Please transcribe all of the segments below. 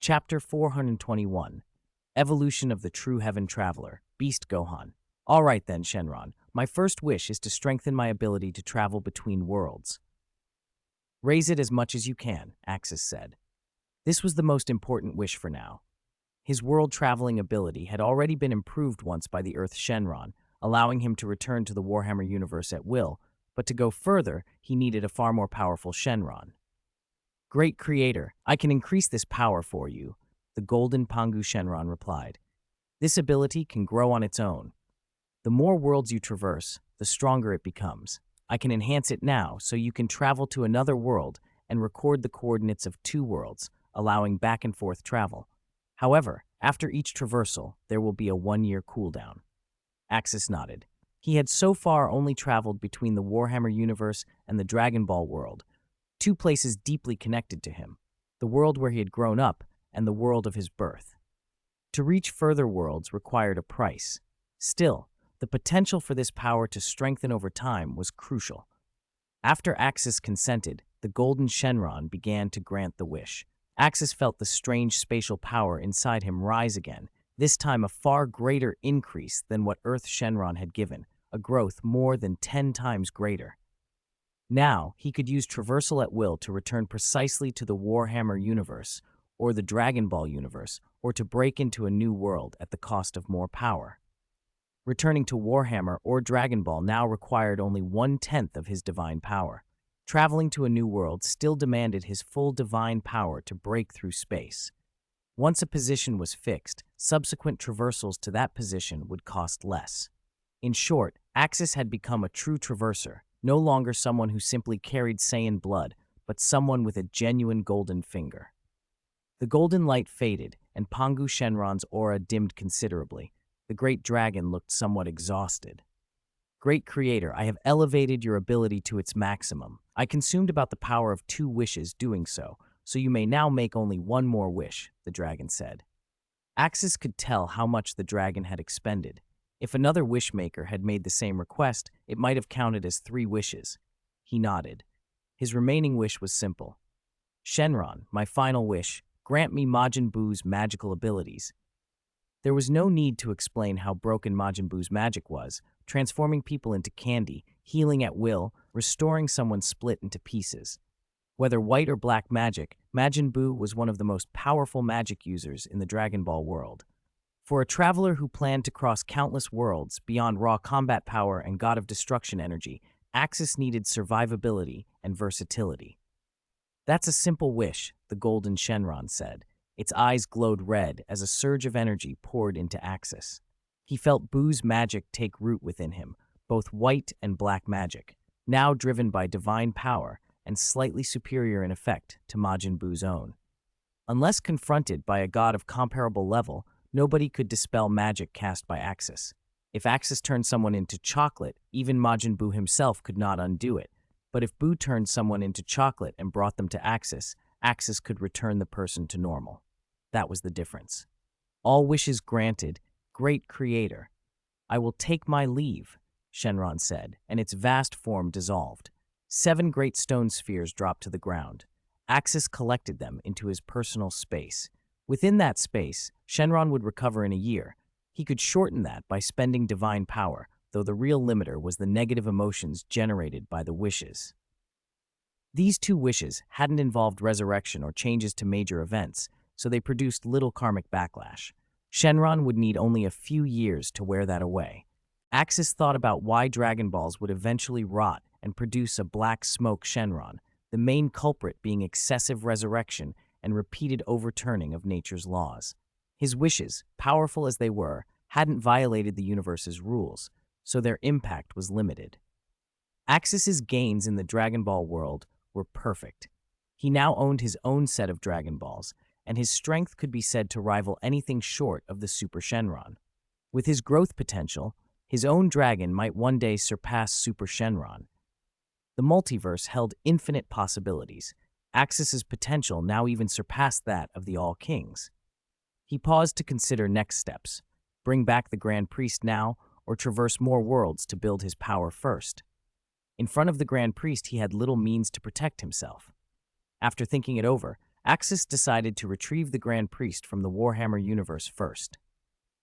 Chapter 421, Evolution of the True Heaven Traveler, Beast Gohan. All right then, Shenron. My first wish is to strengthen my ability to travel between worlds. Raise it as much as you can, Axis said. This was the most important wish for now. His world-traveling ability had already been improved once by the Earth Shenron, allowing him to return to the Warhammer universe at will, but to go further, he needed a far more powerful Shenron. Great Creator, I can increase this power for you, the Golden Pangu Shenron replied. This ability can grow on its own. The more worlds you traverse, the stronger it becomes. I can enhance it now so you can travel to another world and record the coordinates of two worlds, allowing back and forth travel. However, after each traversal, there will be a 1-year cooldown. Axis nodded. He had so far only traveled between the Warhammer universe and the Dragon Ball world, two places deeply connected to him, the world where he had grown up and the world of his birth. To reach further worlds required a price. Still, the potential for this power to strengthen over time was crucial. After Axis consented, the Golden Shenron began to grant the wish. Axis felt the strange spatial power inside him rise again, this time a far greater increase than what Earth Shenron had given, a growth more than 10 times greater. Now, he could use traversal at will to return precisely to the Warhammer universe, or the Dragon Ball universe, or to break into a new world at the cost of more power. Returning to Warhammer or Dragon Ball now required only 1/10 of his divine power. Traveling to a new world still demanded his full divine power to break through space. Once a position was fixed, subsequent traversals to that position would cost less. In short, Axis had become a true traverser, no longer someone who simply carried Saiyan blood, but someone with a genuine golden finger. The golden light faded, and Pangu Shenron's aura dimmed considerably. The great dragon looked somewhat exhausted. Great Creator, I have elevated your ability to its maximum. I consumed about the power of 2 wishes doing so you may now make only 1 more wish, the dragon said. Axis could tell how much the dragon had expended. If another wishmaker had made the same request, it might have counted as 3 wishes. He nodded. His remaining wish was simple. Shenron, my final wish, grant me Majin Buu's magical abilities. There was no need to explain how broken Majin Buu's magic was, transforming people into candy, healing at will, restoring someone split into pieces. Whether white or black magic, Majin Buu was one of the most powerful magic users in the Dragon Ball world. For a traveler who planned to cross countless worlds beyond raw combat power and God of Destruction energy, Axis needed survivability and versatility. That's a simple wish, the Golden Shenron said. Its eyes glowed red as a surge of energy poured into Axis. He felt Buu's magic take root within him, both white and black magic, now driven by divine power and slightly superior in effect to Majin Buu's own. Unless confronted by a god of comparable level, nobody could dispel magic cast by Axis. If Axis turned someone into chocolate, even Majin Buu himself could not undo it. But if Buu turned someone into chocolate and brought them to Axis, Axis could return the person to normal. That was the difference. All wishes granted, Great Creator. I will take my leave, Shenron said, and its vast form dissolved. 7 great stone spheres dropped to the ground. Axis collected them into his personal space. Within that space, Shenron would recover in a year. He could shorten that by spending divine power, though the real limiter was the negative emotions generated by the wishes. These 2 wishes hadn't involved resurrection or changes to major events, so they produced little karmic backlash. Shenron would need only a few years to wear that away. Axis thought about why Dragon Balls would eventually rot and produce a black smoke Shenron, the main culprit being excessive resurrection and repeated overturning of nature's laws. His wishes, powerful as they were, hadn't violated the universe's rules, so their impact was limited. Axis's gains in the Dragon Ball world were perfect. He now owned his own set of Dragon Balls, and his strength could be said to rival anything short of the Super Shenron. With his growth potential, his own dragon might one day surpass Super Shenron. The multiverse held infinite possibilities. Axis's potential now even surpassed that of the All-Kings. He paused to consider next steps. Bring back the Grand Priest now, or traverse more worlds to build his power first. In front of the Grand Priest, he had little means to protect himself. After thinking it over, Axis decided to retrieve the Grand Priest from the Warhammer universe first.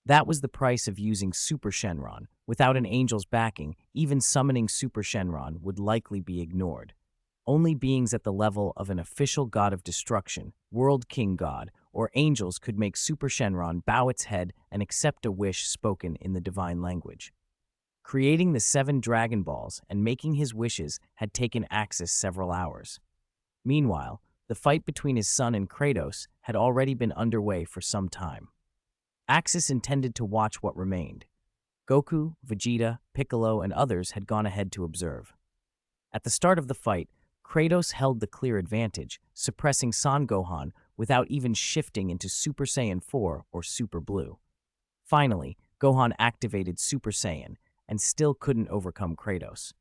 That was the price of using Super Shenron. Without an angel's backing, even summoning Super Shenron would likely be ignored. Only beings at the level of an official god of destruction, World King God, or angels could make Super Shenron bow its head and accept a wish spoken in the divine language. Creating the 7 Dragon Balls and making his wishes had taken Axis several hours. Meanwhile, the fight between his son and Kratos had already been underway for some time. Axis intended to watch what remained. Goku, Vegeta, Piccolo, and others had gone ahead to observe. At the start of the fight, Kratos held the clear advantage, suppressing Son Gohan without even shifting into Super Saiyan 4 or Super Blue. Finally, Gohan activated Super Saiyan and still couldn't overcome Kratos.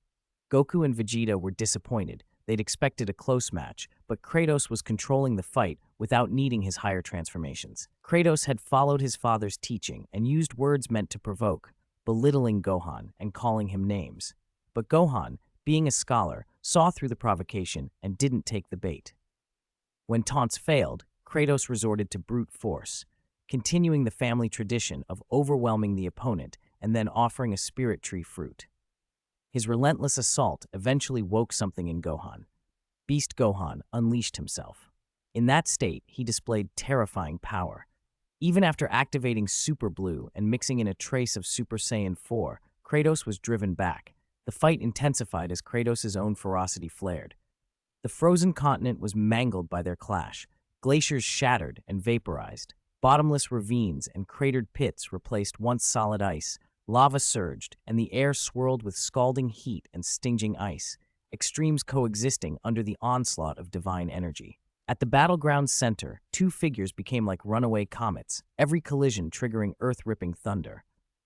Goku and Vegeta were disappointed. They'd expected a close match, but Kratos was controlling the fight without needing his higher transformations. Kratos had followed his father's teaching and used words meant to provoke, belittling Gohan and calling him names. But Gohan, being a scholar, saw through the provocation and didn't take the bait. When taunts failed, Kratos resorted to brute force, continuing the family tradition of overwhelming the opponent and then offering a spirit tree fruit. His relentless assault eventually woke something in Gohan. Beast Gohan unleashed himself. In that state, he displayed terrifying power. Even after activating Super Blue and mixing in a trace of Super Saiyan 4, Kratos was driven back. The fight intensified as Kratos' own ferocity flared. The frozen continent was mangled by their clash. Glaciers shattered and vaporized. Bottomless ravines and cratered pits replaced once solid ice. Lava surged, and the air swirled with scalding heat and stinging ice, extremes coexisting under the onslaught of divine energy. At the battleground's center, 2 figures became like runaway comets, every collision triggering earth-ripping thunder.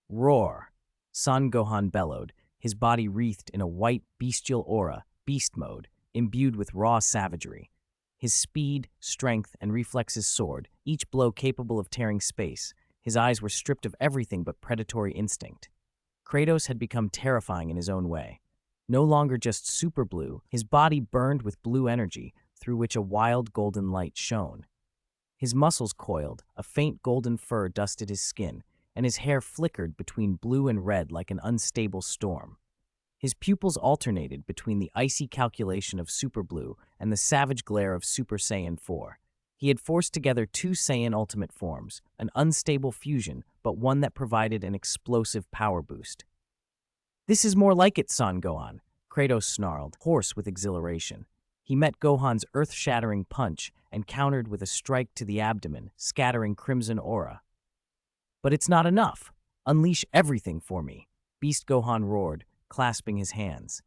Roar! Son Gohan bellowed, his body wreathed in a white, bestial aura, beast mode, imbued with raw savagery. His speed, strength, and reflexes soared, each blow capable of tearing space. His eyes were stripped of everything but predatory instinct. Kratos had become terrifying in his own way. No longer just super blue, his body burned with blue energy, through which a wild golden light shone. His muscles coiled, a faint golden fur dusted his skin, and his hair flickered between blue and red like an unstable storm. His pupils alternated between the icy calculation of Super Blue and the savage glare of Super Saiyan 4. He had forced together 2 Saiyan ultimate forms, an unstable fusion, but one that provided an explosive power boost. "This is more like it, Son Gohan," Kratos snarled, hoarse with exhilaration. He met Gohan's earth-shattering punch and countered with a strike to the abdomen, scattering crimson aura. "But it's not enough. Unleash everything for me," Beast Gohan roared, clasping his hands.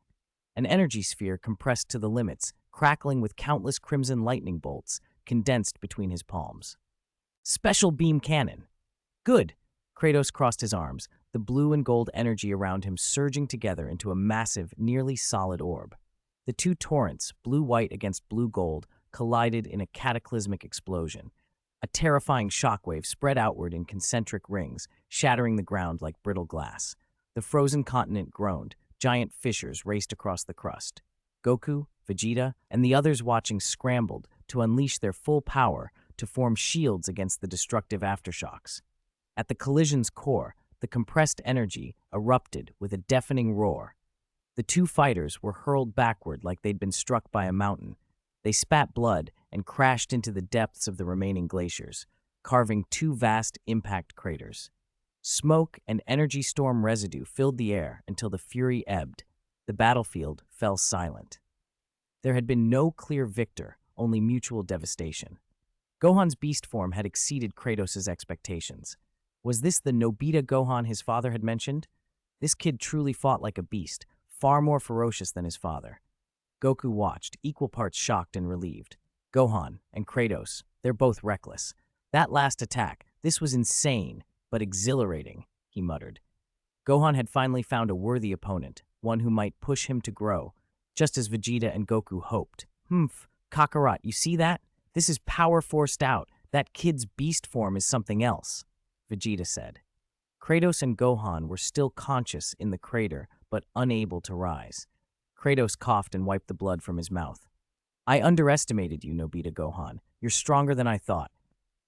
An energy sphere compressed to the limits, crackling with countless crimson lightning bolts, condensed between his palms. "Special beam cannon." "Good." Kratos crossed his arms, the blue and gold energy around him surging together into a massive, nearly solid orb. The 2 torrents, blue-white against blue-gold, collided in a cataclysmic explosion. A terrifying shockwave spread outward in concentric rings, shattering the ground like brittle glass. The frozen continent groaned. Giant fissures raced across the crust. Goku, Vegeta, and the others watching scrambled to unleash their full power to form shields against the destructive aftershocks. At the collision's core, the compressed energy erupted with a deafening roar. The 2 fighters were hurled backward like they'd been struck by a mountain. They spat blood and crashed into the depths of the remaining glaciers, carving 2 vast impact craters. Smoke and energy storm residue filled the air until the fury ebbed. The battlefield fell silent. There had been no clear victor, only mutual devastation. Gohan's beast form had exceeded Kratos' expectations. Was this the Nobita Gohan his father had mentioned? This kid truly fought like a beast, far more ferocious than his father. Goku watched, equal parts shocked and relieved. Gohan and Kratos, they're both reckless. That last attack, this was insane, but exhilarating, he muttered. Gohan had finally found a worthy opponent, one who might push him to grow, just as Vegeta and Goku hoped. Kakarot, you see that? This is power forced out. That kid's beast form is something else, Vegeta said. Kratos and Gohan were still conscious in the crater, but unable to rise. Kratos coughed and wiped the blood from his mouth. "I underestimated you, Nobita Gohan. You're stronger than I thought.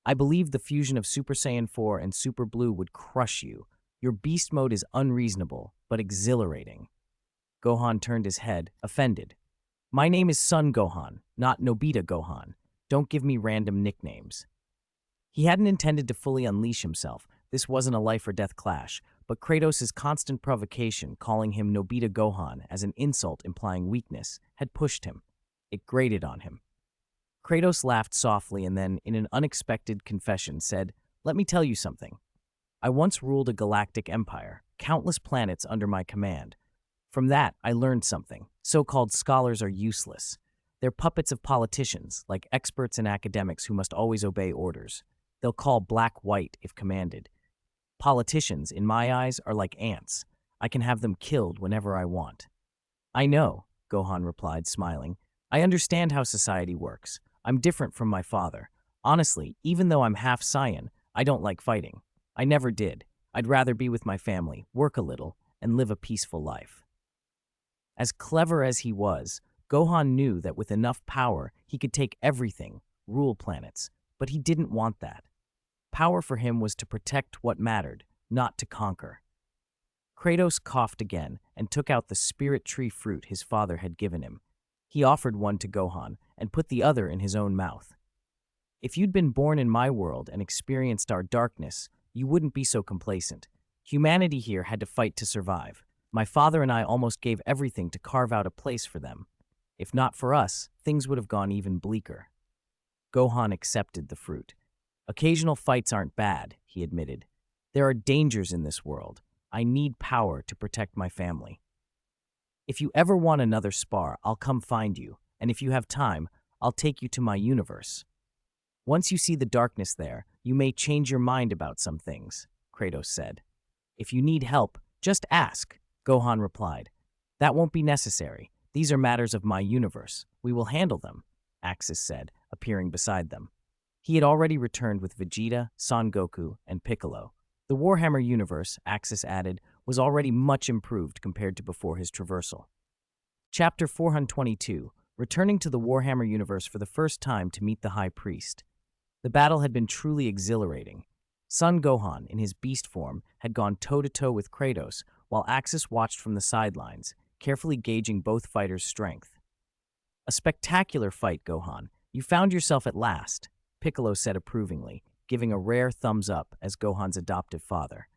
I believed the fusion of Super Saiyan 4 and Super Blue would crush you. Your beast mode is unreasonable, but exhilarating." Gohan turned his head, offended. "My name is Son Gohan, not Nobita Gohan. Don't give me random nicknames." He hadn't intended to fully unleash himself. This wasn't a life-or-death clash, but Kratos' constant provocation, calling him Nobita Gohan as an insult implying weakness, had pushed him. It grated on him. Kratos laughed softly and then, in an unexpected confession, said, "Let me tell you something. I once ruled a galactic empire, countless planets under my command. From that, I learned something. So-called scholars are useless. They're puppets of politicians, like experts and academics who must always obey orders. They'll call black white if commanded. Politicians, in my eyes, are like ants. I can have them killed whenever I want." "I know," Gohan replied, smiling. "I understand how society works. I'm different from my father. Honestly, even though I'm half Saiyan, I don't like fighting. I never did. I'd rather be with my family, work a little, and live a peaceful life." As clever as he was, Gohan knew that with enough power, he could take everything, rule planets, but he didn't want that. Power for him was to protect what mattered, not to conquer. Kratos coughed again and took out the spirit tree fruit his father had given him. He offered one to Gohan and put the other in his own mouth. "If you'd been born in my world and experienced our darkness, you wouldn't be so complacent. Humanity here had to fight to survive. My father and I almost gave everything to carve out a place for them. If not for us, things would have gone even bleaker." Gohan accepted the fruit. "Occasional fights aren't bad," he admitted. "There are dangers in this world. I need power to protect my family. If you ever want another spar, I'll come find you, and if you have time, I'll take you to my universe. Once you see the darkness there, you may change your mind about some things," Kratos said. "If you need help, just ask," Gohan replied. "That won't be necessary. These are matters of my universe. We will handle them," Axis said, appearing beside them. He had already returned with Vegeta, Son Goku, and Piccolo. The Warhammer universe, Axis added, was already much improved compared to before his traversal. Chapter 422, returning to the Warhammer universe for the first time to meet the High Priest. The battle had been truly exhilarating. Son Gohan, in his beast form, had gone toe-to-toe with Kratos, while Axis watched from the sidelines, carefully gauging both fighters' strength. "A spectacular fight, Gohan. You found yourself at last," Piccolo said approvingly, giving a rare thumbs up as Gohan's adoptive father.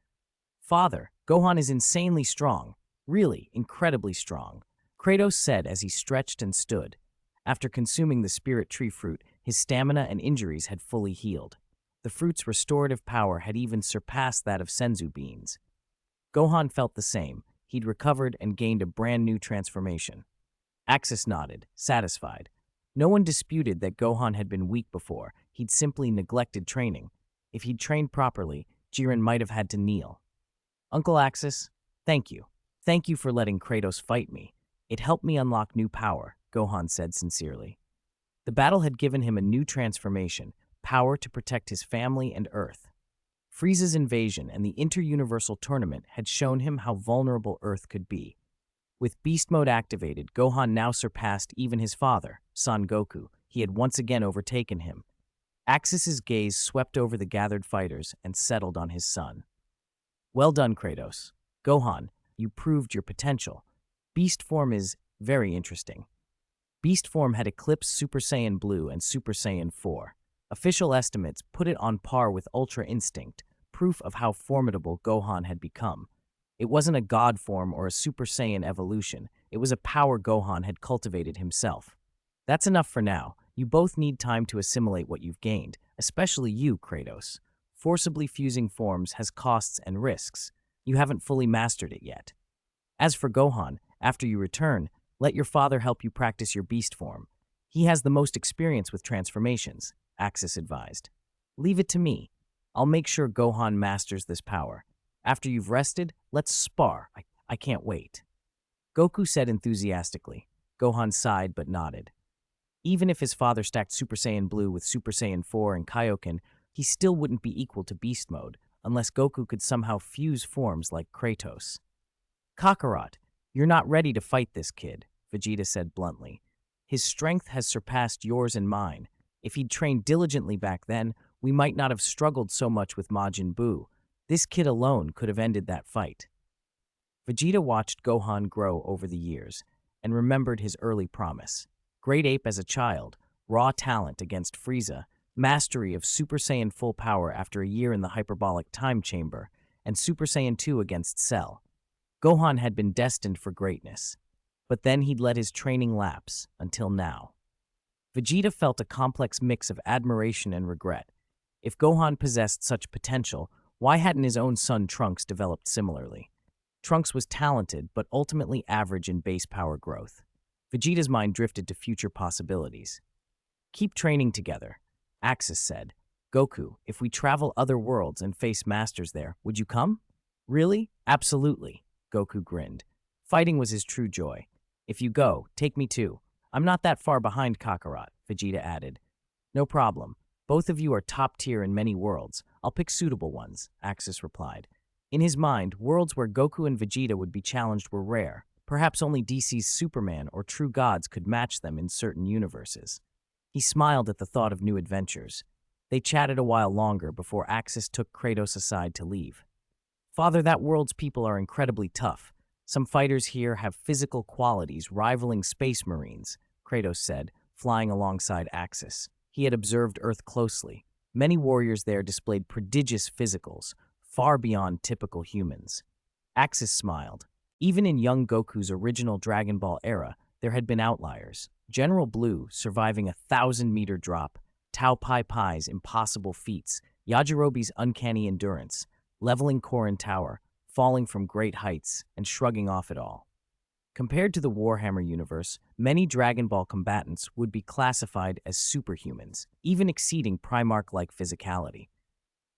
"Father, Gohan is insanely strong. Really, incredibly strong," Kratos said as he stretched and stood. After consuming the spirit tree fruit, his stamina and injuries had fully healed. The fruit's restorative power had even surpassed that of senzu beans. Gohan felt the same. He'd recovered and gained a brand new transformation. Axis nodded, satisfied. No one disputed that Gohan had been weak before. He'd simply neglected training. If he'd trained properly, Jiren might have had to kneel. "Uncle Axis, thank you. Thank you for letting Kratos fight me. It helped me unlock new power," Gohan said sincerely. The battle had given him a new transformation, power to protect his family and Earth. Frieza's invasion and the inter-universal tournament had shown him how vulnerable Earth could be. With beast mode activated, Gohan now surpassed even his father, Son Goku. He had once again overtaken him. Axis's gaze swept over the gathered fighters and settled on his son. "Well done, Kratos. Gohan, you proved your potential. Beast form is very interesting." Beast form had eclipsed Super Saiyan Blue and Super Saiyan 4. Official estimates put it on par with Ultra Instinct, proof of how formidable Gohan had become. It wasn't a god form or a Super Saiyan evolution. It was a power Gohan had cultivated himself. "That's enough for now. You both need time to assimilate what you've gained, especially you, Kratos. Forcibly fusing forms has costs and risks. You haven't fully mastered it yet. As for Gohan, after you return, let your father help you practice your beast form. He has the most experience with transformations," Axis advised. "Leave it to me. I'll make sure Gohan masters this power. After you've rested, let's spar. I can't wait." Goku said enthusiastically. Gohan sighed but nodded. Even if his father stacked Super Saiyan Blue with Super Saiyan 4 and Kaioken, he still wouldn't be equal to Beast Mode, unless Goku could somehow fuse forms like Kratos. "Kakarot, you're not ready to fight this kid," Vegeta said bluntly. "His strength has surpassed yours and mine. If he'd trained diligently back then, we might not have struggled so much with Majin Buu. This kid alone could have ended that fight. Vegeta watched Gohan grow over the years and remembered his early promise. Great ape as a child, raw talent against Frieza, mastery of Super Saiyan full power after a year in the hyperbolic time chamber, and Super Saiyan 2 against Cell. Gohan had been destined for greatness, but then he'd let his training lapse until now. Vegeta felt a complex mix of admiration and regret. If Gohan possessed such potential, why hadn't his own son Trunks developed similarly? Trunks was talented, but ultimately average in base power growth. Vegeta's mind drifted to future possibilities. Keep training together, Axis said. Goku, if we travel other worlds and face masters there, would you come? Really? Absolutely, Goku grinned. Fighting was his true joy. If you go, take me too. I'm not that far behind Kakarot, Vegeta added. No problem. Both of you are top tier in many worlds. I'll pick suitable ones, Axis replied. In his mind, worlds where Goku and Vegeta would be challenged were rare. Perhaps only DC's Superman or true gods could match them in certain universes. He smiled at the thought of new adventures. They chatted a while longer before Axis took Kratos aside to leave. Father, that world's people are incredibly tough. Some fighters here have physical qualities rivaling space marines, Kratos said, flying alongside Axis. He had observed Earth closely. Many warriors there displayed prodigious physicals, far beyond typical humans. Axis smiled. Even in young Goku's original Dragon Ball era, there had been outliers. General Blue surviving a 1,000-meter drop, Tao Pai Pai's impossible feats, Yajirobe's uncanny endurance, leveling Khorne Tower, falling from great heights, and shrugging off it all. Compared to the Warhammer universe, many Dragon Ball combatants would be classified as superhumans, even exceeding Primarch-like physicality.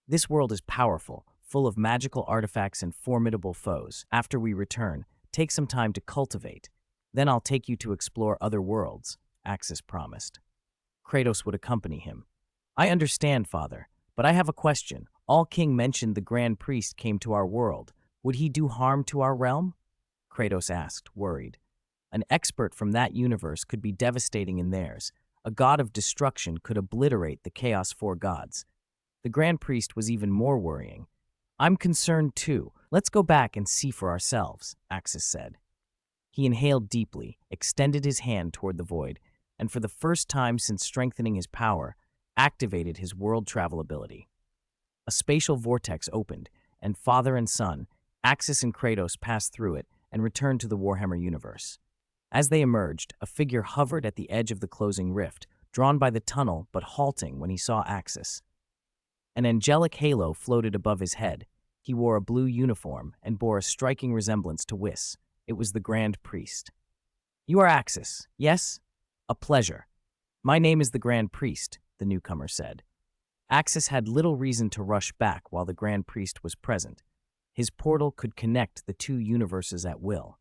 This world is powerful, full of magical artifacts and formidable foes. After we return, take some time to cultivate. Then I'll take you to explore other worlds, Axis promised. Kratos would accompany him. I understand, Father, but I have a question. All King mentioned the Grand Priest came to our world. Would he do harm to our realm? Kratos asked, worried. An expert from that universe could be devastating in theirs. A god of destruction could obliterate the Chaos Four gods. The Grand Priest was even more worrying. I'm concerned too. Let's go back and see for ourselves, Axis said. He inhaled deeply, extended his hand toward the void, and for the first time since strengthening his power, activated his world travel ability. A spatial vortex opened, and father and son, Axis and Kratos, passed through it and returned to the Warhammer universe. As they emerged, a figure hovered at the edge of the closing rift, drawn by the tunnel but halting when he saw Axis. An angelic halo floated above his head. He wore a blue uniform and bore a striking resemblance to Whis. It was the Grand Priest. You are Axis, yes? A pleasure. My name is the Grand Priest, the newcomer said. Axis had little reason to rush back while the Grand Priest was present. His portal could connect the two universes at will.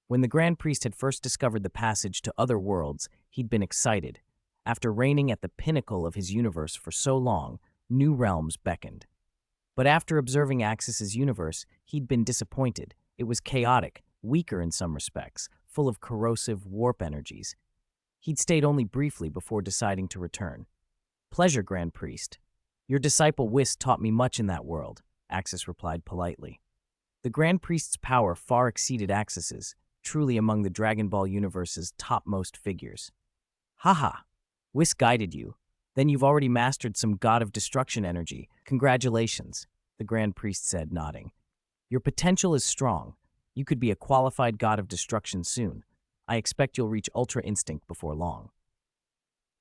When the Grand Priest had first discovered the passage to other worlds, he'd been excited. After reigning at the pinnacle of his universe for so long, new realms beckoned. But after observing Axis's universe, he'd been disappointed. It was chaotic, weaker in some respects, full of corrosive warp energies. He'd stayed only briefly before deciding to return. Pleasure, Grand Priest. Your disciple Whis taught me much in that world, Axis replied politely. The Grand Priest's power far exceeded Axis's, truly among the Dragon Ball universe's topmost figures. Haha, Whis guided you. Then you've already mastered some God of Destruction energy. Congratulations, the Grand Priest said, nodding. Your potential is strong. You could be a qualified God of Destruction soon. I expect you'll reach Ultra Instinct before long.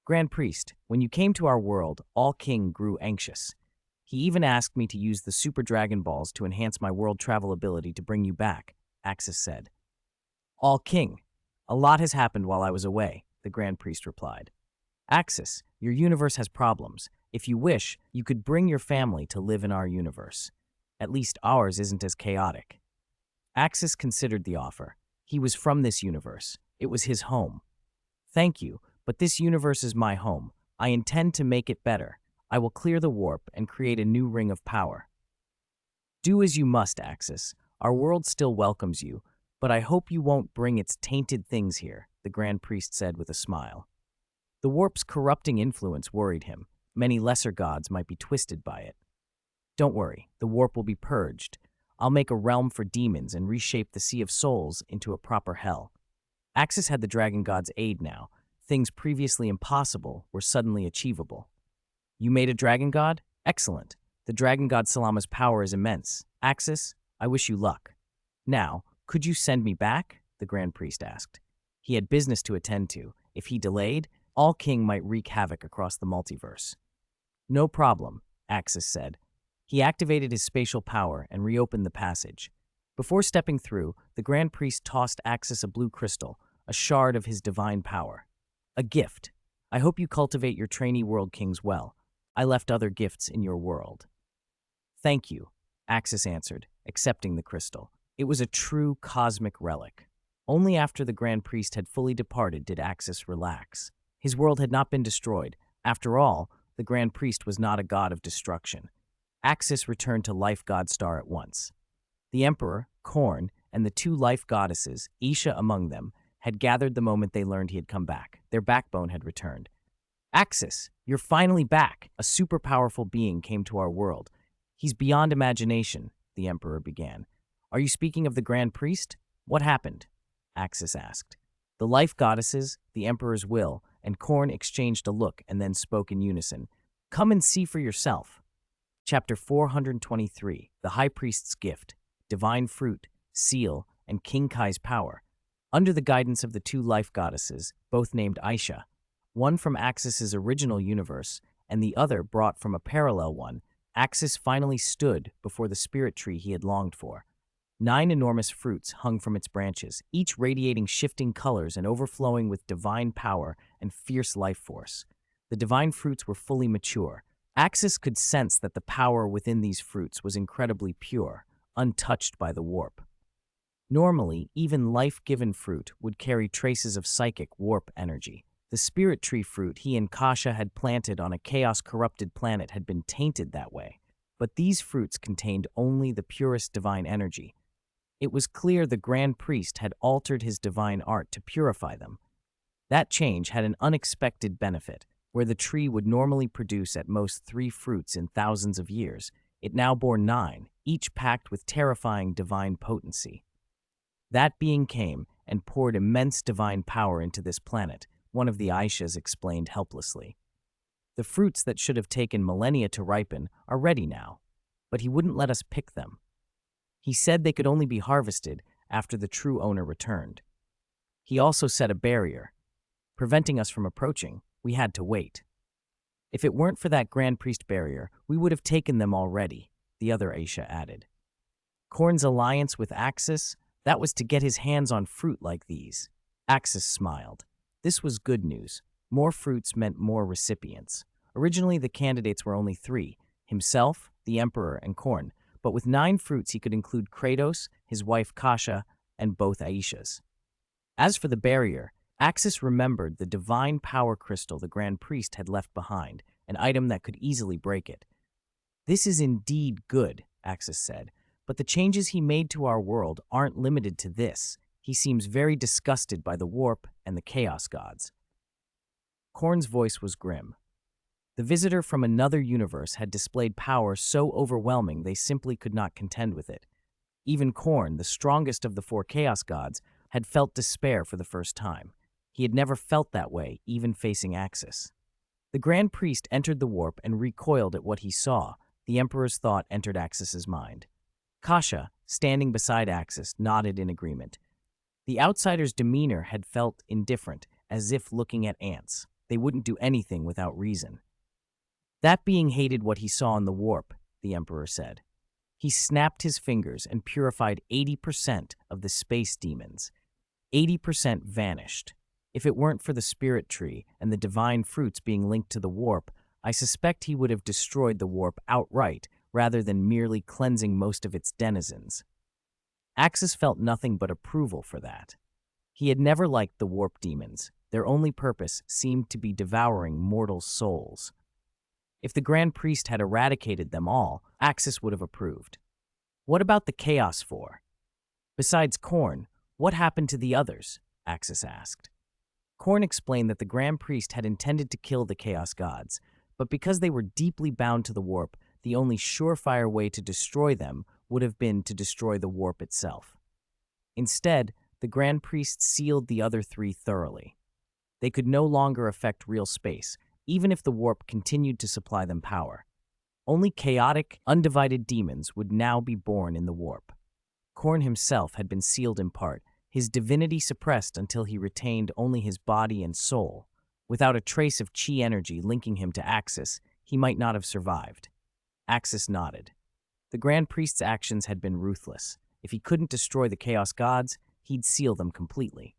Grand Priest, when you came to our world, All King grew anxious. He even asked me to use the Super Dragon Balls to enhance my world travel ability to bring you back, Axis said. All King, a lot has happened while I was away, the Grand Priest replied. Axis, your universe has problems. If you wish, you could bring your family to live in our universe. At least ours isn't as chaotic. Axis considered the offer. He was from this universe. It was his home. Thank you, but this universe is my home. I intend to make it better. I will clear the warp and create a new ring of power. Do as you must, Axis. Our world still welcomes you, but I hope you won't bring its tainted things here, the Grand Priest said with a smile. The warp's corrupting influence worried him. Many lesser gods might be twisted by it. Don't worry, the warp will be purged. I'll make a realm for demons and reshape the Sea of Souls into a proper hell. Axis had the dragon god's aid now. Things previously impossible were suddenly achievable. You made a dragon god? Excellent. The dragon god Salama's power is immense. Axis, I wish you luck. Now, could you send me back? The Grand Priest asked. He had business to attend to. If he delayed, All King might wreak havoc across the multiverse. No problem, Axis said. He activated his spatial power and reopened the passage. Before stepping through, the Grand Priest tossed Axis a blue crystal, a shard of his divine power. A gift. I hope you cultivate your trainee world kings well. I left other gifts in your world. Thank you, Axis answered, accepting the crystal. It was a true cosmic relic. Only after the Grand Priest had fully departed did Axis relax. His world had not been destroyed. After all, the Grand Priest was not a god of destruction. Axis returned to Life God Star at once. The Emperor, Khorne, and the two life goddesses, Isha among them, had gathered the moment they learned he had come back. Their backbone had returned. Axis, you're finally back! A super powerful being came to our world. He's beyond imagination, the Emperor began. Are you speaking of the Grand Priest? What happened? Axis asked. The life goddesses, the Emperor's will, and Khorne exchanged a look and then spoke in unison. Come and see for yourself. Chapter 423, The High Priest's Gift, Divine Fruit, Seal, and King Kai's Power. Under the guidance of the two life goddesses, both named Aisha, one from Axis's original universe and the other brought from a parallel one, Axis finally stood before the spirit tree he had longed for. 9 enormous fruits hung from its branches, each radiating shifting colors and overflowing with divine power and fierce life force. The divine fruits were fully mature. Axis could sense that the power within these fruits was incredibly pure, untouched by the warp. Normally, even life-given fruit would carry traces of psychic warp energy. The spirit tree fruit he and Kasha had planted on a chaos-corrupted planet had been tainted that way, but these fruits contained only the purest divine energy. It was clear the Grand Priest had altered his divine art to purify them. That change had an unexpected benefit. Where the tree would normally produce at most 3 fruits in thousands of years, it now bore 9, each packed with terrifying divine potency. That being came and poured immense divine power into this planet, one of the Aishas explained helplessly. The fruits that should have taken millennia to ripen are ready now, but he wouldn't let us pick them. He said they could only be harvested after the true owner returned. He also set a barrier, preventing us from approaching. We had to wait. If it weren't for that Grand Priest barrier, we would have taken them already, the other Aisha added. Khorne's alliance with Axis, that was to get his hands on fruit like these. Axis smiled. This was good news. More fruits meant more recipients. Originally, the candidates were only 3, himself, the Emperor, and Khorne, but with 9 fruits he could include Kratos, his wife Kasha, and both Aishas. As for the barrier, Axis remembered the divine power crystal the Grand Priest had left behind, an item that could easily break it. This is indeed good, Axis said, but the changes he made to our world aren't limited to this. He seems very disgusted by the warp and the chaos gods. Khorne's voice was grim. The visitor from another universe had displayed power so overwhelming they simply could not contend with it. Even Khorne, the strongest of the 4 chaos gods, had felt despair for the first time. He had never felt that way, even facing Axis. The Grand Priest entered the warp and recoiled at what he saw. The Emperor's thought entered Axis's mind. Kasha, standing beside Axis, nodded in agreement. The outsider's demeanor had felt indifferent, as if looking at ants. They wouldn't do anything without reason. That being hated what he saw in the warp, the Emperor said. He snapped his fingers and purified 80% of the space demons. 80% vanished. If it weren't for the spirit tree and the divine fruits being linked to the warp, I suspect he would have destroyed the warp outright rather than merely cleansing most of its denizens. Axis felt nothing but approval for that. He had never liked the warp demons. Their only purpose seemed to be devouring mortal souls. If the Grand Priest had eradicated them all, Axis would have approved. What about the Chaos Four? Besides Khorne, what happened to the others? Axis asked. Khorne explained that the Grand Priest had intended to kill the Chaos Gods, but because they were deeply bound to the warp, the only surefire way to destroy them would have been to destroy the warp itself. Instead, the Grand Priest sealed the other three thoroughly. They could no longer affect real space, even if the warp continued to supply them power. Only chaotic, undivided demons would now be born in the warp. Khorne himself had been sealed in part, his divinity suppressed until he retained only his body and soul. Without a trace of chi energy linking him to Axis, he might not have survived. Axis nodded. The Grand Priest's actions had been ruthless. If he couldn't destroy the Chaos Gods, he'd seal them completely.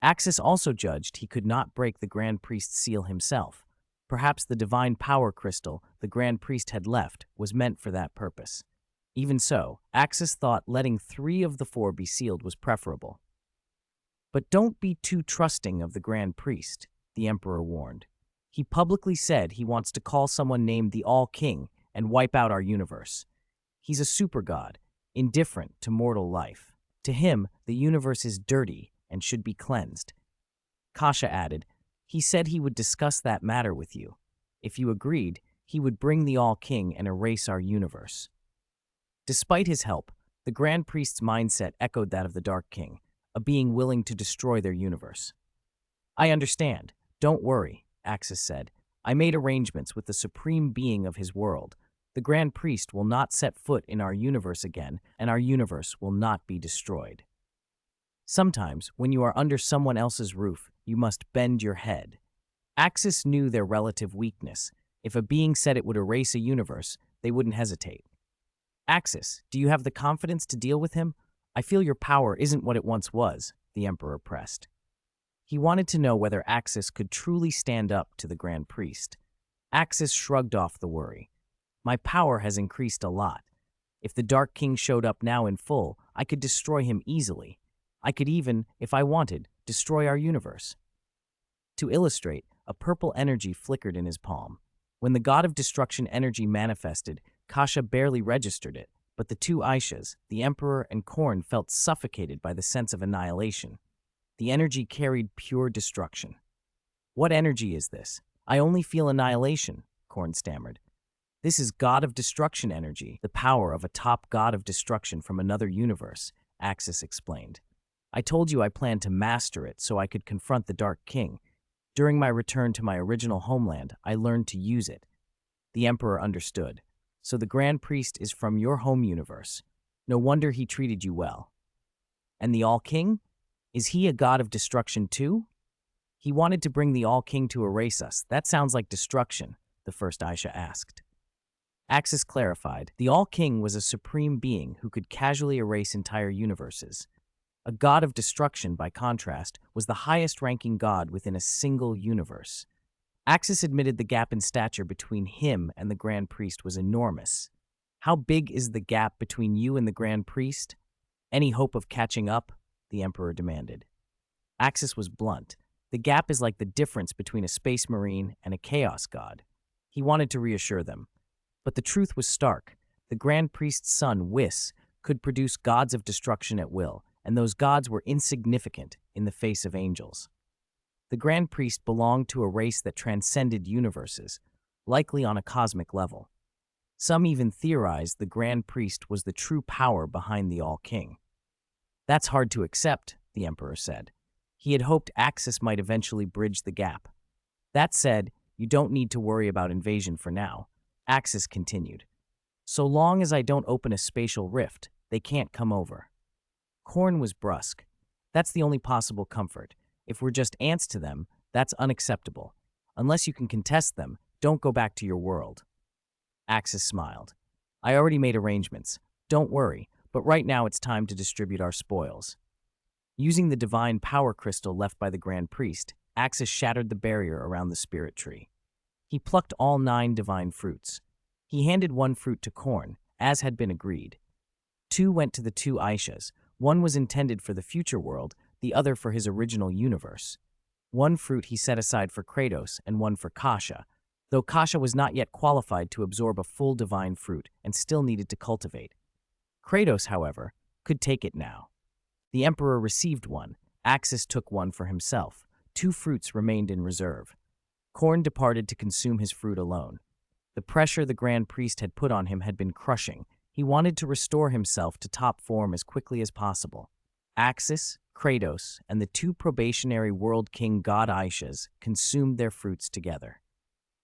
Axis also judged he could not break the Grand Priest's seal himself. Perhaps the divine power crystal the Grand Priest had left was meant for that purpose. Even so, Axis thought letting 3 of the 4 be sealed was preferable. But don't be too trusting of the Grand Priest, the Emperor warned. He publicly said he wants to call someone named the All-King and wipe out our universe. He's a super god, indifferent to mortal life. To him, the universe is dirty and should be cleansed. Kasha added, he said he would discuss that matter with you. If you agreed, he would bring the All-King and erase our universe. Despite his help, the Grand Priest's mindset echoed that of the Dark King, a being willing to destroy their universe. I understand. Don't worry, Axis said. I made arrangements with the supreme being of his world. The Grand Priest will not set foot in our universe again, and our universe will not be destroyed. Sometimes, when you are under someone else's roof, you must bend your head. Axis knew their relative weakness. If a being said it would erase a universe, they wouldn't hesitate. Axis, do you have the confidence to deal with him? I feel your power isn't what it once was, the Emperor pressed. He wanted to know whether Axis could truly stand up to the Grand Priest. Axis shrugged off the worry. My power has increased a lot. If the Dark King showed up now in full, I could destroy him easily. I could even, if I wanted, destroy our universe. To illustrate, a purple energy flickered in his palm. When the god of destruction energy manifested, Kasha barely registered it, but the 2 Aishas, the Emperor and Khorne, felt suffocated by the sense of annihilation. The energy carried pure destruction. What energy is this? I only feel annihilation, Khorne stammered. This is god of destruction energy, the power of a top god of destruction from another universe, Axis explained. I told you I planned to master it so I could confront the Dark King. During my return to my original homeland, I learned to use it. The Emperor understood. So the Grand Priest is from your home universe. No wonder he treated you well. And the All-King? Is he a god of destruction too? He wanted to bring the All-King to erase us. That sounds like destruction, the first Aisha asked. Axis clarified, the All-King was a supreme being who could casually erase entire universes. A god of destruction, by contrast, was the highest-ranking god within a single universe. Axis admitted the gap in stature between him and the Grand Priest was enormous. How big is the gap between you and the Grand Priest? Any hope of catching up? The Emperor demanded. Axis was blunt. The gap is like the difference between a space marine and a chaos god. He wanted to reassure them. But the truth was stark. The Grand Priest's son, Whis, could produce gods of destruction at will, and those gods were insignificant in the face of angels. The Grand Priest belonged to a race that transcended universes, likely on a cosmic level. Some even theorized the Grand Priest was the true power behind the All-King. That's hard to accept, the Emperor said. He had hoped Axis might eventually bridge the gap. That said, you don't need to worry about invasion for now, Axis continued. So long as I don't open a spatial rift, they can't come over. Khorne was brusque. That's the only possible comfort. If we're just ants to them, that's unacceptable. Unless you can contest them, don't go back to your world. Axis smiled. I already made arrangements. Don't worry, but right now it's time to distribute our spoils. Using the divine power crystal left by the Grand Priest, Axis shattered the barrier around the spirit tree. He plucked all 9 divine fruits. He handed 1 fruit to Khorne, as had been agreed. 2 went to the 2 Aishas. 1 was intended for the future world, the other for his original universe. 1 fruit he set aside for Kratos and 1 for Kasha, though Kasha was not yet qualified to absorb a full divine fruit and still needed to cultivate. Kratos, however, could take it now. The Emperor received 1. Axis took 1 for himself. 2 fruits remained in reserve. Khorne departed to consume his fruit alone. The pressure the Grand Priest had put on him had been crushing. He wanted to restore himself to top form as quickly as possible. Axis, Kratos, and the 2 probationary World King God Aishas consumed their fruits together.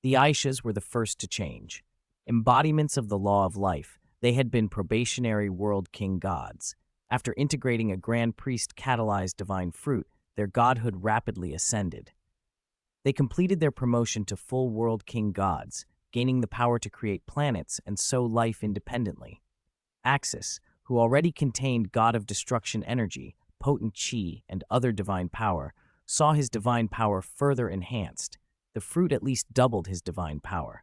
The Aishas were the first to change. Embodiments of the law of life, they had been probationary World King gods. After integrating a Grand Priest-catalyzed divine fruit, their godhood rapidly ascended. They completed their promotion to full World King gods, gaining the power to create planets and sow life independently. Axis, who already contained God of Destruction energy, potent chi, and other divine power, saw his divine power further enhanced. The fruit at least doubled his divine power.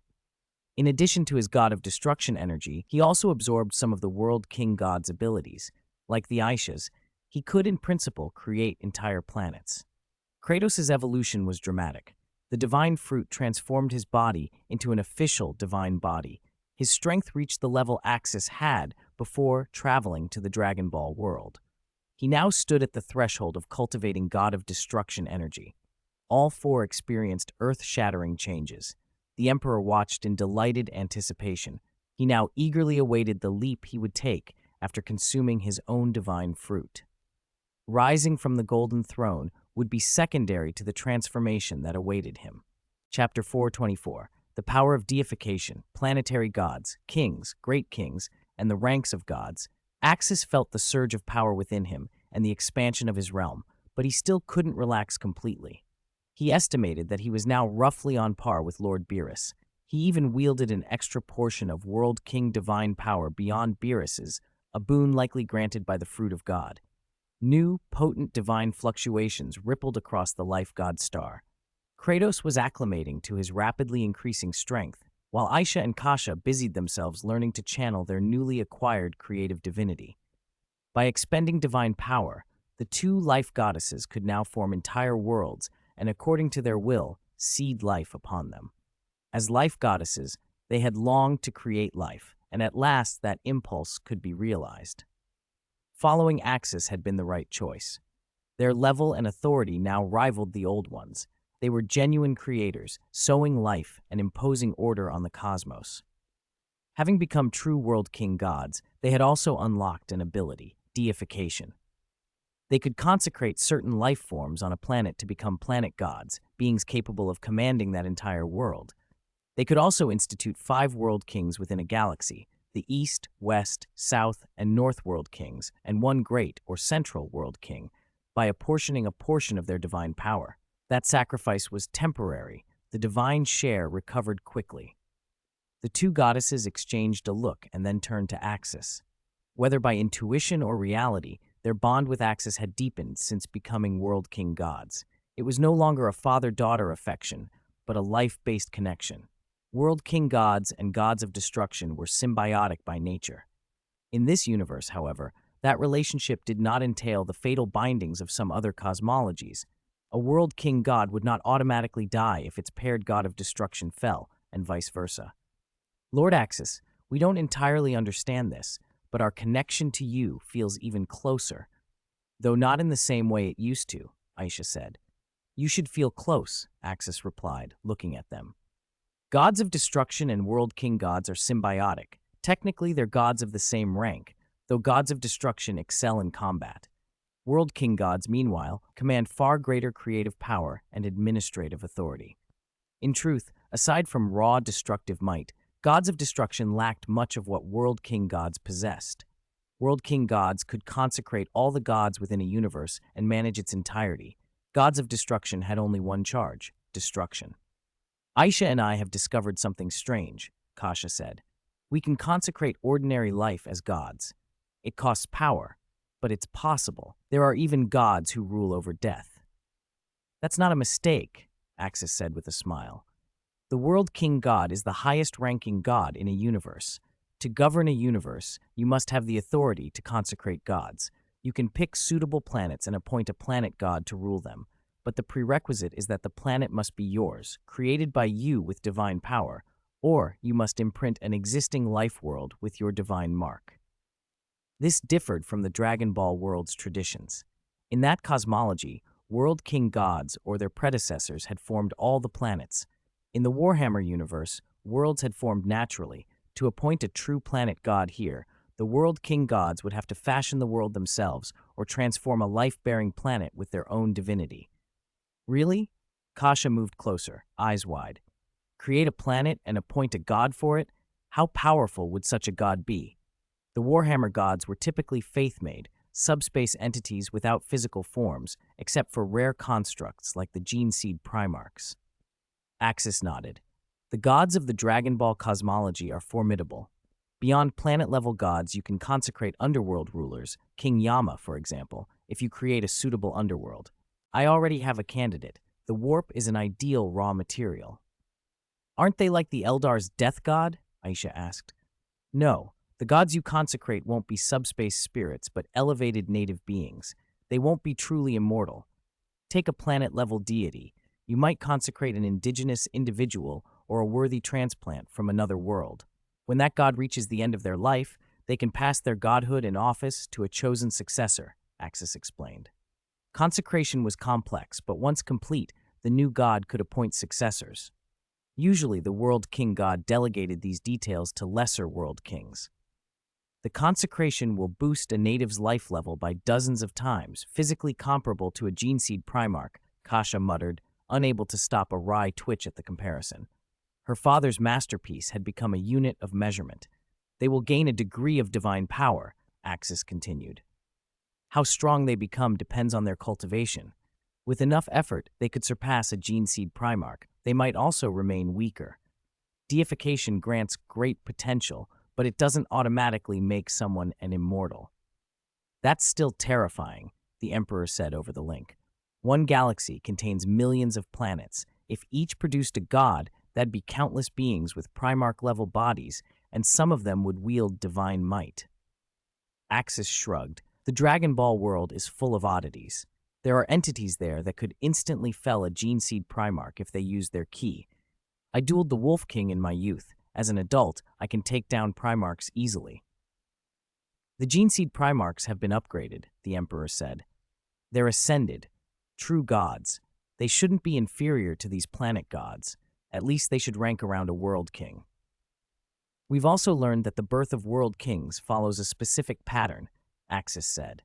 In addition to his God of Destruction energy, he also absorbed some of the World King God's abilities. Like the Aishas, he could in principle create entire planets. Kratos' evolution was dramatic. The divine fruit transformed his body into an official divine body. His strength reached the level Axis had before traveling to the Dragon Ball world. He now stood at the threshold of cultivating God of Destruction energy. All 4 experienced earth-shattering changes. The Emperor watched in delighted anticipation. He now eagerly awaited the leap he would take after consuming his own divine fruit. Rising from the Golden Throne would be secondary to the transformation that awaited him. Chapter 424, The Power of Deification, Planetary Gods, Kings, Great Kings, and the Ranks of Gods. Axis felt the surge of power within him and the expansion of his realm, but he still couldn't relax completely. He estimated that he was now roughly on par with Lord Beerus. He even wielded an extra portion of World King divine power beyond Beerus's, a boon likely granted by the Fruit of God. New, potent divine fluctuations rippled across the life god star. Kratos was acclimating to his rapidly increasing strength, while Aisha and Kasha busied themselves learning to channel their newly acquired creative divinity. By expending divine power, the 2 life goddesses could now form entire worlds and, according to their will, seed life upon them. As life goddesses, they had longed to create life, and at last that impulse could be realized. Following Axis had been the right choice. Their level and authority now rivaled the old ones. They were genuine creators, sowing life and imposing order on the cosmos. Having become true World King gods, they had also unlocked an ability, deification. They could consecrate certain life forms on a planet to become planet gods, beings capable of commanding that entire world. They could also institute 5 World Kings within a galaxy, the East, West, South, and North World Kings, and 1 Great or Central World King, by apportioning a portion of their divine power. That sacrifice was temporary. The divine share recovered quickly. The 2 goddesses exchanged a look and then turned to Axis. Whether by intuition or reality, their bond with Axis had deepened since becoming World King gods. It was no longer a father-daughter affection, but a life-based connection. World King gods and gods of destruction were symbiotic by nature. In this universe, however, that relationship did not entail the fatal bindings of some other cosmologies. A World King god would not automatically die if its paired god of destruction fell, and vice versa. Lord Axis, we don't entirely understand this, but our connection to you feels even closer. Though not in the same way it used to, Aisha said. You should feel close, Axis replied, looking at them. Gods of destruction and World King gods are symbiotic. Technically, they're gods of the same rank, though gods of destruction excel in combat. World King gods, meanwhile, command far greater creative power and administrative authority. In truth, aside from raw destructive might, gods of destruction lacked much of what World King gods possessed. World King gods could consecrate all the gods within a universe and manage its entirety. Gods of destruction had only one charge: destruction. Aisha and I have discovered something strange, Kasha said. We can consecrate ordinary life as gods. It costs power, but it's possible. There are even gods who rule over death. That's not a mistake, Axis said with a smile. The World King God is the highest-ranking god in a universe. To govern a universe, you must have the authority to consecrate gods. You can pick suitable planets and appoint a planet god to rule them, but the prerequisite is that the planet must be yours, created by you with divine power, or you must imprint an existing life world with your divine mark. This differed from the Dragon Ball world's traditions. In that cosmology, World King gods or their predecessors had formed all the planets. In the Warhammer universe, worlds had formed naturally. To appoint a true planet god here, the World King gods would have to fashion the world themselves or transform a life-bearing planet with their own divinity. Really? Kasha moved closer, eyes wide. Create a planet and appoint a god for it? How powerful would such a god be? The Warhammer gods were typically faith-made, subspace entities without physical forms, except for rare constructs like the gene seed Primarchs. Axis nodded. The gods of the Dragon Ball cosmology are formidable. Beyond planet-level gods, you can consecrate underworld rulers, King Yama, for example, if you create a suitable underworld. I already have a candidate. The warp is an ideal raw material. Aren't they like the Eldar's death god? Aisha asked. No, the gods you consecrate won't be subspace spirits, but elevated native beings. They won't be truly immortal. Take a planet-level deity. You might consecrate an indigenous individual or a worthy transplant from another world. When that god reaches the end of their life, they can pass their godhood and office to a chosen successor, Axis explained. Consecration was complex, but once complete, the new god could appoint successors. Usually, the World King god delegated these details to lesser World Kings. The consecration will boost a native's life level by dozens of times, physically comparable to a gene seed Primarch, Kasha muttered, unable to stop a wry twitch at the comparison. Her father's masterpiece had become a unit of measurement. They will gain a degree of divine power, Axis continued. How strong they become depends on their cultivation. With enough effort, they could surpass a gene seed Primarch. They might also remain weaker. Deification grants great potential, but it doesn't automatically make someone an immortal. That's still terrifying, the Emperor said over the link. One galaxy contains millions of planets. If each produced a god, that'd be countless beings with Primarch-level bodies, and some of them would wield divine might. Axis shrugged. The Dragon Ball world is full of oddities. There are entities there that could instantly fell a gene seed Primarch if they used their ki. I dueled the Wolf King in my youth. As an adult, I can take down Primarchs easily. The gene seed Primarchs have been upgraded, the Emperor said. They're ascended, true gods. They shouldn't be inferior to these planet gods. At least they should rank around a World King. We've also learned that the birth of World Kings follows a specific pattern, Axis said.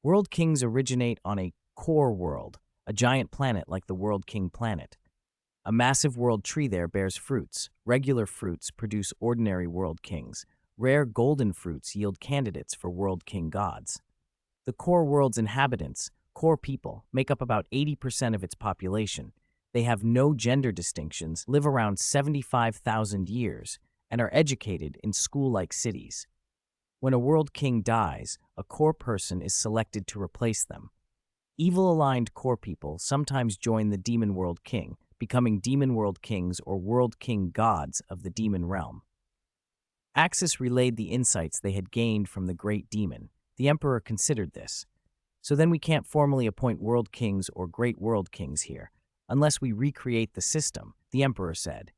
World Kings originate on a core world, a giant planet like the World King planet. A massive world tree there bears fruits. Regular fruits produce ordinary World Kings. Rare golden fruits yield candidates for World King gods. The core world's inhabitants, core people, make up about 80% of its population. They have no gender distinctions, live around 75,000 years, and are educated in school-like cities. When a World King dies, a core person is selected to replace them. Evil-aligned core people sometimes join the Demon World King, becoming Demon World Kings or World King gods of the Demon Realm. Axis relayed the insights they had gained from the Great Demon. The Emperor considered this. So then we can't formally appoint World Kings or Great World Kings here, unless we recreate the system, the Emperor said.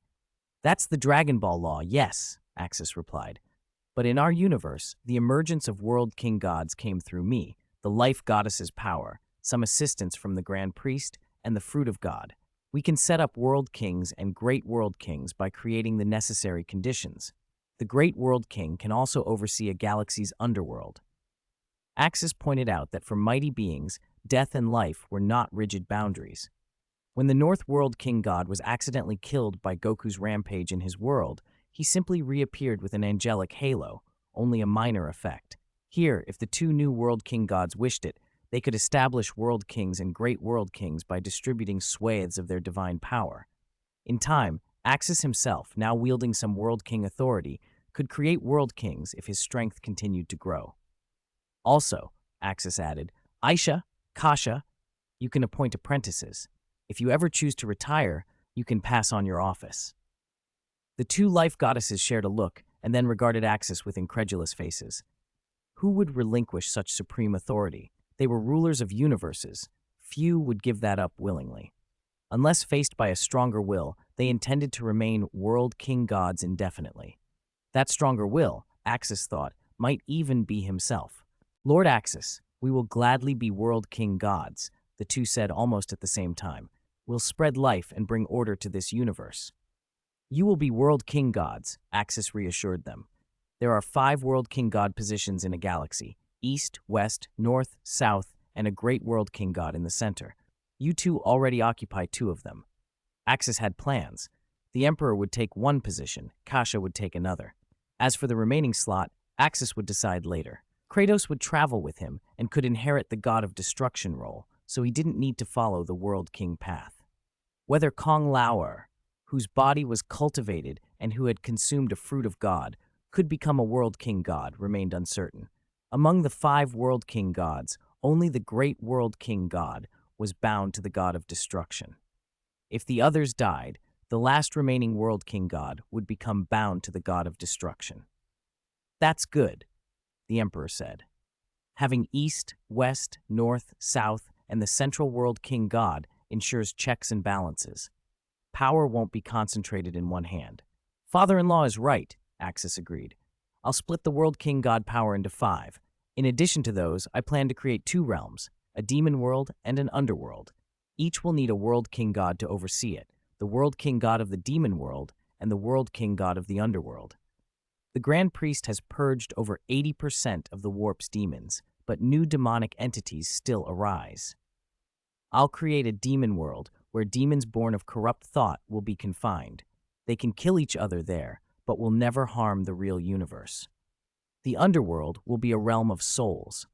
That's the Dragon Ball law, yes, Axis replied. But in our universe, the emergence of World King gods came through me, the Life Goddess's power, some assistance from the Grand Priest, and the Fruit of God. We can set up World Kings and Great World Kings by creating the necessary conditions. The Great World King can also oversee a galaxy's underworld. Axis pointed out that for mighty beings, death and life were not rigid boundaries. When the North World King god was accidentally killed by Goku's rampage in his world, he simply reappeared with an angelic halo, only a minor effect. Here, if the two new World King gods wished it, they could establish World Kings and Great World Kings by distributing swathes of their divine power. In time, Axis himself, now wielding some World King authority, could create World Kings if his strength continued to grow. Also, Axis added, Aisha, Kasha, you can appoint apprentices. If you ever choose to retire, you can pass on your office. The two life goddesses shared a look and then regarded Axis with incredulous faces. Who would relinquish such supreme authority? They were rulers of universes. Few would give that up willingly. Unless faced by a stronger will, they intended to remain World King gods indefinitely. That stronger will, Axis thought, might even be himself. Lord Axis, we will gladly be World King gods, the two said almost at the same time. We'll spread life and bring order to this universe. You will be World King Gods, Axis reassured them. There are 5 World King God positions in a galaxy: East, West, North, South, and a great World King God in the center. You two already occupy 2 of them. Axis had plans. The Emperor would take one position, Kasha would take another. As for the remaining slot, Axis would decide later. Kratos would travel with him and could inherit the God of Destruction role, so he didn't need to follow the World King path. Whether Kong Lao, whose body was cultivated and who had consumed a fruit of God, could become a World King God remained uncertain. Among the 5 World King Gods, only the great World King God was bound to the God of Destruction. If the others died, the last remaining World King God would become bound to the God of Destruction. That's good, the Emperor said. Having East, West, North, South, and the central World King God ensures checks and balances. Power won't be concentrated in one hand. Father-in-law is right, Axis agreed. I'll split the World King God power into 5. In addition to those, I plan to create 2 realms, a demon world and an underworld. Each will need a World King God to oversee it, the World King God of the demon world and the World King God of the underworld. The Grand Priest has purged over 80% of the warp's demons, but new demonic entities still arise. I'll create a demon world where demons born of corrupt thought will be confined. They can kill each other there, but will never harm the real universe. The underworld will be a realm of souls.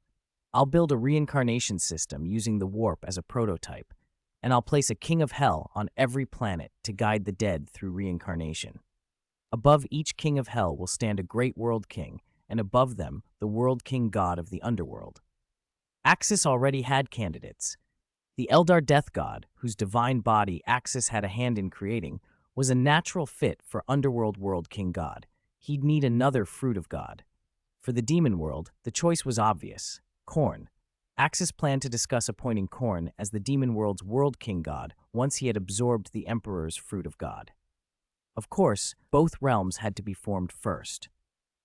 I'll build a reincarnation system using the warp as a prototype, and I'll place a king of hell on every planet to guide the dead through reincarnation. Above each king of hell will stand a great world king, and above them, the World King God of the underworld. Axis already had candidates. The Eldar death god, whose divine body Axis had a hand in creating, was a natural fit for underworld World King God. He'd need another fruit of God. For the demon world, the choice was obvious: Khorne. Axis planned to discuss appointing Khorne as the demon world's World King God once he had absorbed the Emperor's fruit of God. Of course, both realms had to be formed first.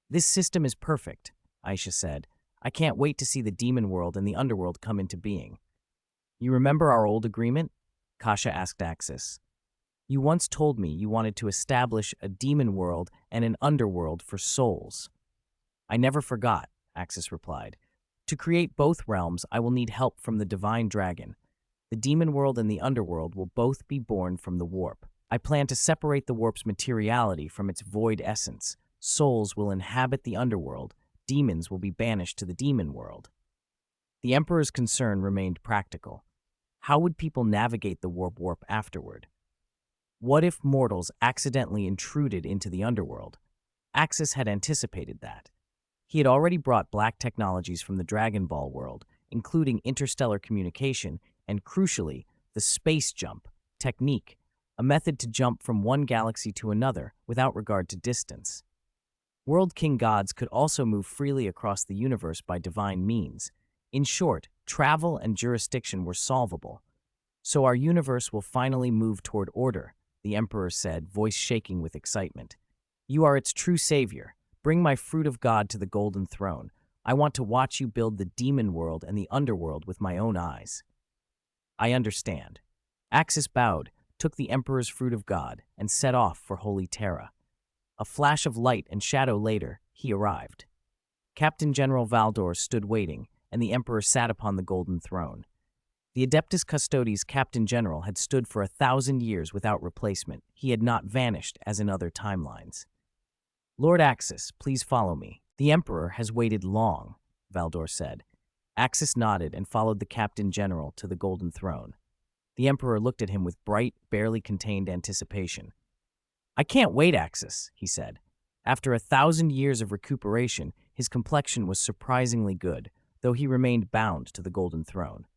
This system is perfect, Aisha said. I can't wait to see the demon world and the underworld come into being. You remember our old agreement? Kasha asked Axis. You once told me you wanted to establish a demon world and an underworld for souls. I never forgot, Axis replied. To create both realms, I will need help from the divine dragon. The demon world and the underworld will both be born from the warp. I plan to separate the warp's materiality from its void essence. Souls will inhabit the underworld. Demons will be banished to the demon world. The Emperor's concern remained practical. How would people navigate the warp afterward? What if mortals accidentally intruded into the underworld? Axis had anticipated that. He had already brought black technologies from the Dragon Ball world, including interstellar communication and, crucially, the space jump technique, a method to jump from one galaxy to another without regard to distance. World King Gods could also move freely across the universe by divine means. In short, travel and jurisdiction were solvable. So our universe will finally move toward order, the Emperor said, voice shaking with excitement. You are its true savior. Bring my fruit of God to the golden throne. I want to watch you build the demon world and the underworld with my own eyes. I understand. Axis bowed, took the Emperor's fruit of God, and set off for Holy Terra. A flash of light and shadow later, he arrived. Captain General Valdor stood waiting, and the Emperor sat upon the golden throne. The Adeptus Custodes Captain General had stood for 1,000 years without replacement. He had not vanished as in other timelines. Lord Axis, please follow me. The Emperor has waited long, Valdor said. Axis nodded and followed the Captain General to the golden throne. The Emperor looked at him with bright, barely contained anticipation. I can't wait, Axis, he said. After 1,000 years of recuperation, his complexion was surprisingly good, though he remained bound to the golden throne.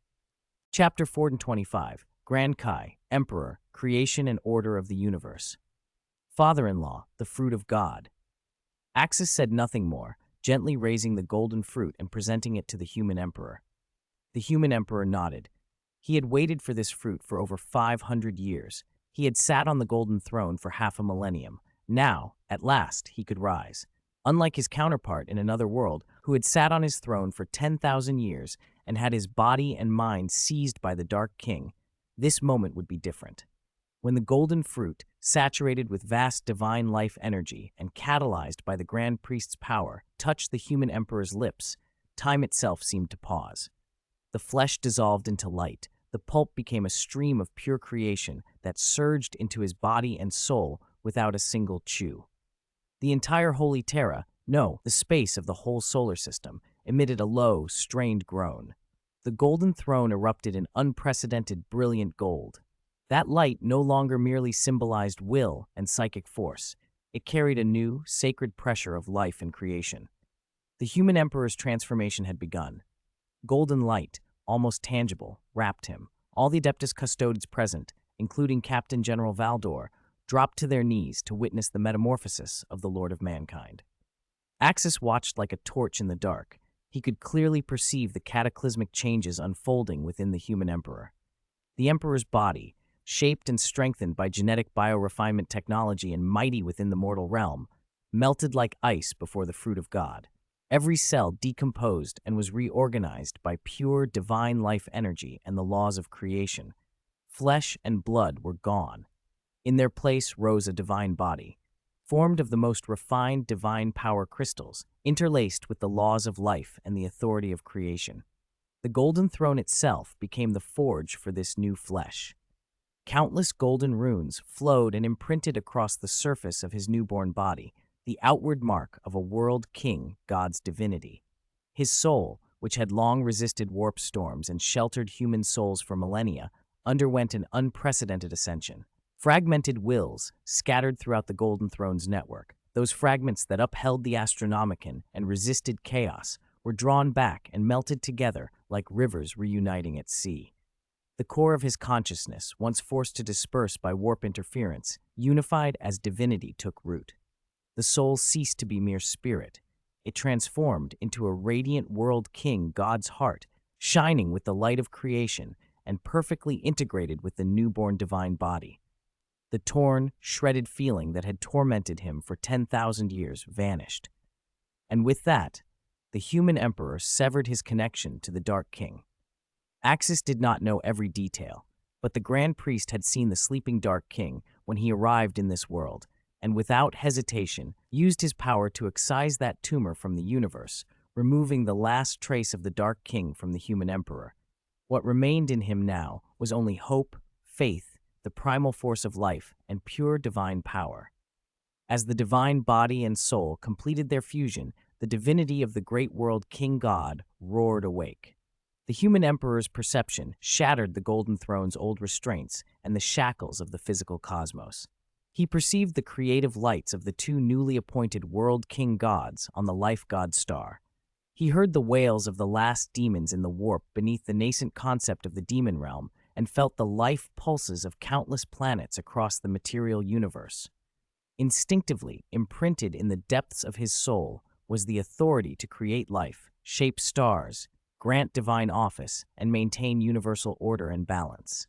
Chapter 425, Grand Kai, Emperor, Creation and Order of the Universe. Father-in-law, the fruit of God. Axis said nothing more, gently raising the golden fruit and presenting it to the human emperor. The human emperor nodded. He had waited for this fruit for over 500 years. He had sat on the golden throne for half a millennium. Now, at last, he could rise. Unlike his counterpart in another world, who had sat on his throne for 10,000 years and had his body and mind seized by the Dark King, this moment would be different. When the golden fruit, saturated with vast divine life energy and catalyzed by the Grand Priest's power, touched the human emperor's lips, time itself seemed to pause. The flesh dissolved into light. The pulp became a stream of pure creation that surged into his body and soul without a single chew. The entire Holy Terra, no, the space of the whole solar system, emitted a low, strained groan. The golden throne erupted in unprecedented, brilliant gold. That light no longer merely symbolized will and psychic force. It carried a new, sacred pressure of life and creation. The human emperor's transformation had begun. Golden light, almost tangible, wrapped him. All the Adeptus Custodes present, including Captain General Valdor, dropped to their knees to witness the metamorphosis of the Lord of Mankind. Axis watched like a torch in the dark. He could clearly perceive the cataclysmic changes unfolding within the human emperor. The emperor's body, shaped and strengthened by genetic biorefinement technology and mighty within the mortal realm, melted like ice before the fruit of God. Every cell decomposed and was reorganized by pure divine life energy and the laws of creation. Flesh and blood were gone. In their place rose a divine body, formed of the most refined divine power crystals, interlaced with the laws of life and the authority of creation. The golden throne itself became the forge for this new flesh. Countless golden runes flowed and imprinted across the surface of his newborn body, the outward mark of a world king, God's divinity. His soul, which had long resisted warp storms and sheltered human souls for millennia, underwent an unprecedented ascension. Fragmented wills, scattered throughout the Golden Throne's network, those fragments that upheld the Astronomicon and resisted chaos, were drawn back and melted together like rivers reuniting at sea. The core of his consciousness, once forced to disperse by warp interference, unified as divinity took root. The soul ceased to be mere spirit. It transformed into a radiant world king, God's heart, shining with the light of creation and perfectly integrated with the newborn divine body. The torn, shredded feeling that had tormented him for 10,000 years vanished. And with that, the human emperor severed his connection to the Dark King. Axis did not know every detail, but the Grand Priest had seen the sleeping Dark King when he arrived in this world, and without hesitation used his power to excise that tumor from the universe, removing the last trace of the Dark King from the human emperor. What remained in him now was only hope, faith, the primal force of life, and pure divine power. As the divine body and soul completed their fusion, the divinity of the great world King God roared awake. The human emperor's perception shattered the Golden Throne's old restraints and the shackles of the physical cosmos. He perceived the creative lights of the two newly appointed world king gods on the life god star. He heard the wails of the last demons in the warp beneath the nascent concept of the demon realm and felt the life pulses of countless planets across the material universe. Instinctively imprinted in the depths of his soul was the authority to create life, shape stars, grant divine office, and maintain universal order and balance.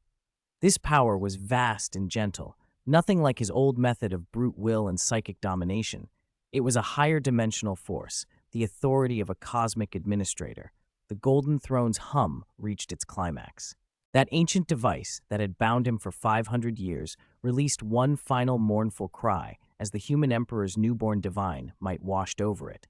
This power was vast and gentle, nothing like his old method of brute will and psychic domination. It was a higher dimensional force, the authority of a cosmic administrator. The Golden Throne's hum reached its climax. That ancient device that had bound him for 500 years released one final mournful cry as the human emperor's newborn divine might washed over it.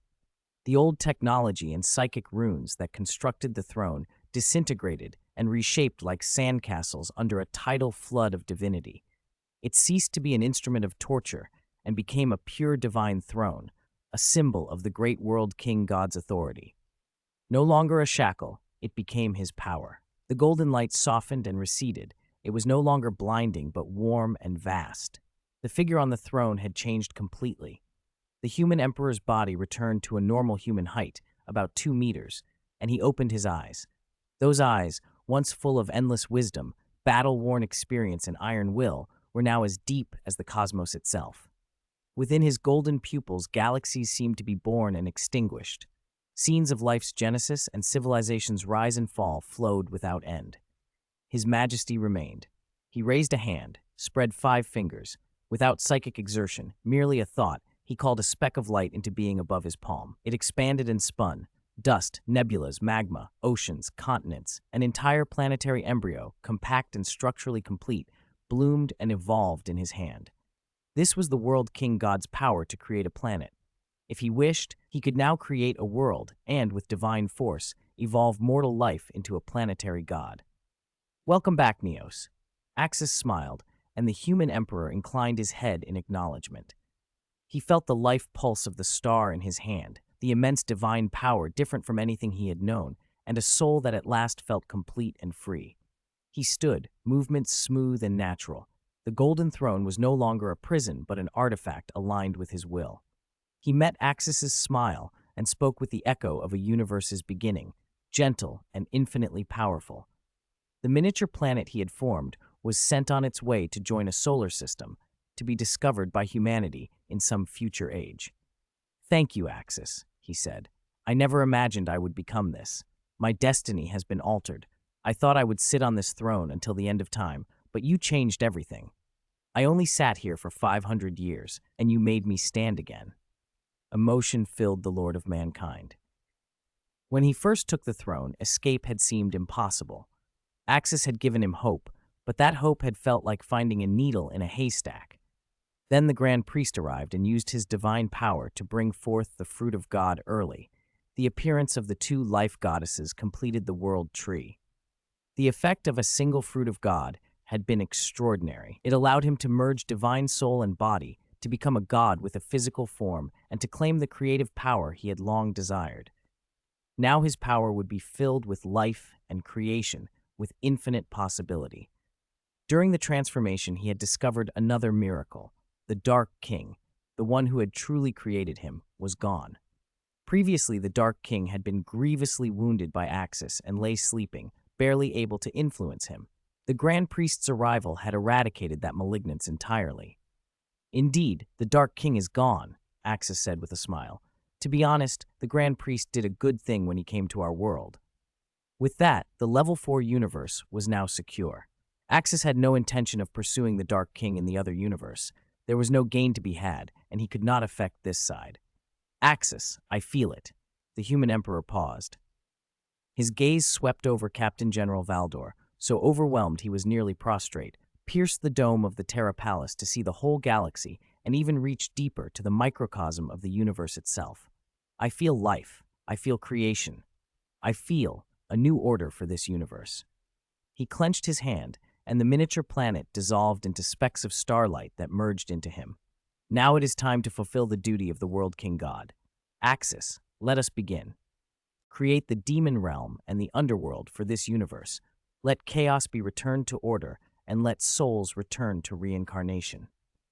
The old technology and psychic runes that constructed the throne disintegrated and reshaped like sandcastles under a tidal flood of divinity. It ceased to be an instrument of torture and became a pure divine throne, a symbol of the great world king God's authority. No longer a shackle, it became his power. The golden light softened and receded. It was no longer blinding, but warm and vast. The figure on the throne had changed completely. The human emperor's body returned to a normal human height, about 2 meters, and he opened his eyes. Those eyes, once full of endless wisdom, battle-worn experience, and iron will, were now as deep as the cosmos itself. Within his golden pupils, galaxies seemed to be born and extinguished. Scenes of life's genesis and civilization's rise and fall flowed without end. His majesty remained. He raised a hand, spread 5 fingers. Without psychic exertion, merely a thought, he called a speck of light into being above his palm. It expanded and spun, Dust, nebulas, magma, oceans, continents, an entire planetary embryo, compact and structurally complete, bloomed and evolved in his hand. This was the World King God's power to create a planet. If he wished, he could now create a world and, with divine force, evolve mortal life into a planetary god. Welcome back, Neos. Axis smiled, and the human emperor inclined his head in acknowledgement. He felt the life pulse of the star in his hand, the immense divine power different from anything he had known, and a soul that at last felt complete and free. He stood, movements smooth and natural. The golden throne was no longer a prison but an artifact aligned with his will. He met Axis's smile and spoke with the echo of a universe's beginning, gentle and infinitely powerful. The miniature planet he had formed was sent on its way to join a solar system, to be discovered by humanity in some future age. "Thank you, Axis," he said. "I never imagined I would become this. My destiny has been altered. I thought I would sit on this throne until the end of time, but you changed everything. I only sat here for 500 years, and you made me stand again." Emotion filled the Lord of Mankind. When he first took the throne, escape had seemed impossible. Axis had given him hope, but that hope had felt like finding a needle in a haystack. Then the Grand Priest arrived and used his divine power to bring forth the fruit of God early. The appearance of the two life goddesses completed the world tree. The effect of a single fruit of God had been extraordinary. It allowed him to merge divine soul and body, to become a god with a physical form, and to claim the creative power he had long desired. Now his power would be filled with life and creation, with infinite possibility. During the transformation, he had discovered another miracle. The Dark King, the one who had truly created him, was gone. Previously, the Dark King had been grievously wounded by Axis and lay sleeping, barely able to influence him. The Grand Priest's arrival had eradicated that malignance entirely. "Indeed, the Dark King is gone," Axis said with a smile. "To be honest, the Grand Priest did a good thing when he came to our world." With that, the Level 4 universe was now secure. Axis had no intention of pursuing the Dark King in the other universe. There was no gain to be had, and he could not affect this side. "Axis, I feel it." The human emperor paused. His gaze swept over Captain General Valdor, so overwhelmed he was nearly prostrate, pierced the dome of the Terra Palace to see the whole galaxy, and even reached deeper to the microcosm of the universe itself. "I feel life. I feel creation. I feel a new order for this universe." He clenched his hand, and the miniature planet dissolved into specks of starlight that merged into him. "Now it is time to fulfill the duty of the World King God. Axis, let us begin. Create the demon realm and the underworld for this universe. Let chaos be returned to order, and let souls return to reincarnation."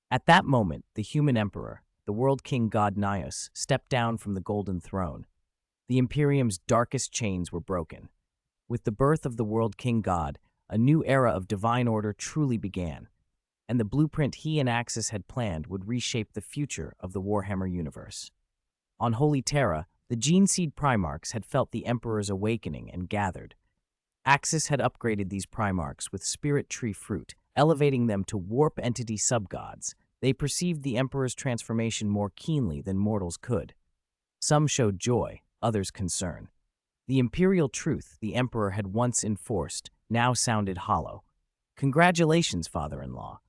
At that moment, the human emperor, the World King God Nios, stepped down from the golden throne. The Imperium's darkest chains were broken. With the birth of the World King God, a new era of divine order truly began, and the blueprint he and Axis had planned would reshape the future of the Warhammer universe. On Holy Terra, the Gene Seed Primarchs had felt the Emperor's awakening and gathered. Axis had upgraded these Primarchs with Spirit Tree fruit, elevating them to warp entity subgods. They perceived the Emperor's transformation more keenly than mortals could. Some showed joy, others concern. The imperial truth the Emperor had once enforced now sounded hollow. "Congratulations, father-in-law.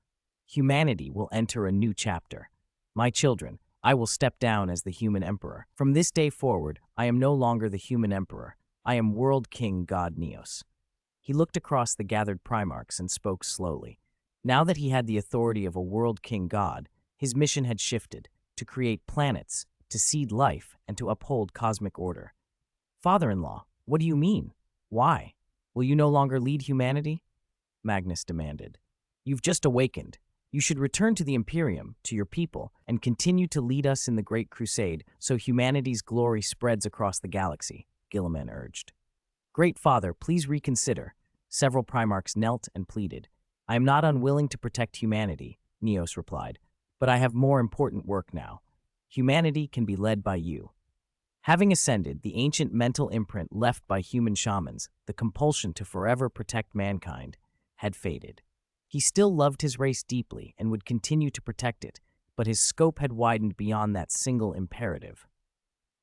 Humanity will enter a new chapter. My children, I will step down as the human emperor. From this day forward, I am no longer the human emperor. I am World King God Neos." He looked across the gathered Primarchs and spoke slowly. Now that he had the authority of a World King God, his mission had shifted to create planets, to seed life, and to uphold cosmic order. "Father-in-law, what do you mean? Why? Will you no longer lead humanity?" Magnus demanded. "You've just awakened. You should return to the Imperium, to your people, and continue to lead us in the Great Crusade so humanity's glory spreads across the galaxy," Guilliman urged. "Great Father, please reconsider." Several Primarchs knelt and pleaded. "I am not unwilling to protect humanity," Neos replied, "but I have more important work now. Humanity can be led by you." Having ascended, the ancient mental imprint left by human shamans, the compulsion to forever protect mankind, had faded. He still loved his race deeply and would continue to protect it, but his scope had widened beyond that single imperative.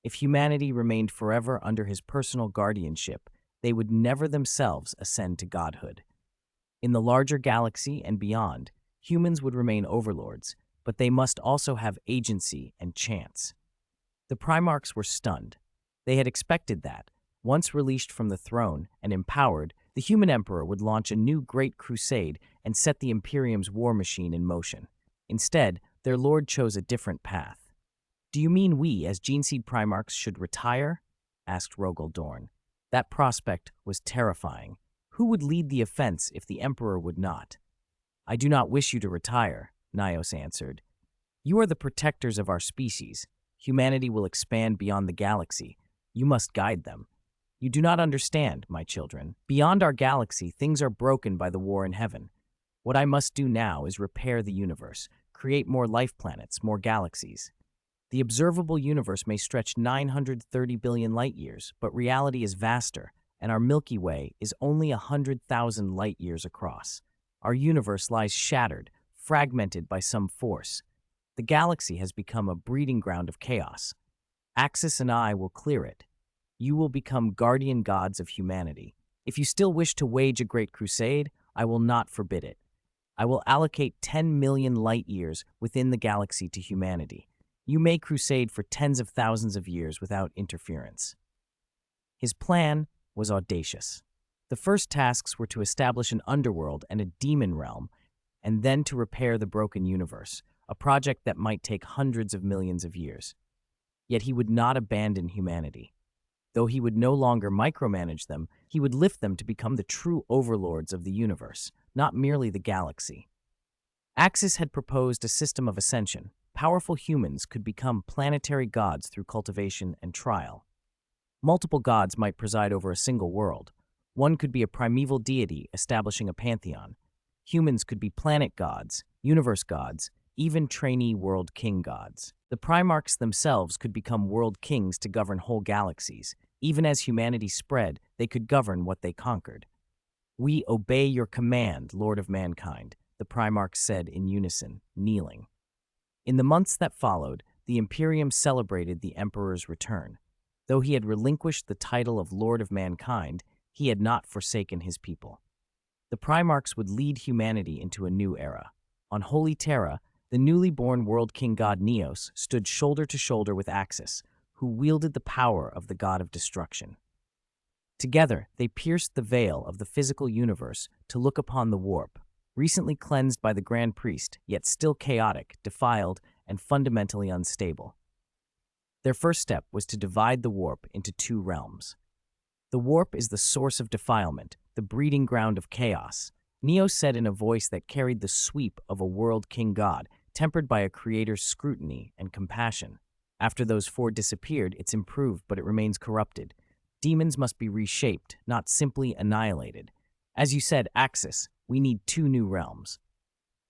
If humanity remained forever under his personal guardianship, they would never themselves ascend to godhood. In the larger galaxy and beyond, humans would remain overlords, but they must also have agency and chance. The Primarchs were stunned. They had expected that, once released from the throne and empowered, the human emperor would launch a new great crusade and set the Imperium's war machine in motion. Instead, their lord chose a different path. "Do you mean we, as Geneseed Primarchs, should retire?" asked Rogel Dorn. That prospect was terrifying. Who would lead the offense if the emperor would not? "I do not wish you to retire," Nios answered. "You are the protectors of our species. Humanity will expand beyond the galaxy. You must guide them. You do not understand, my children. Beyond our galaxy, things are broken by the war in heaven. What I must do now is repair the universe, create more life planets, more galaxies. The observable universe may stretch 930 billion light-years, but reality is vaster, and our Milky Way is only 100,000 light-years across. Our universe lies shattered, fragmented by some force. The galaxy has become a breeding ground of chaos. Axis and I will clear it. You will become guardian gods of humanity. If you still wish to wage a great crusade, I will not forbid it. I will allocate 10 million light-years within the galaxy to humanity. You may crusade for tens of thousands of years without interference." His plan was audacious. The first tasks were to establish an underworld and a demon realm, and then to repair the broken universe, a project that might take hundreds of millions of years. Yet he would not abandon humanity. Though he would no longer micromanage them, he would lift them to become the true overlords of the universe, not merely the galaxy. Axis had proposed a system of ascension. Powerful humans could become planetary gods through cultivation and trial. Multiple gods might preside over a single world. One could be a primeval deity establishing a pantheon. Humans could be planet gods, universe gods, even trainee world king gods. The Primarchs themselves could become world kings to govern whole galaxies. Even as humanity spread, they could govern what they conquered. "We obey your command, Lord of Mankind," the Primarchs said in unison, kneeling. In the months that followed, the Imperium celebrated the Emperor's return. Though he had relinquished the title of Lord of Mankind, he had not forsaken his people. The Primarchs would lead humanity into a new era. On Holy Terra, the newly born world king god Neos stood shoulder to shoulder with Axis, who wielded the power of the god of destruction. Together, they pierced the veil of the physical universe to look upon the warp, recently cleansed by the Grand Priest, yet still chaotic, defiled, and fundamentally unstable. Their first step was to divide the warp into two realms. "The warp is the source of defilement, the breeding ground of chaos," Neos said in a voice that carried the sweep of a world king god, tempered by a creator's scrutiny and compassion. "After those four disappeared, it's improved, but it remains corrupted. Demons must be reshaped, not simply annihilated. As you said, Axis, we need two new realms."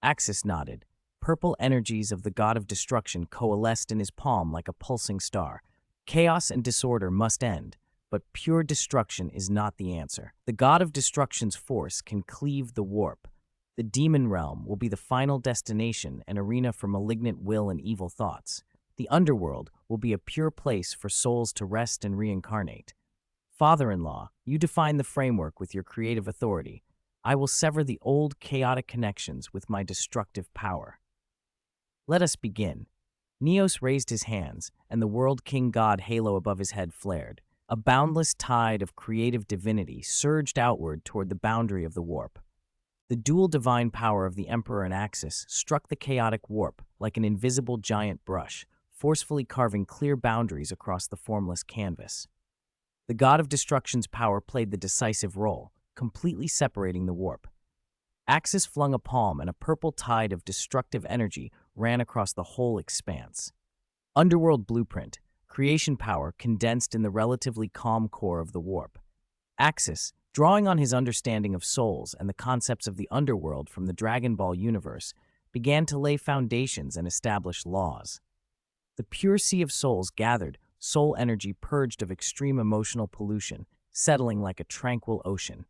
Axis nodded. Purple energies of the god of destruction coalesced in his palm like a pulsing star. "Chaos and disorder must end, but pure destruction is not the answer. The god of destruction's force can cleave the warp. The demon realm will be the final destination, an arena for malignant will and evil thoughts. The underworld will be a pure place for souls to rest and reincarnate. Father-in-law, you define the framework with your creative authority. I will sever the old chaotic connections with my destructive power. Let us begin." Neos raised his hands, and the World King God halo above his head flared. A boundless tide of creative divinity surged outward toward the boundary of the warp. The dual divine power of the Emperor and Axis struck the chaotic warp like an invisible giant brush, forcefully carving clear boundaries across the formless canvas. The god of destruction's power played the decisive role, completely separating the warp. Axis flung a palm, and a purple tide of destructive energy ran across the whole expanse. Underworld blueprint, creation power condensed in the relatively calm core of the warp. Axis, drawing on his understanding of souls and the concepts of the underworld from the Dragon Ball universe, began to lay foundations and establish laws. The pure sea of souls gathered, soul energy purged of extreme emotional pollution, settling like a tranquil ocean.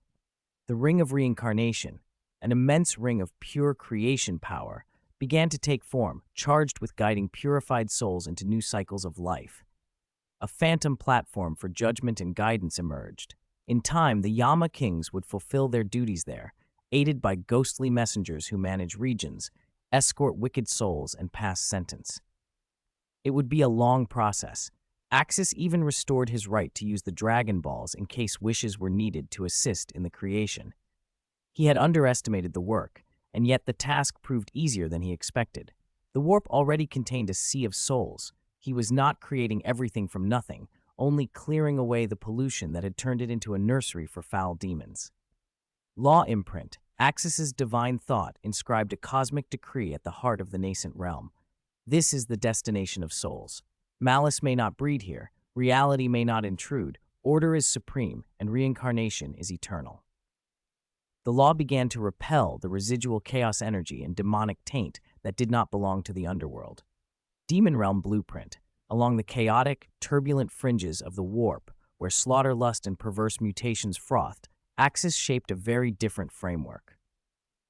The ring of reincarnation, an immense ring of pure creation power, began to take form, charged with guiding purified souls into new cycles of life. A phantom platform for judgment and guidance emerged. In time, the Yama kings would fulfill their duties there, aided by ghostly messengers who manage regions, escort wicked souls, and pass sentence. It would be a long process. Axis even restored his right to use the Dragon Balls in case wishes were needed to assist in the creation. He had underestimated the work, and yet the task proved easier than he expected. The warp already contained a sea of souls. He was not creating everything from nothing, only clearing away the pollution that had turned it into a nursery for foul demons. Law Imprint, Axis's divine thought, inscribed a cosmic decree at the heart of the nascent realm. This is the destination of souls. Malice may not breed here, reality may not intrude, order is supreme, and reincarnation is eternal. The law began to repel the residual chaos energy and demonic taint that did not belong to the underworld. Demon Realm Blueprint, along the chaotic, turbulent fringes of the warp, where slaughter, lust, and perverse mutations frothed, Axis shaped a very different framework.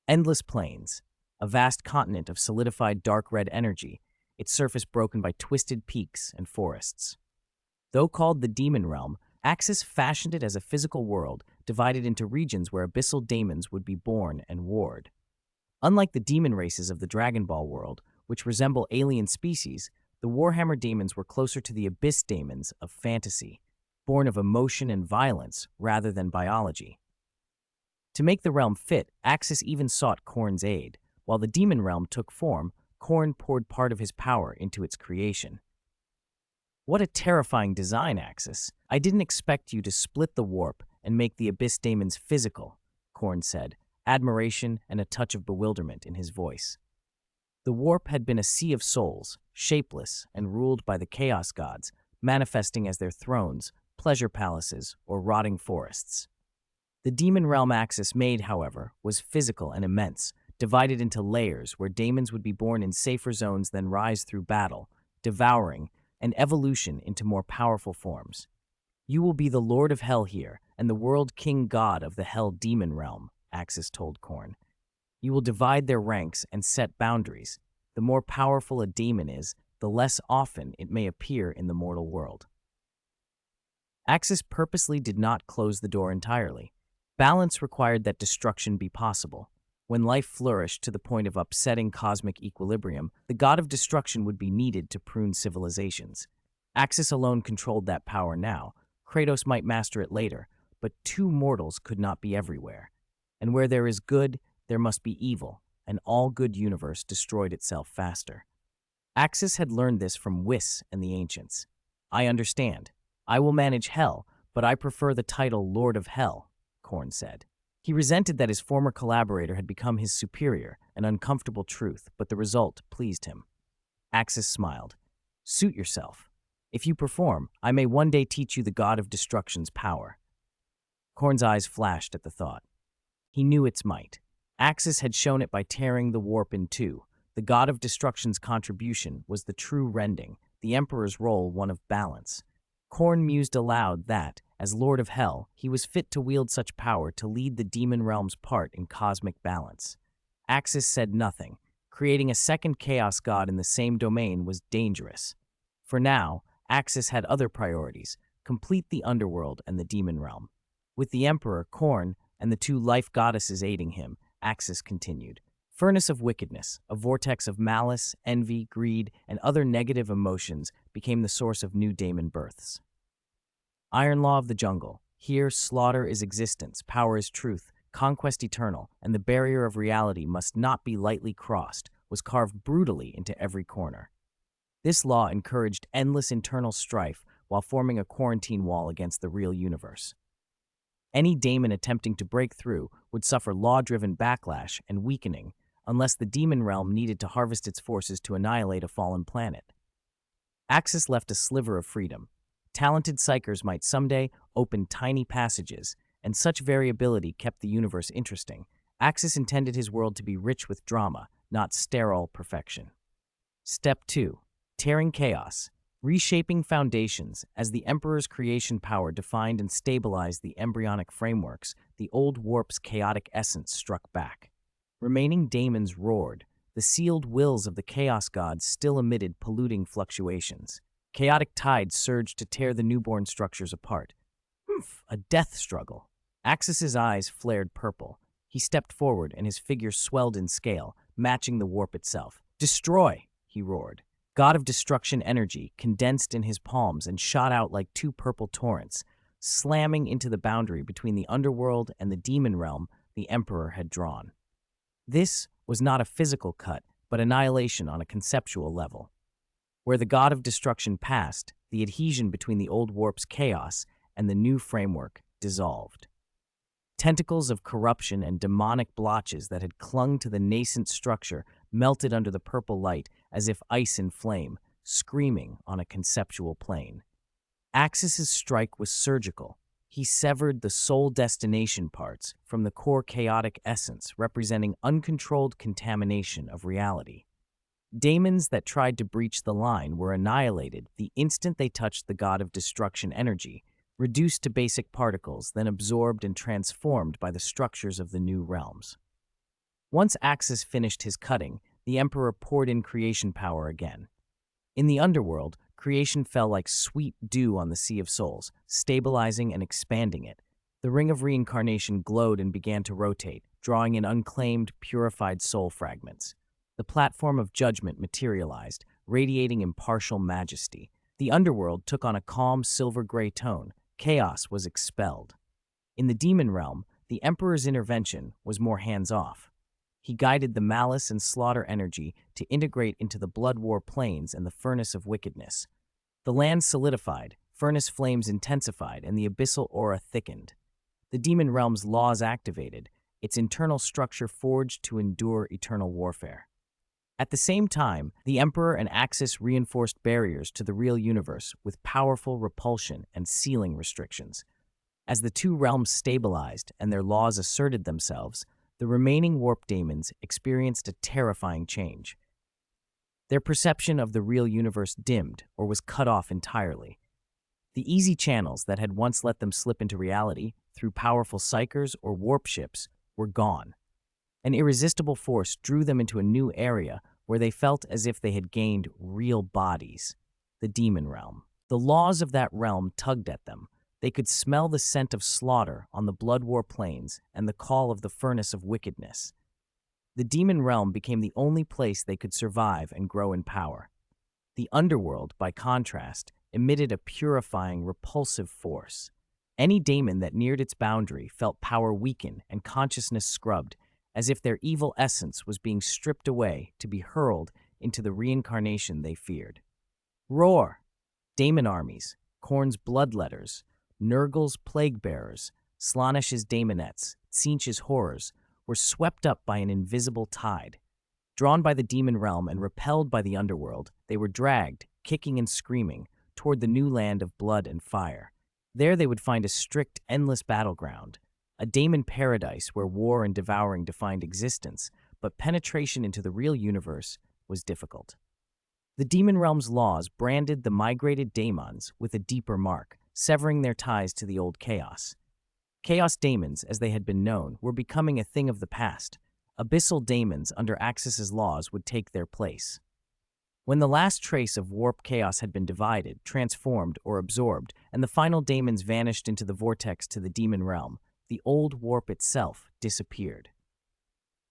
Endless plains, a vast continent of solidified dark red energy, its surface broken by twisted peaks and forests. Though called the Demon Realm, Axis fashioned it as a physical world divided into regions where abyssal daemons would be born and warred. Unlike the demon races of the Dragon Ball world, which resemble alien species, the Warhammer daemons were closer to the abyss daemons of fantasy, born of emotion and violence rather than biology. To make the realm fit, Axis even sought Khorne's aid. While the demon realm took form, Khorne poured part of his power into its creation. What a terrifying design, Axis. I didn't expect you to split the warp and make the abyss daemons physical, Khorne said, admiration and a touch of bewilderment in his voice. The warp had been a sea of souls, shapeless and ruled by the chaos gods, manifesting as their thrones, pleasure palaces, or rotting forests. The demon realm Axis made, however, was physical and immense, divided into layers where daemons would be born in safer zones than rise through battle, devouring, and evolution into more powerful forms. You will be the Lord of Hell here, and the world king god of the Hell demon realm, Axis told Khorne. You will divide their ranks and set boundaries. The more powerful a demon is, the less often it may appear in the mortal world. Axis purposely did not close the door entirely. Balance required that destruction be possible. When life flourished to the point of upsetting cosmic equilibrium, the god of destruction would be needed to prune civilizations. Axis alone controlled that power now. Kratos might master it later, but two mortals could not be everywhere. And where there is good, there must be evil, and all good universe destroyed itself faster. Axis had learned this from Whis and the ancients. I understand. I will manage Hell, but I prefer the title Lord of Hell, Khorne said. He resented that his former collaborator had become his superior, an uncomfortable truth, but the result pleased him. Axis smiled. Suit yourself. If you perform, I may one day teach you the god of destruction's power. Khorne's eyes flashed at the thought. He knew its might. Axis had shown it by tearing the warp in two. The god of destruction's contribution was the true rending, the Emperor's role one of balance. Khorne mused aloud that, as Lord of Hell, he was fit to wield such power to lead the demon realm's part in cosmic balance. Axis said nothing. Creating a second chaos god in the same domain was dangerous. For now, Axis had other priorities: complete the underworld and the demon realm. With the Emperor, Khorne, and the two life goddesses aiding him, Axis continued. Furnace of wickedness, a vortex of malice, envy, greed, and other negative emotions became the source of new daemon births. Iron Law of the Jungle. Here, slaughter is existence, power is truth, conquest eternal, and the barrier of reality must not be lightly crossed, was carved brutally into every corner. This law encouraged endless internal strife while forming a quarantine wall against the real universe. Any daemon attempting to break through would suffer law-driven backlash and weakening, unless the demon realm needed to harvest its forces to annihilate a fallen planet. Axis left a sliver of freedom. Talented psychers might someday open tiny passages, and such variability kept the universe interesting. Axis intended his world to be rich with drama, not sterile perfection. Step 2. Tearing Chaos. Reshaping foundations. As the Emperor's creation power defined and stabilized the embryonic frameworks, the old warp's chaotic essence struck back. Remaining daemons roared. The sealed wills of the chaos gods still emitted polluting fluctuations. Chaotic tides surged to tear the newborn structures apart. Humph, a death struggle. Axis's eyes flared purple. He stepped forward, and his figure swelled in scale, matching the warp itself. "Destroy!" he roared. God of Destruction energy condensed in his palms and shot out like two purple torrents, slamming into the boundary between the underworld and the demon realm the Emperor had drawn. This was not a physical cut, but annihilation on a conceptual level. Where the God of Destruction passed, the adhesion between the old warp's chaos and the new framework dissolved. Tentacles of corruption and demonic blotches that had clung to the nascent structure melted under the purple light as if ice in flame, screaming on a conceptual plane. Axis's strike was surgical. He severed the soul destination parts from the core chaotic essence, representing uncontrolled contamination of reality. Daemons that tried to breach the line were annihilated the instant they touched the God of Destruction energy, reduced to basic particles, then absorbed and transformed by the structures of the new realms. Once Axis finished his cutting, the Emperor poured in creation power again. In the underworld, creation fell like sweet dew on the Sea of Souls, stabilizing and expanding it. The Ring of Reincarnation glowed and began to rotate, drawing in unclaimed, purified soul fragments. The platform of judgment materialized, radiating impartial majesty. The underworld took on a calm silver-gray tone. Chaos was expelled. In the demon realm, the Emperor's intervention was more hands-off. He guided the malice and slaughter energy to integrate into the blood war planes and the furnace of wickedness. The land solidified, furnace flames intensified, and the abyssal aura thickened. The demon realm's laws activated, its internal structure forged to endure eternal warfare. At the same time, the Emperor and Axis reinforced barriers to the real universe with powerful repulsion and sealing restrictions. As the two realms stabilized and their laws asserted themselves, the remaining warp daemons experienced a terrifying change. Their perception of the real universe dimmed or was cut off entirely. The easy channels that had once let them slip into reality through powerful psychers or warp ships were gone. An irresistible force drew them into a new area where they felt as if they had gained real bodies, the demon realm. The laws of that realm tugged at them. They could smell the scent of slaughter on the blood war plains and the call of the furnace of wickedness. The demon realm became the only place they could survive and grow in power. The underworld, by contrast, emitted a purifying, repulsive force. Any daemon that neared its boundary felt power weaken and consciousness scrubbed, as if their evil essence was being stripped away to be hurled into the reincarnation they feared. Roar! Daemon armies, Khorne's bloodletters, Nurgle's plague-bearers, Slaanesh's daemonettes, Tzeentch's horrors, were swept up by an invisible tide. Drawn by the demon realm and repelled by the underworld, they were dragged, kicking and screaming, toward the new land of blood and fire. There they would find a strict, endless battleground, a daemon paradise where war and devouring defined existence, but penetration into the real universe was difficult. The demon realm's laws branded the migrated daemons with a deeper mark, severing their ties to the old chaos. Chaos daemons, as they had been known, were becoming a thing of the past. Abyssal daemons under Axis's laws would take their place. When the last trace of warp chaos had been divided, transformed, or absorbed, and the final daemons vanished into the vortex to the demon realm, the old warp itself disappeared.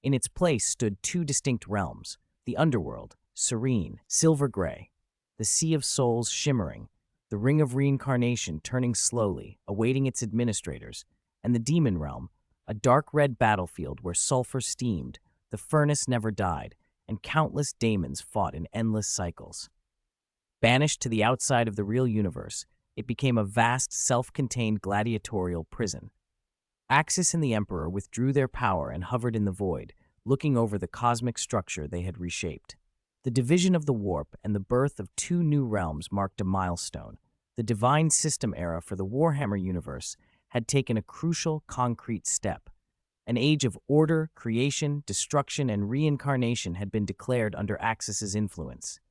In its place stood two distinct realms, the underworld, serene, silver-gray, the Sea of Souls shimmering, the Ring of Reincarnation turning slowly, awaiting its administrators, and the demon realm, a dark red battlefield where sulfur steamed, the furnace never died, and countless daemons fought in endless cycles. Banished to the outside of the real universe, it became a vast, self-contained gladiatorial prison. Axis and the Emperor withdrew their power and hovered in the void, looking over the cosmic structure they had reshaped. The division of the warp and the birth of two new realms marked a milestone. The divine system era for the Warhammer universe had taken a crucial, concrete step. An age of order, creation, destruction, and reincarnation had been declared under Axis's influence.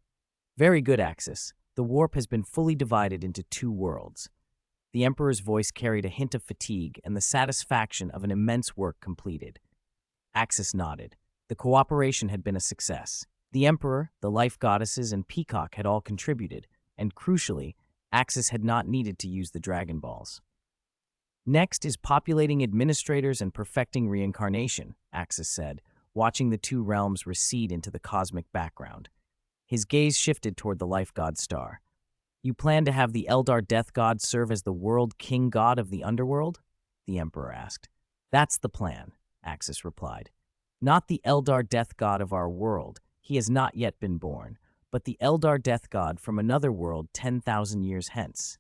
Very good, Axis. The warp has been fully divided into two worlds. The Emperor's voice carried a hint of fatigue and the satisfaction of an immense work completed. Axis nodded. The cooperation had been a success. The Emperor, the Life Goddesses, and Peacock had all contributed, and crucially, Axis had not needed to use the Dragon Balls. Next is populating administrators and perfecting reincarnation, Axis said, watching the two realms recede into the cosmic background. His gaze shifted toward the life god star. You plan to have the Eldar death god serve as the world king god of the underworld? The Emperor asked. That's the plan, Axis replied. Not the Eldar death god of our world, he has not yet been born, but the Eldar death god from another world 10,000 years hence.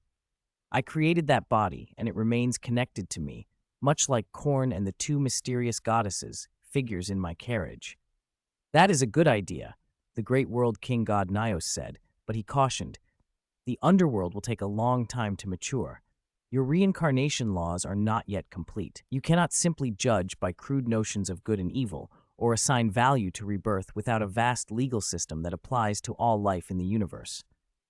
I created that body, and it remains connected to me, much like Khorne and the two mysterious goddesses, figures in my carriage. That is a good idea, the great world king god Nyos said, but he cautioned, the underworld will take a long time to mature. Your reincarnation laws are not yet complete. You cannot simply judge by crude notions of good and evil, or assign value to rebirth without a vast legal system that applies to all life in the universe.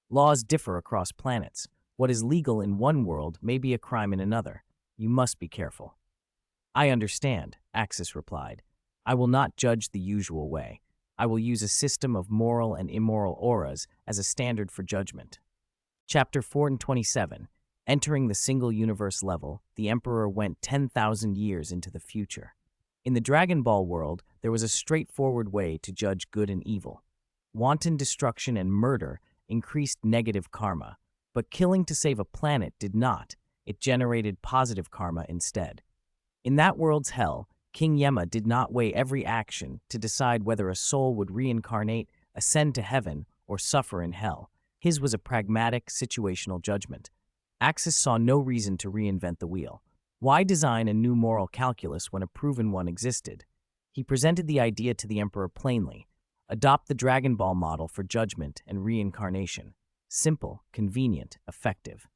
Laws differ across planets. What is legal in one world may be a crime in another. You must be careful. I understand, Axis replied. I will not judge the usual way. I will use a system of moral and immoral auras as a standard for judgment. Chapter 427. Entering the single universe level, the Emperor went 10,000 years into the future. In the Dragon Ball world, there was a straightforward way to judge good and evil. Wanton destruction and murder increased negative karma, but killing to save a planet did not. It generated positive karma instead. In that world's hell, King Yema did not weigh every action to decide whether a soul would reincarnate, ascend to heaven, or suffer in hell. His was a pragmatic, situational judgment. Axis saw no reason to reinvent the wheel. Why design a new moral calculus when a proven one existed? He presented the idea to the Emperor plainly. Adopt the Dragon Ball model for judgment and reincarnation. Simple, convenient, effective.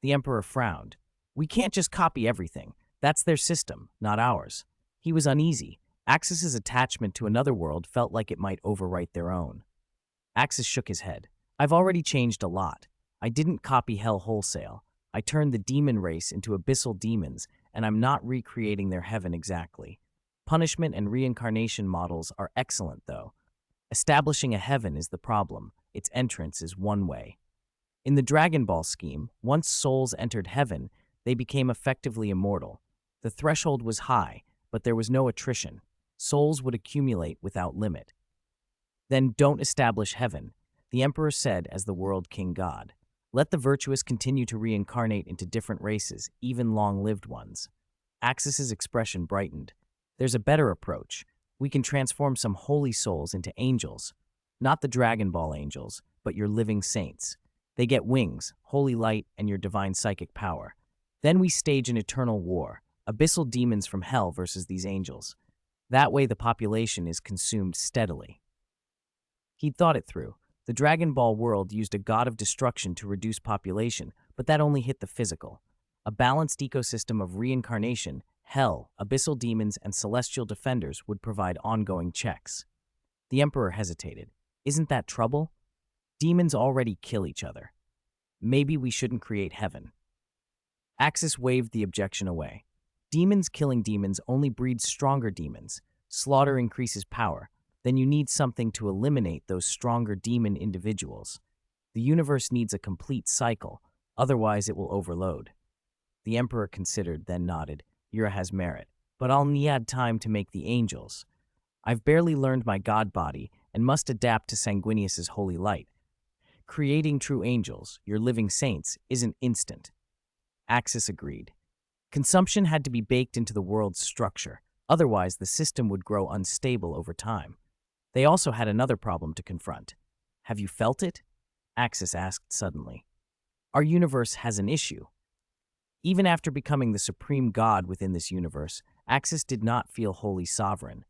The Emperor frowned. We can't just copy everything. That's their system, not ours. He was uneasy. Axis's attachment to another world felt like it might overwrite their own. Axis shook his head. I've already changed a lot. I didn't copy hell wholesale. I turned the demon race into abyssal demons, and I'm not recreating their heaven exactly. Punishment and reincarnation models are excellent, though. Establishing a heaven is the problem. Its entrance is one way. In the Dragon Ball scheme, once souls entered heaven, they became effectively immortal. The threshold was high, but there was no attrition. Souls would accumulate without limit. Then don't establish heaven, the Emperor said as the world king god. Let the virtuous continue to reincarnate into different races, even long-lived ones. Axis's expression brightened. There's a better approach. We can transform some holy souls into angels. Not the Dragon Ball angels, but your living saints. They get wings, holy light, and your divine psychic power. Then we stage an eternal war, abyssal demons from hell versus these angels. That way the population is consumed steadily. He'd thought it through. The Dragon Ball world used a god of destruction to reduce population, but that only hit the physical. A balanced ecosystem of reincarnation, hell, abyssal demons, and celestial defenders would provide ongoing checks. The Emperor hesitated. Isn't that trouble? Demons already kill each other. Maybe we shouldn't create heaven. Axis waved the objection away. Demons killing demons only breeds stronger demons. Slaughter increases power. Then you need something to eliminate those stronger demon individuals. The universe needs a complete cycle, otherwise it will overload. The Emperor considered, then nodded. Yura has merit, but I'll need time to make the angels. I've barely learned my god body and must adapt to Sanguinius's holy light. Creating true angels, your living saints, isn't instant. Axis agreed. Consumption had to be baked into the world's structure, otherwise the system would grow unstable over time. They also had another problem to confront. Have you felt it? Axis asked suddenly. Our universe has an issue. Even after becoming the supreme god within this universe, Axis did not feel wholly sovereign.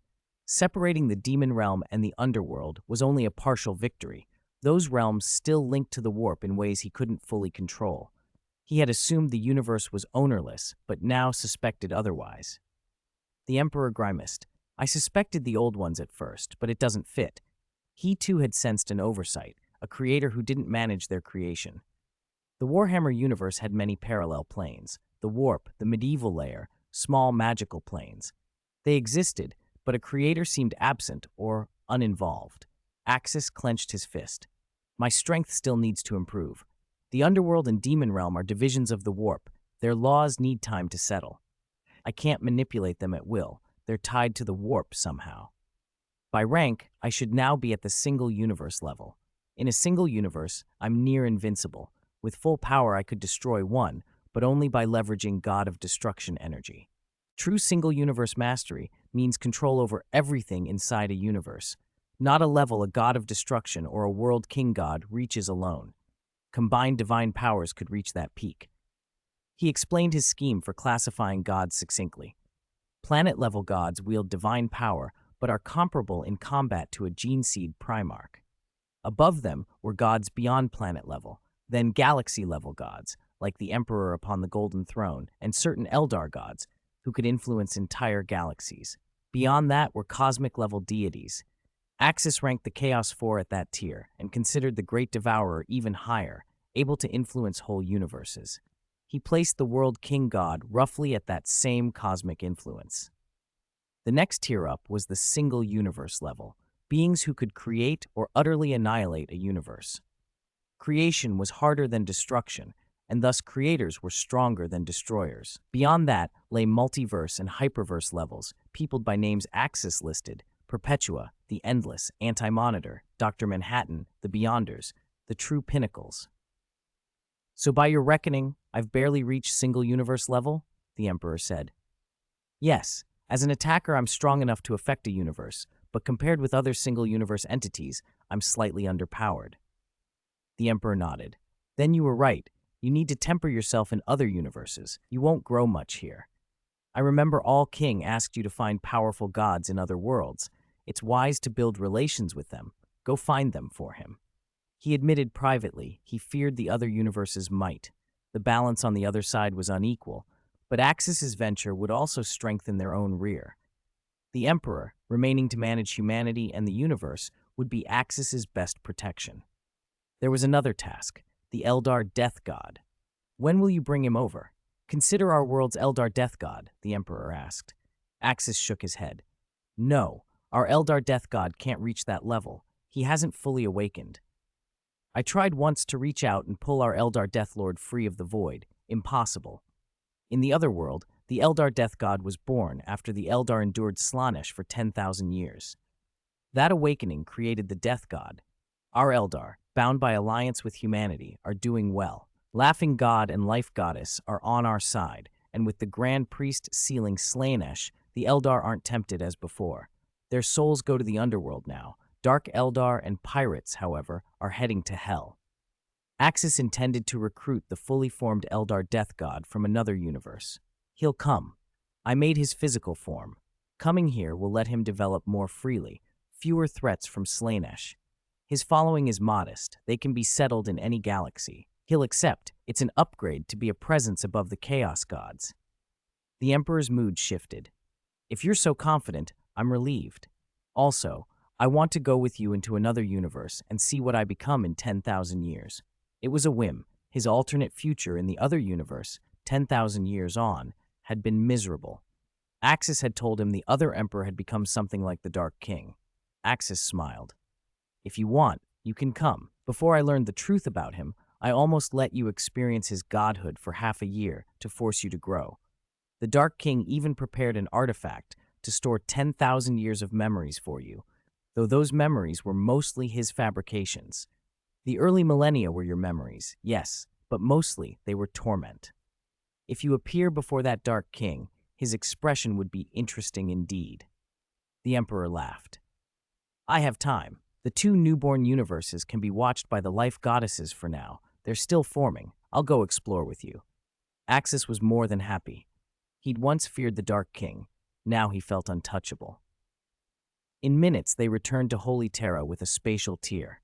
Separating the demon realm and the underworld was only a partial victory. Those realms still linked to the warp in ways he couldn't fully control. He had assumed the universe was ownerless, but now suspected otherwise. The Emperor grimaced. I suspected the old ones at first, but it doesn't fit. He too had sensed an oversight, a creator who didn't manage their creation. The Warhammer universe had many parallel planes. The warp, the medieval layer, small magical planes. They existed, but a creator seemed absent or uninvolved. Axis clenched his fist. My strength still needs to improve. The underworld and demon realm are divisions of the warp. Their laws need time to settle. I can't manipulate them at will. They're tied to the warp somehow. By rank, I should now be at the single universe level. In a single universe, I'm near invincible. With full power, I could destroy one, but only by leveraging God of Destruction energy. True single universe mastery means control over everything inside a universe, not a level a God of Destruction or a world king god reaches alone. Combined divine powers could reach that peak. He explained his scheme for classifying gods succinctly. Planet-level gods wield divine power, but are comparable in combat to a gene seed Primarch. Above them were gods beyond planet level, then galaxy-level gods, like the Emperor upon the Golden Throne, and certain Eldar gods, who could influence entire galaxies. Beyond that were cosmic-level deities. Axis ranked the Chaos Four at that tier, and considered the Great Devourer even higher, able to influence whole universes. He placed the World King God roughly at that same cosmic influence. The next tier up was the single universe level, beings who could create or utterly annihilate a universe. Creation was harder than destruction, and thus creators were stronger than destroyers. Beyond that lay multiverse and hyperverse levels, peopled by names Axis listed: Perpetua, the Endless, Anti-Monitor, Dr. Manhattan, the Beyonders, the true pinnacles. So by your reckoning, I've barely reached single universe level? The Emperor said. Yes, as an attacker I'm strong enough to affect a universe, but compared with other single universe entities, I'm slightly underpowered. The Emperor nodded. Then you were right. You need to temper yourself in other universes. You won't grow much here. I remember All King asked you to find powerful gods in other worlds. It's wise to build relations with them. Go find them for him. He admitted privately he feared the other universe's might. The balance on the other side was unequal, but Axis's venture would also strengthen their own rear. The Emperor, remaining to manage humanity and the universe, would be Axis's best protection. There was another task, the Eldar Death God. When will you bring him over? Consider our world's Eldar Death God, the Emperor asked. Axis shook his head. No, our Eldar Death God can't reach that level. He hasn't fully awakened. I tried once to reach out and pull our Eldar Death Lord free of the void. Impossible. In the other world, the Eldar Death God was born after the Eldar endured Slaanesh for 10,000 years. That awakening created the Death God. Our Eldar, bound by alliance with humanity, are doing well. Laughing God and Life Goddess are on our side, and with the Grand Priest sealing Slaanesh, the Eldar aren't tempted as before. Their souls go to the underworld now. Dark Eldar and pirates, however, are heading to hell. Axis intended to recruit the fully formed Eldar Death God from another universe. He'll come. I made his physical form. Coming here will let him develop more freely, fewer threats from Slaanesh. His following is modest. They can be settled in any galaxy. He'll accept. It's an upgrade to be a presence above the Chaos Gods. The Emperor's mood shifted. If you're so confident, I'm relieved. Also, I want to go with you into another universe and see what I become in 10,000 years. It was a whim. His alternate future in the other universe, 10,000 years on, had been miserable. Axis had told him the other Emperor had become something like the Dark King. Axis smiled. If you want, you can come. Before I learned the truth about him, I almost let you experience his godhood for half a year to force you to grow. The Dark King even prepared an artifact to store 10,000 years of memories for you, though those memories were mostly his fabrications. The early millennia were your memories, yes, but mostly they were torment. If you appear before that Dark King, his expression would be interesting indeed. The Emperor laughed. I have time. The two newborn universes can be watched by the Life Goddesses for now. They're still forming. I'll go explore with you. Axis was more than happy. He'd once feared the Dark King. Now he felt untouchable. In minutes, they returned to Holy Terra with a spatial tier.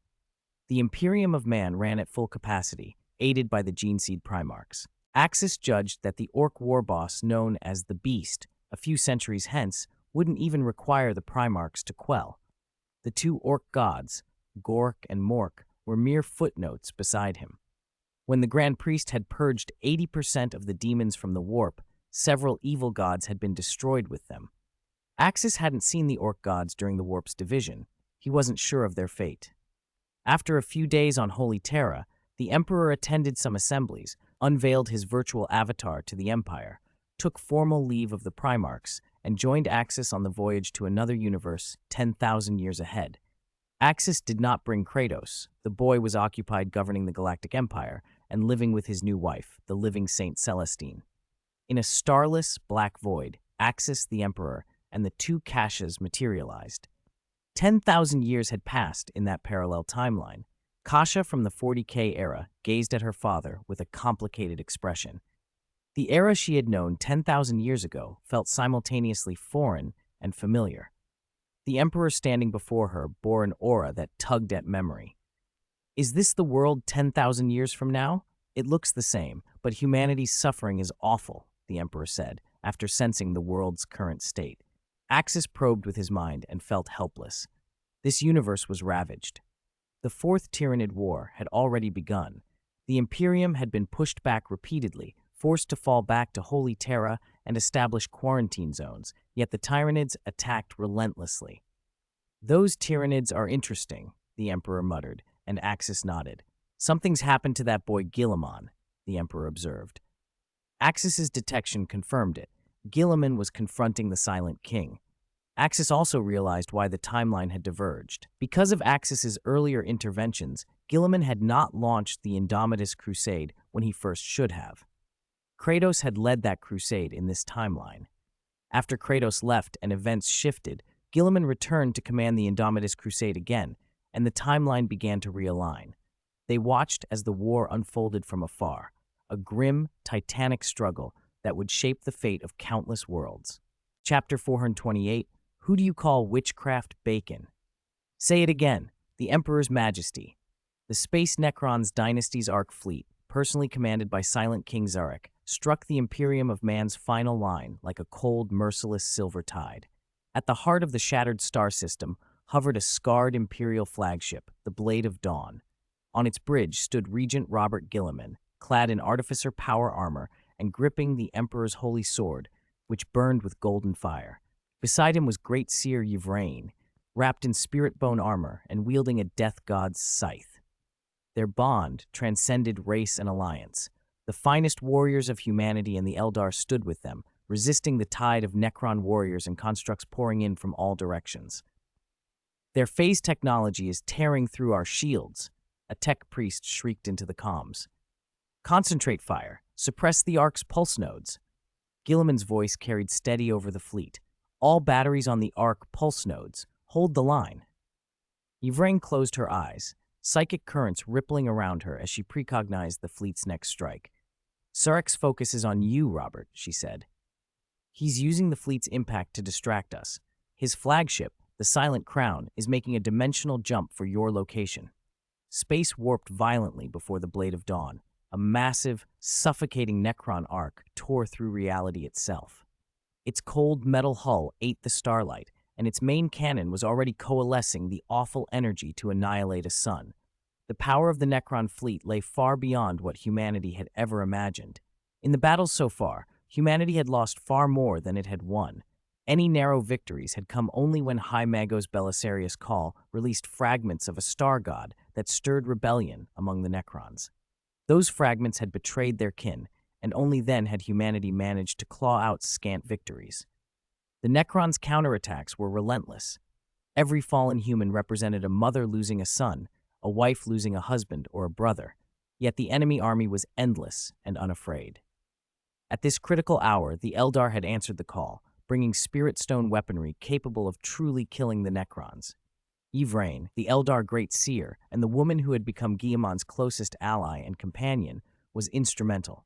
The Imperium of Man ran at full capacity, aided by the Geneseed Primarchs. Axis judged that the Orc war boss known as the Beast, a few centuries hence, wouldn't even require the Primarchs to quell. The two Orc gods, Gork and Mork, were mere footnotes beside him. When the Grand Priest had purged 80% of the demons from the warp, several evil gods had been destroyed with them. Axis hadn't seen the Orc gods during the warp's division. He wasn't sure of their fate. After a few days on Holy Terra, The Emperor attended some assemblies, unveiled his virtual avatar to the Empire, took formal leave of the Primarchs, and joined Axis on the voyage to another universe 10,000 years ahead. Axis did not bring Kratos. The boy was occupied governing the Galactic Empire and living with his new wife, the living Saint Celestine. In a starless black void, Axis the Emperor and the two Kashas materialized. 10,000 years had passed in that parallel timeline. Kasha from the 40K era gazed at her father with a complicated expression. The era she had known 10,000 years ago felt simultaneously foreign and familiar. The Emperor standing before her bore an aura that tugged at memory. Is this the world 10,000 years from now? It looks the same, but humanity's suffering is awful, the Emperor said, after sensing the world's current state. Axis probed with his mind and felt helpless. This universe was ravaged. The Fourth Tyranid War had already begun. The Imperium had been pushed back repeatedly, forced to fall back to Holy Terra and establish quarantine zones, yet the Tyranids attacked relentlessly. Those Tyranids are interesting, the Emperor muttered, and Axis nodded. Something's happened to that boy Guilliman, the Emperor observed. Axis's detection confirmed it. Guilliman was confronting the Silent King. Axis also realized why the timeline had diverged. Because of Axis's earlier interventions, Guilliman had not launched the Indomitus Crusade when he first should have. Kratos had led that crusade in this timeline. After Kratos left and events shifted, Guilliman returned to command the Indomitus Crusade again, and the timeline began to realign. They watched as the war unfolded from afar, a grim, titanic struggle that would shape the fate of countless worlds. Chapter 428, Who Do You Call Witchcraft Bacon? Say it again, the Emperor's Majesty. The Space Necrons Dynasty's Ark fleet, personally commanded by Silent King Zarek, struck the Imperium of Man's final line like a cold, merciless silver tide. At the heart of the shattered star system hovered a scarred Imperial flagship, the Blade of Dawn. On its bridge stood Regent Robert Guilliman, clad in Artificer power armor and gripping the Emperor's holy sword, which burned with golden fire. Beside him was Great Seer Yvraine, wrapped in spirit bone armor and wielding a death god's scythe. Their bond transcended race and alliance. The finest warriors of humanity and the Eldar stood with them, resisting the tide of Necron warriors and constructs pouring in from all directions. Their phase technology is tearing through our shields, a tech priest shrieked into the comms. Concentrate fire. Suppress the Ark's pulse nodes. Guilliman's voice carried steady over the fleet. All batteries on the Ark pulse nodes. Hold the line. Yvraine closed her eyes, psychic currents rippling around her as she precognized the fleet's next strike. Sarek's focus is on you, Robert, she said. He's using the fleet's impact to distract us. His flagship, the Silent Crown, is making a dimensional jump for your location. Space warped violently before the Blade of Dawn. A massive, suffocating Necron arc tore through reality itself. Its cold metal hull ate the starlight, and its main cannon was already coalescing the awful energy to annihilate a sun. The power of the Necron fleet lay far beyond what humanity had ever imagined. In the battles so far, humanity had lost far more than it had won. Any narrow victories had come only when High Mago's Belisarius Call released fragments of a star god that stirred rebellion among the Necrons. Those fragments had betrayed their kin, and only then had humanity managed to claw out scant victories. The Necrons' counterattacks were relentless. Every fallen human represented a mother losing a son, a wife losing a husband or a brother, yet the enemy army was endless and unafraid. At this critical hour, the Eldar had answered the call, bringing Spirit Stone weaponry capable of truly killing the Necrons. Yvraine, the Eldar Great Seer, and the woman who had become Guilliman's closest ally and companion, was instrumental.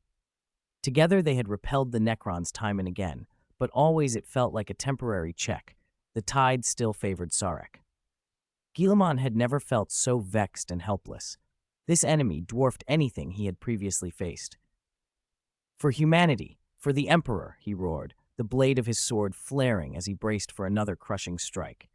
Together they had repelled the Necrons time and again, but always it felt like a temporary check. The tide still favored Sarek. Guilliman had never felt so vexed and helpless. This enemy dwarfed anything he had previously faced. For humanity, for the Emperor, he roared, the blade of his sword flaring as he braced for another crushing strike.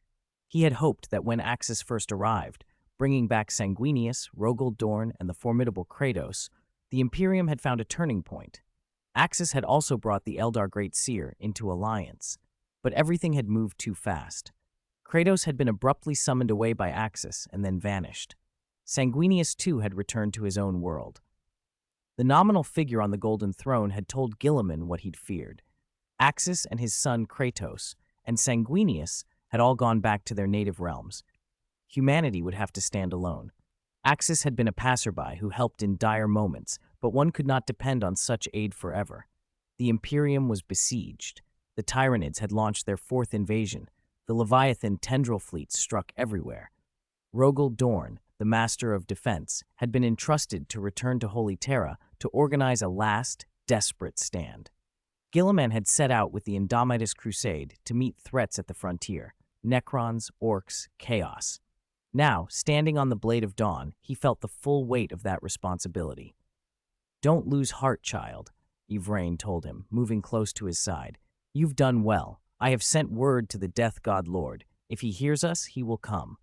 He had hoped that when Axis first arrived, bringing back Sanguinius, Rogel Dorn, and the formidable Kratos, the Imperium had found a turning point. Axis had also brought the Eldar Great Seer into alliance, but everything had moved too fast. Kratos had been abruptly summoned away by Axis and then vanished. Sanguinius too had returned to his own world. The nominal figure on the Golden Throne had told Guilliman what he'd feared. Axis and his son Kratos, and Sanguinius had all gone back to their native realms. Humanity would have to stand alone. Axis had been a passerby who helped in dire moments, but one could not depend on such aid forever. The Imperium was besieged. The Tyranids had launched their fourth invasion. The Leviathan tendril fleets struck everywhere. Rogel Dorn, the master of defense, had been entrusted to return to Holy Terra to organize a last, desperate stand. Guilliman had set out with the Indomitus Crusade to meet threats at the frontier: Necrons, Orcs, Chaos. Now, standing on the Blade of Dawn, he felt the full weight of that responsibility. "Don't lose heart, child," Yvraine told him, moving close to his side. "You've done well. I have sent word to the Death God Lord. If he hears us, he will come."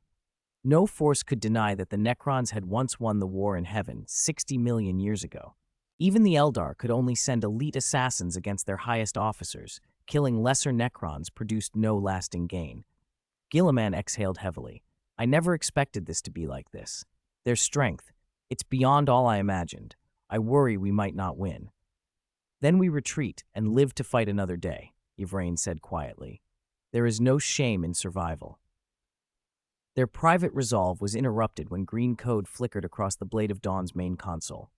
No force could deny that the Necrons had once won the war in heaven 60 million years ago. Even the Eldar could only send elite assassins against their highest officers. Killing lesser Necrons produced no lasting gain. Guilliman exhaled heavily. "I never expected this to be like this. Their strength, it's beyond all I imagined. I worry we might not win." "Then we retreat and live to fight another day," Yvraine said quietly. "There is no shame in survival." Their private resolve was interrupted when green code flickered across the Blade of Dawn's main console.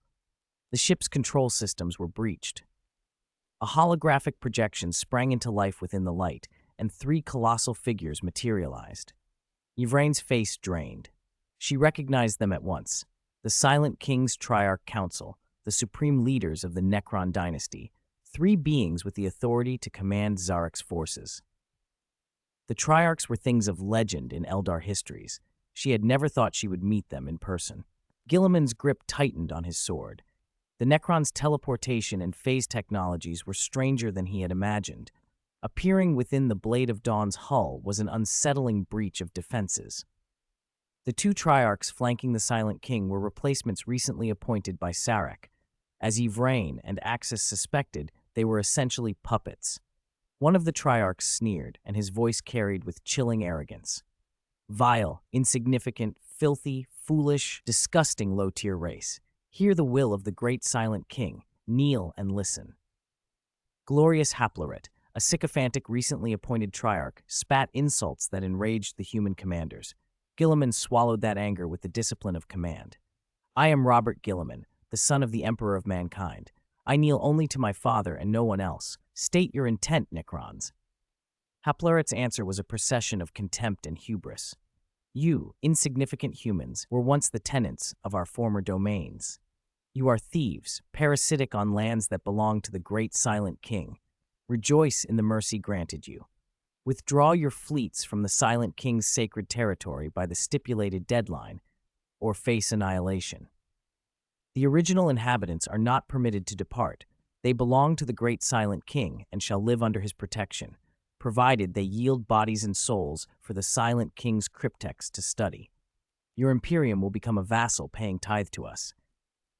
The ship's control systems were breached. A holographic projection sprang into life within the light, and three colossal figures materialized. Yvraine's face drained. She recognized them at once: the Silent King's Triarch Council, the supreme leaders of the Necron dynasty, three beings with the authority to command Zarek's forces. The Triarchs were things of legend in Eldar histories. She had never thought she would meet them in person. Guilliman's grip tightened on his sword. The Necrons' teleportation and phase technologies were stranger than he had imagined. Appearing within the Blade of Dawn's hull was an unsettling breach of defenses. The two Triarchs flanking the Silent King were replacements recently appointed by Sarek. As Yvraine and Axis suspected, they were essentially puppets. One of the Triarchs sneered, and his voice carried with chilling arrogance. "Vile, insignificant, filthy, foolish, disgusting low-tier race. Hear the will of the great Silent King. Kneel and listen." Glorious Haploret, a sycophantic recently appointed Triarch, spat insults that enraged the human commanders. Guilliman swallowed that anger with the discipline of command. "I am Robert Guilliman, the son of the Emperor of Mankind. I kneel only to my father and no one else. State your intent, Necrons." Haploret's answer was a procession of contempt and hubris. "You, insignificant humans, were once the tenants of our former domains. You are thieves, parasitic on lands that belong to the great Silent King. Rejoice in the mercy granted you. Withdraw your fleets from the Silent King's sacred territory by the stipulated deadline, or face annihilation. The original inhabitants are not permitted to depart. They belong to the great Silent King and shall live under his protection, provided they yield bodies and souls for the Silent King's cryptex to study. Your Imperium will become a vassal paying tithe to us.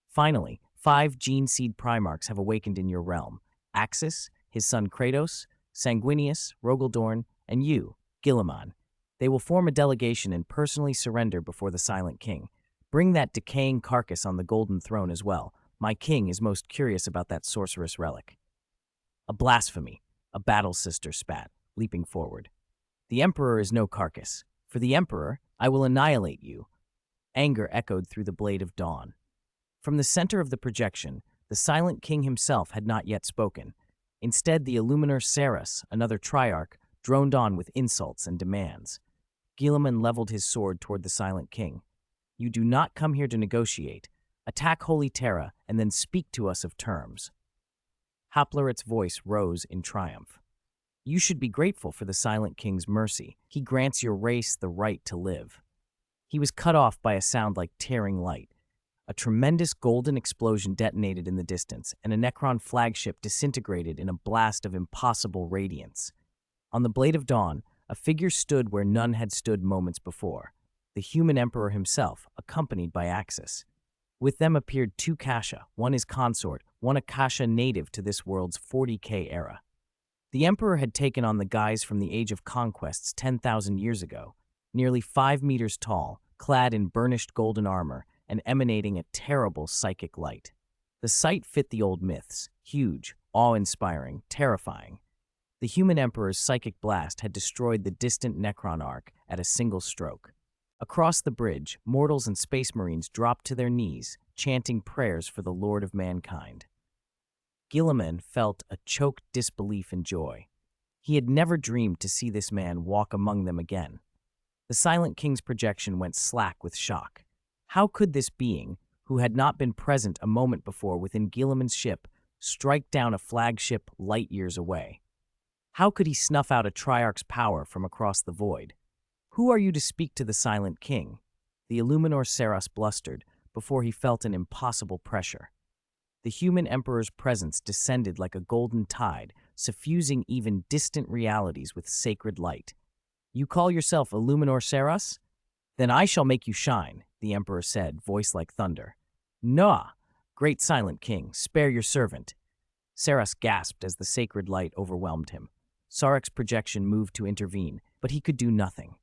Finally, 5 gene seed Primarchs have awakened in your realm: Axis, his son Kratos, Sanguinius, Rogel and you, Guilliman. They will form a delegation and personally surrender before the Silent King. Bring that decaying carcass on the Golden Throne as well. My king is most curious about that sorceress relic." "A blasphemy," a battle sister spat, leaping forward. "The Emperor is no carcass. For the Emperor, I will annihilate you." Anger echoed through the Blade of Dawn. From the center of the projection, the Silent King himself had not yet spoken. Instead, the Illuminor Saras, another Triarch, droned on with insults and demands. Guilliman leveled his sword toward the Silent King. "You do not come here to negotiate. Attack Holy Terra and then speak to us of terms." Haploret's voice rose in triumph. "You should be grateful for the Silent King's mercy. He grants your race the right to live." He was cut off by a sound like tearing light. A tremendous golden explosion detonated in the distance, and a Necron flagship disintegrated in a blast of impossible radiance. On the Blade of Dawn, a figure stood where none had stood moments before: the human Emperor himself, accompanied by Axis. With them appeared 2 Kasha, one his consort, one a Kasha native to this world's 40K era. The Emperor had taken on the guise from the Age of Conquests 10,000 years ago, nearly 5 meters tall, clad in burnished golden armor and emanating a terrible psychic light. The sight fit the old myths, huge, awe-inspiring, terrifying. The human emperor's psychic blast had destroyed the distant Necron arc at a single stroke. Across the bridge, mortals and space marines dropped to their knees, chanting prayers for the Lord of Mankind. Guilliman felt a choked disbelief and joy. He had never dreamed to see this man walk among them again. The Silent King's projection went slack with shock. How could this being, who had not been present a moment before within Guilliman's ship, strike down a flagship light years away? How could he snuff out a Triarch's power from across the void? "Who are you to speak to the Silent King?" The Illuminor Saras blustered before he felt an impossible pressure. The human emperor's presence descended like a golden tide, suffusing even distant realities with sacred light. "You call yourself Illuminor Saras? Then I shall make you shine," the emperor said, voice like thunder. "Nah, great Silent King, spare your servant." Saras gasped as the sacred light overwhelmed him. Sarek's projection moved to intervene, but he could do nothing.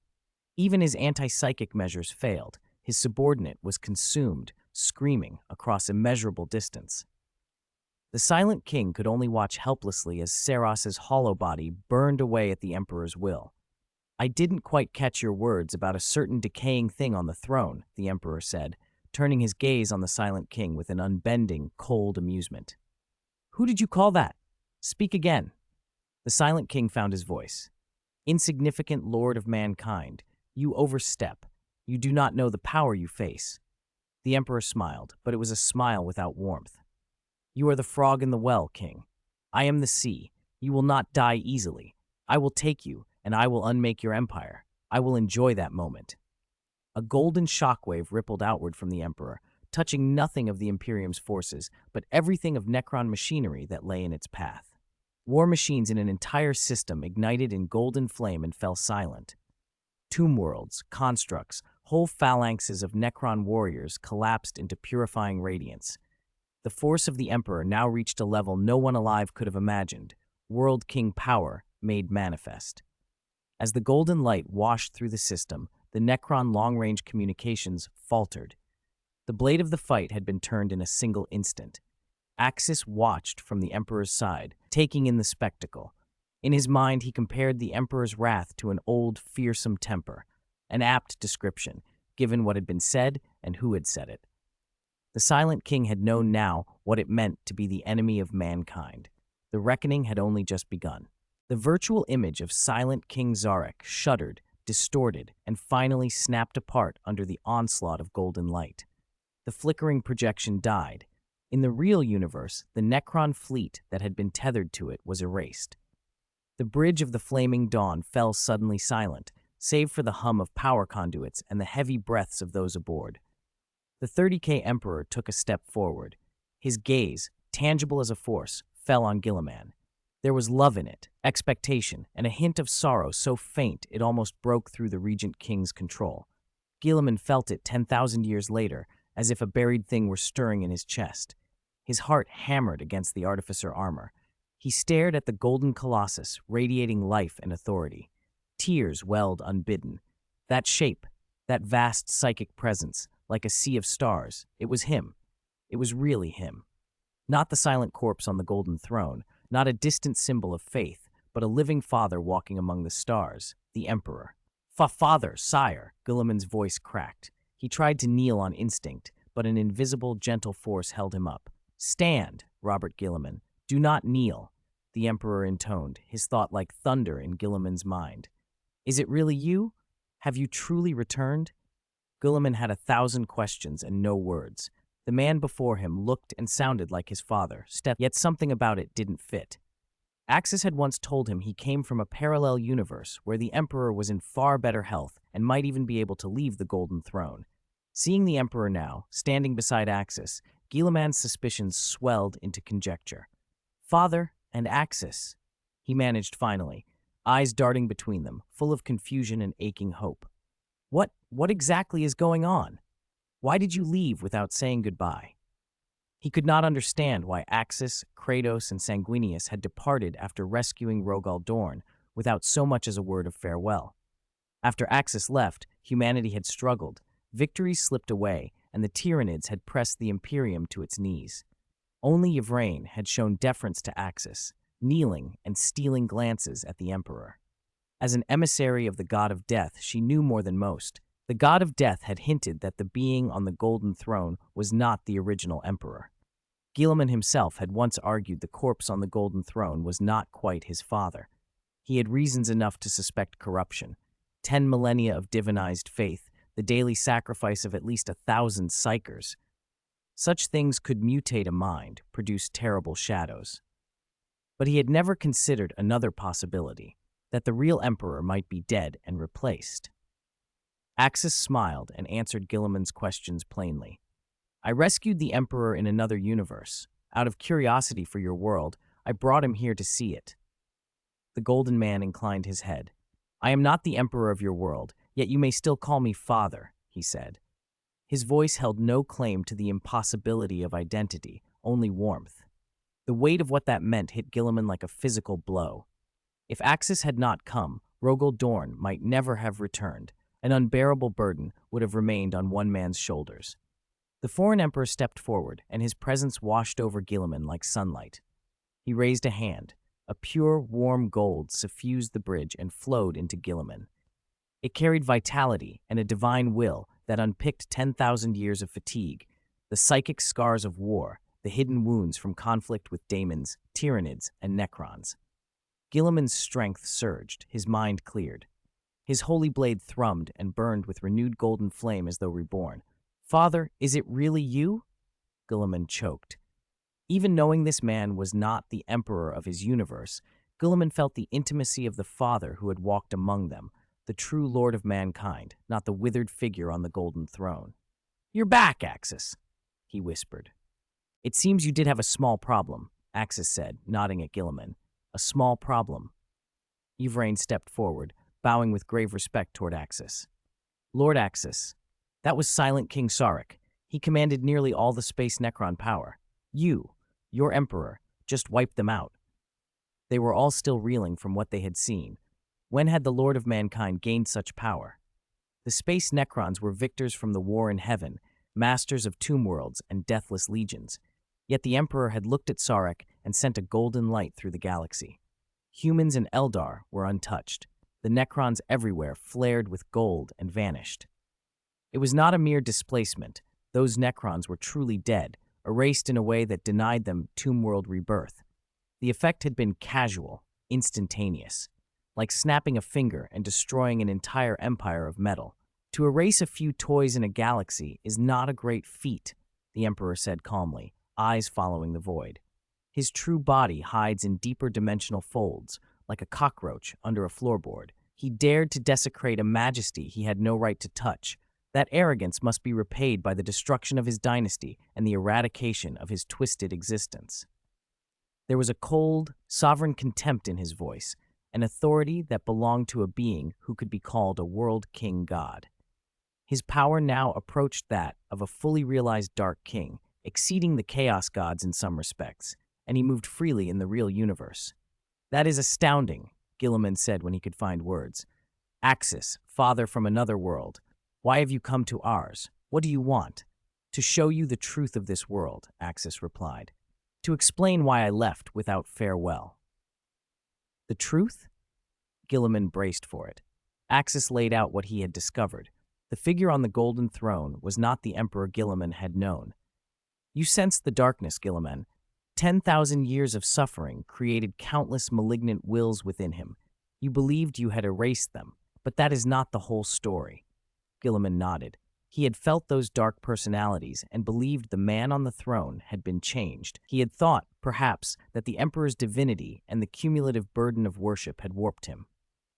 Even his anti-psychic measures failed. His subordinate was consumed, screaming across immeasurable distance. The Silent King could only watch helplessly as Saras's hollow body burned away at the Emperor's will. "I didn't quite catch your words about a certain decaying thing on the throne," the Emperor said, turning his gaze on the Silent King with an unbending, cold amusement. "Who did you call that? Speak again." The Silent King found his voice. "Insignificant Lord of Mankind, you overstep. You do not know the power you face." The Emperor smiled, but it was a smile without warmth. "You are the frog in the well, King. I am the sea. You will not die easily. I will take you, and I will unmake your empire. I will enjoy that moment." A golden shockwave rippled outward from the Emperor, touching nothing of the Imperium's forces, but everything of Necron machinery that lay in its path. War machines in an entire system ignited in golden flame and fell silent. Tomb worlds, constructs, whole phalanxes of Necron warriors collapsed into purifying radiance. The force of the Emperor now reached a level no one alive could have imagined, World King power made manifest. As the golden light washed through the system, the Necron long-range communications faltered. The blade of the fight had been turned in a single instant. Axis watched from the Emperor's side, taking in the spectacle. In his mind, he compared the Emperor's wrath to an old, fearsome temper, an apt description, given what had been said and who had said it. The Silent King had known now what it meant to be the enemy of mankind. The reckoning had only just begun. The virtual image of Silent King Zarek shuddered, distorted, and finally snapped apart under the onslaught of golden light. The flickering projection died. In the real universe, the Necron fleet that had been tethered to it was erased. The bridge of the flaming dawn fell suddenly silent, save for the hum of power conduits and the heavy breaths of those aboard. The 30K Emperor took a step forward. His gaze, tangible as a force, fell on Guilliman. There was love in it, expectation, and a hint of sorrow so faint it almost broke through the Regent King's control. Guilliman felt it 10,000 years later, as if a buried thing were stirring in his chest. His heart hammered against the artificer armor. He stared at the golden colossus, radiating life and authority. Tears welled unbidden. That shape, that vast psychic presence, like a sea of stars, it was him. It was really him. Not the silent corpse on the golden throne, not a distant symbol of faith, but a living father walking among the stars, the Emperor. "Father, sire," Guilliman's voice cracked. He tried to kneel on instinct, but an invisible, gentle force held him up. "Stand, Robert Guilliman. Do not kneel," the Emperor intoned, his thought like thunder in Guilliman's mind. "Is it really you? Have you truly returned?" Guilliman had 1,000 questions and no words. The man before him looked and sounded like his father, yet something about it didn't fit. Axis had once told him he came from a parallel universe where the Emperor was in far better health and might even be able to leave the Golden Throne. Seeing the Emperor now, standing beside Axis, Guilliman's suspicions swelled into conjecture. "Father and Axis," he managed finally, eyes darting between them, full of confusion and aching hope. What exactly is going on? Why did you leave without saying goodbye?" He could not understand why Axis, Kratos, and Sanguinius had departed after rescuing Rogal Dorn without so much as a word of farewell. After Axis left, humanity had struggled, Victory slipped away, and the Tyranids had pressed the Imperium to its knees. Only Yvraine had shown deference to Axis, kneeling and stealing glances at the Emperor. As an emissary of the god of death, she knew more than most. The god of death had hinted that the being on the golden throne was not the original emperor. Guilliman himself had once argued the corpse on the golden throne was not quite his father. He had reasons enough to suspect corruption. 10 millennia of divinized faith, the daily sacrifice of at least 1,000 psychers. Such things could mutate a mind, produce terrible shadows. But he had never considered another possibility, that the real emperor might be dead and replaced. Axis smiled and answered Guilliman's questions plainly. I rescued the emperor in another universe. Out of curiosity for your world, I brought him here to see it. The golden man inclined his head. I am not the emperor of your world, yet you may still call me father, he said. His voice held no claim to the impossibility of identity, only warmth. The weight of what that meant hit Guilliman like a physical blow. If Axis had not come, Rogel Dorn might never have returned. An unbearable burden would have remained on one man's shoulders. The foreign emperor stepped forward, and his presence washed over Guilliman like sunlight. He raised a hand. A pure, warm gold suffused the bridge and flowed into Guilliman. It carried vitality and a divine will that unpicked 10,000 years of fatigue, the psychic scars of war, the hidden wounds from conflict with daemons, Tyranids, and Necrons. Guilliman's strength surged, his mind cleared. His holy blade thrummed and burned with renewed golden flame as though reborn. Father, is it really you? Guilliman choked. Even knowing this man was not the emperor of his universe, Guilliman felt the intimacy of the father who had walked among them, the true lord of mankind, not the withered figure on the golden throne. You're back, Axis, he whispered. It seems you did have a small problem, Axis said, nodding at Guilliman. A small problem. Yvraine stepped forward, bowing with grave respect toward Axis. Lord Axis, that was Silent King Sarek. He commanded nearly all the space Necron power. You, your emperor, just wiped them out. They were all still reeling from what they had seen. When had the Lord of Mankind gained such power? The space Necrons were victors from the war in heaven, masters of tomb worlds and deathless legions. Yet the Emperor had looked at Sarek and sent a golden light through the galaxy. Humans and Eldar were untouched. The Necrons everywhere flared with gold and vanished. It was not a mere displacement. Those Necrons were truly dead, erased in a way that denied them tomb world rebirth. The effect had been casual, instantaneous, like snapping a finger and destroying an entire empire of metal. To erase a few toys in a galaxy is not a great feat, the Emperor said calmly, eyes following the void. His true body hides in deeper dimensional folds, like a cockroach under a floorboard. He dared to desecrate a majesty he had no right to touch. That arrogance must be repaid by the destruction of his dynasty and the eradication of his twisted existence. There was a cold, sovereign contempt in his voice, an authority that belonged to a being who could be called a world king god. His power now approached that of a fully realized Dark King, exceeding the Chaos gods in some respects, and he moved freely in the real universe. That is astounding, Guilliman said when he could find words. Axis, father from another world, why have you come to ours? What do you want? To show you the truth of this world, Axis replied. To explain why I left without farewell. The truth? Guilliman braced for it. Axis laid out what he had discovered. The figure on the golden throne was not the Emperor Guilliman had known. You sensed the darkness, Guilliman. 10,000 years of suffering created countless malignant wills within him. You believed you had erased them, but that is not the whole story. Guilliman nodded. He had felt those dark personalities and believed the man on the throne had been changed. He had thought, perhaps, that the Emperor's divinity and the cumulative burden of worship had warped him.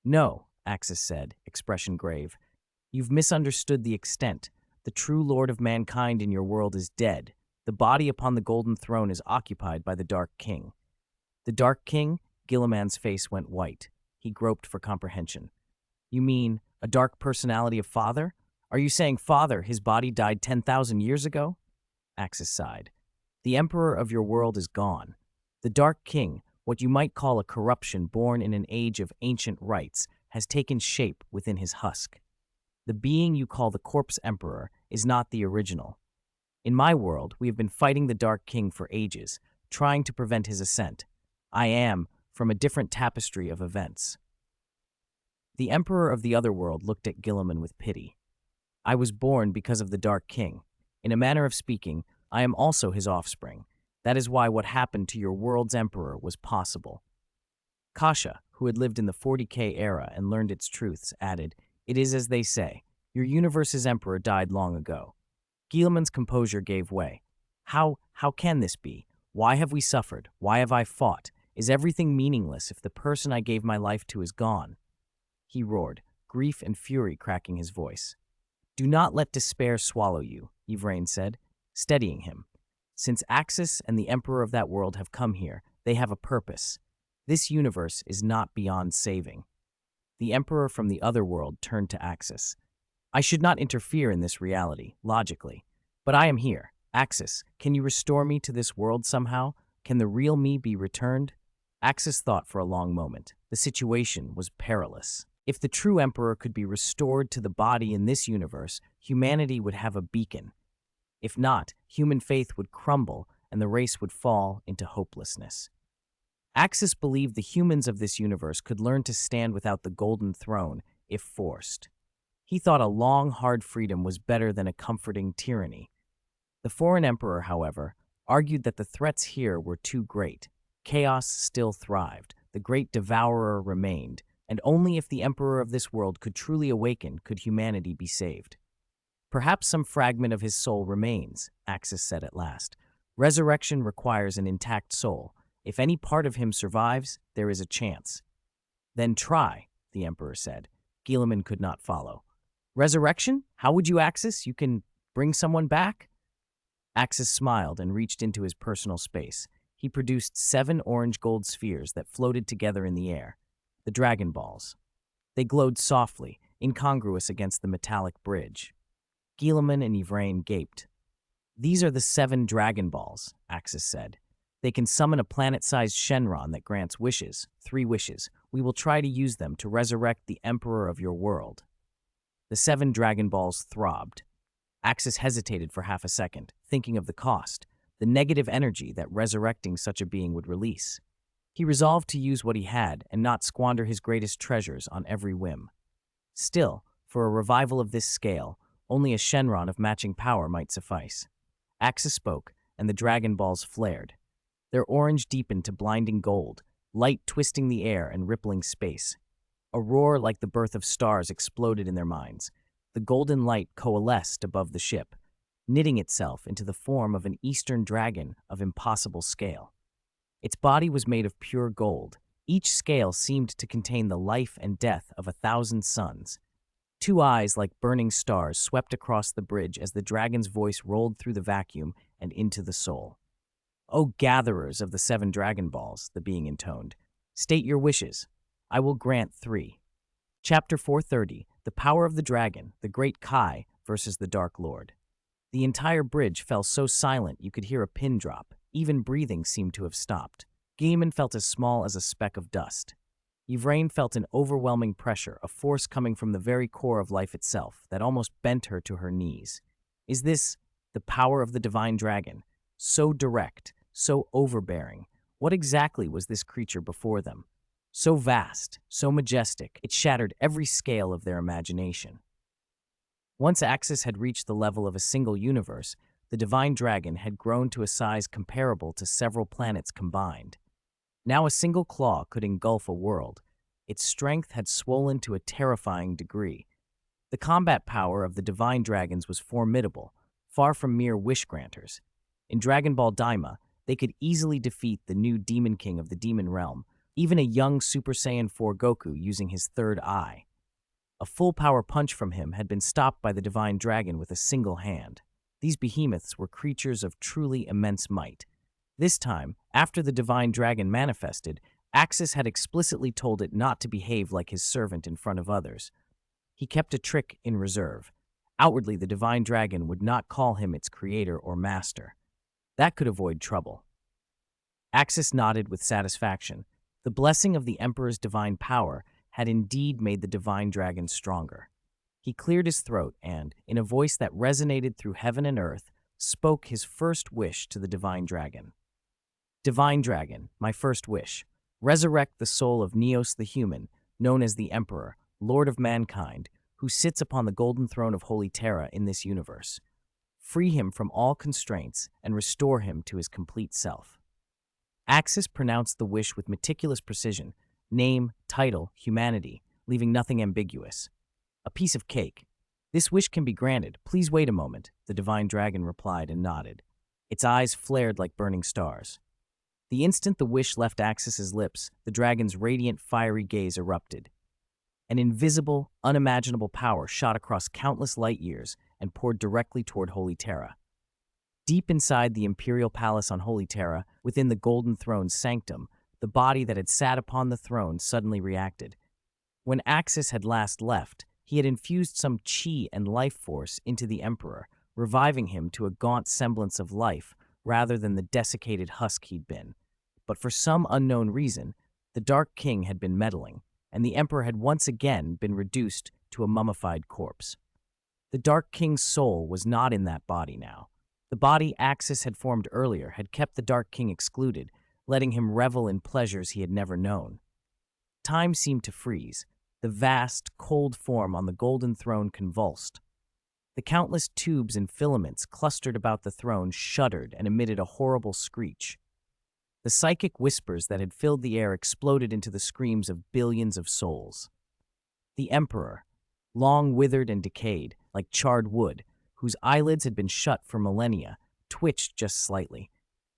No, Axis said, expression grave. You've misunderstood the extent. The true Lord of Mankind in your world is dead. The body upon the golden throne is occupied by the Dark King. The Dark King? Guilliman's face went white. He groped for comprehension. You mean a dark personality of Father? Are you saying Father, his body died 10,000 years ago? Axis sighed. The Emperor of your world is gone. The Dark King, what you might call a corruption born in an age of ancient rites, has taken shape within his husk. The being you call the Corpse Emperor is not the original. In my world, we have been fighting the Dark King for ages, trying to prevent his ascent. I am from a different tapestry of events." The Emperor of the Otherworld looked at Gilliman with pity. "I was born because of the Dark King. In a manner of speaking, I am also his offspring. That is why what happened to your world's Emperor was possible." Kasha, who had lived in the 40K era and learned its truths, added, "It is as they say. Your universe's Emperor died long ago." Gilliman's composure gave way. How can this be? Why have we suffered? Why have I fought? Is everything meaningless if the person I gave my life to is gone?" He roared, grief and fury cracking his voice. "Do not let despair swallow you," Yvraine said, steadying him. "Since Axis and the Emperor of that world have come here, they have a purpose. This universe is not beyond saving." The Emperor from the other world turned to Axis. "I should not interfere in this reality, logically. But I am here. Axis, can you restore me to this world somehow? Can the real me be returned?" Axis thought for a long moment. The situation was perilous. If the true Emperor could be restored to the body in this universe, humanity would have a beacon. If not, human faith would crumble and the race would fall into hopelessness. Axis believed the humans of this universe could learn to stand without the Golden Throne if forced. He thought a long, hard freedom was better than a comforting tyranny. The foreign emperor, however, argued that the threats here were too great. Chaos still thrived, the great devourer remained, and only if the emperor of this world could truly awaken could humanity be saved. "Perhaps some fragment of his soul remains," Axis said at last. "Resurrection requires an intact soul. If any part of him survives, there is a chance." "Then try," the emperor said. Gilliman could not follow. "Resurrection? How would you, Axis? You can bring someone back?" Axis smiled and reached into his personal space. He produced 7 orange gold spheres that floated together in the air, the Dragon Balls. They glowed softly, incongruous against the metallic bridge. Gilliman and Yvraine gaped. "These are the 7 Dragon Balls," Axis said. "They can summon a planet-sized Shenron that grants wishes, 3 wishes. We will try to use them to resurrect the Emperor of your world." The 7 Dragon Balls throbbed. Axis hesitated for half a second, thinking of the cost, the negative energy that resurrecting such a being would release. He resolved to use what he had and not squander his greatest treasures on every whim. Still, for a revival of this scale, only a Shenron of matching power might suffice. Axis spoke, and the Dragon Balls flared. Their orange deepened to blinding gold, light twisting the air and rippling space. A roar like the birth of stars exploded in their minds. The golden light coalesced above the ship, knitting itself into the form of an eastern dragon of impossible scale. Its body was made of pure gold. Each scale seemed to contain the life and death of 1,000 suns. 2 eyes like burning stars swept across the bridge as the dragon's voice rolled through the vacuum and into the soul. "O gatherers of the 7 Dragon Balls," the being intoned, "state your wishes. I will grant 3. Chapter 430, The Power of the Dragon, the Great Kai versus the Dark Lord. The entire bridge fell so silent you could hear a pin drop. Even breathing seemed to have stopped. Gilliman felt as small as a speck of dust. Yvraine felt an overwhelming pressure, a force coming from the very core of life itself that almost bent her to her knees. Is this the power of the divine dragon? So direct, so overbearing. What exactly was this creature before them? So vast, so majestic, it shattered every scale of their imagination. Once Axis had reached the level of a single universe, the divine dragon had grown to a size comparable to several planets combined. Now a single claw could engulf a world. Its strength had swollen to a terrifying degree. The combat power of the divine dragons was formidable, far from mere wish-granters. In Dragon Ball Daima, they could easily defeat the new Demon King of the Demon Realm, even a young Super Saiyan 4 Goku using his third eye. A full-power punch from him had been stopped by the divine dragon with a single hand. These behemoths were creatures of truly immense might. This time, after the divine dragon manifested, Axis had explicitly told it not to behave like his servant in front of others. He kept a trick in reserve. Outwardly, the divine dragon would not call him its creator or master. That could avoid trouble. Axis nodded with satisfaction. The blessing of the Emperor's divine power had indeed made the divine dragon stronger. He cleared his throat and, in a voice that resonated through heaven and earth, spoke his first wish to the Divine Dragon. Divine Dragon, my first wish. Resurrect the soul of Neos the human, known as the Emperor, Lord of mankind, who sits upon the golden throne of Holy Terra in this universe. Free him from all constraints and restore him to his complete self. Axis pronounced the wish with meticulous precision, name, title, humanity, leaving nothing ambiguous. A piece of cake. This wish can be granted. Please wait a moment, the Divine Dragon replied and nodded. Its eyes flared like burning stars. The instant the wish left Axis's lips, the dragon's radiant, fiery gaze erupted. An invisible, unimaginable power shot across countless light years and poured directly toward Holy Terra. Deep inside the Imperial Palace on Holy Terra, within the Golden Throne's sanctum, the body that had sat upon the throne suddenly reacted. When Axis had last left, he had infused some chi and life force into the Emperor, reviving him to a gaunt semblance of life rather than the desiccated husk he'd been. But for some unknown reason, the Dark King had been meddling, and the Emperor had once again been reduced to a mummified corpse. The Dark King's soul was not in that body now. The body Axis had formed earlier had kept the Dark King excluded, letting him revel in pleasures he had never known. Time seemed to freeze. The vast, cold form on the golden throne convulsed. The countless tubes and filaments clustered about the throne shuddered and emitted a horrible screech. The psychic whispers that had filled the air exploded into the screams of billions of souls. The Emperor, long withered and decayed, like charred wood, whose eyelids had been shut for millennia, twitched just slightly.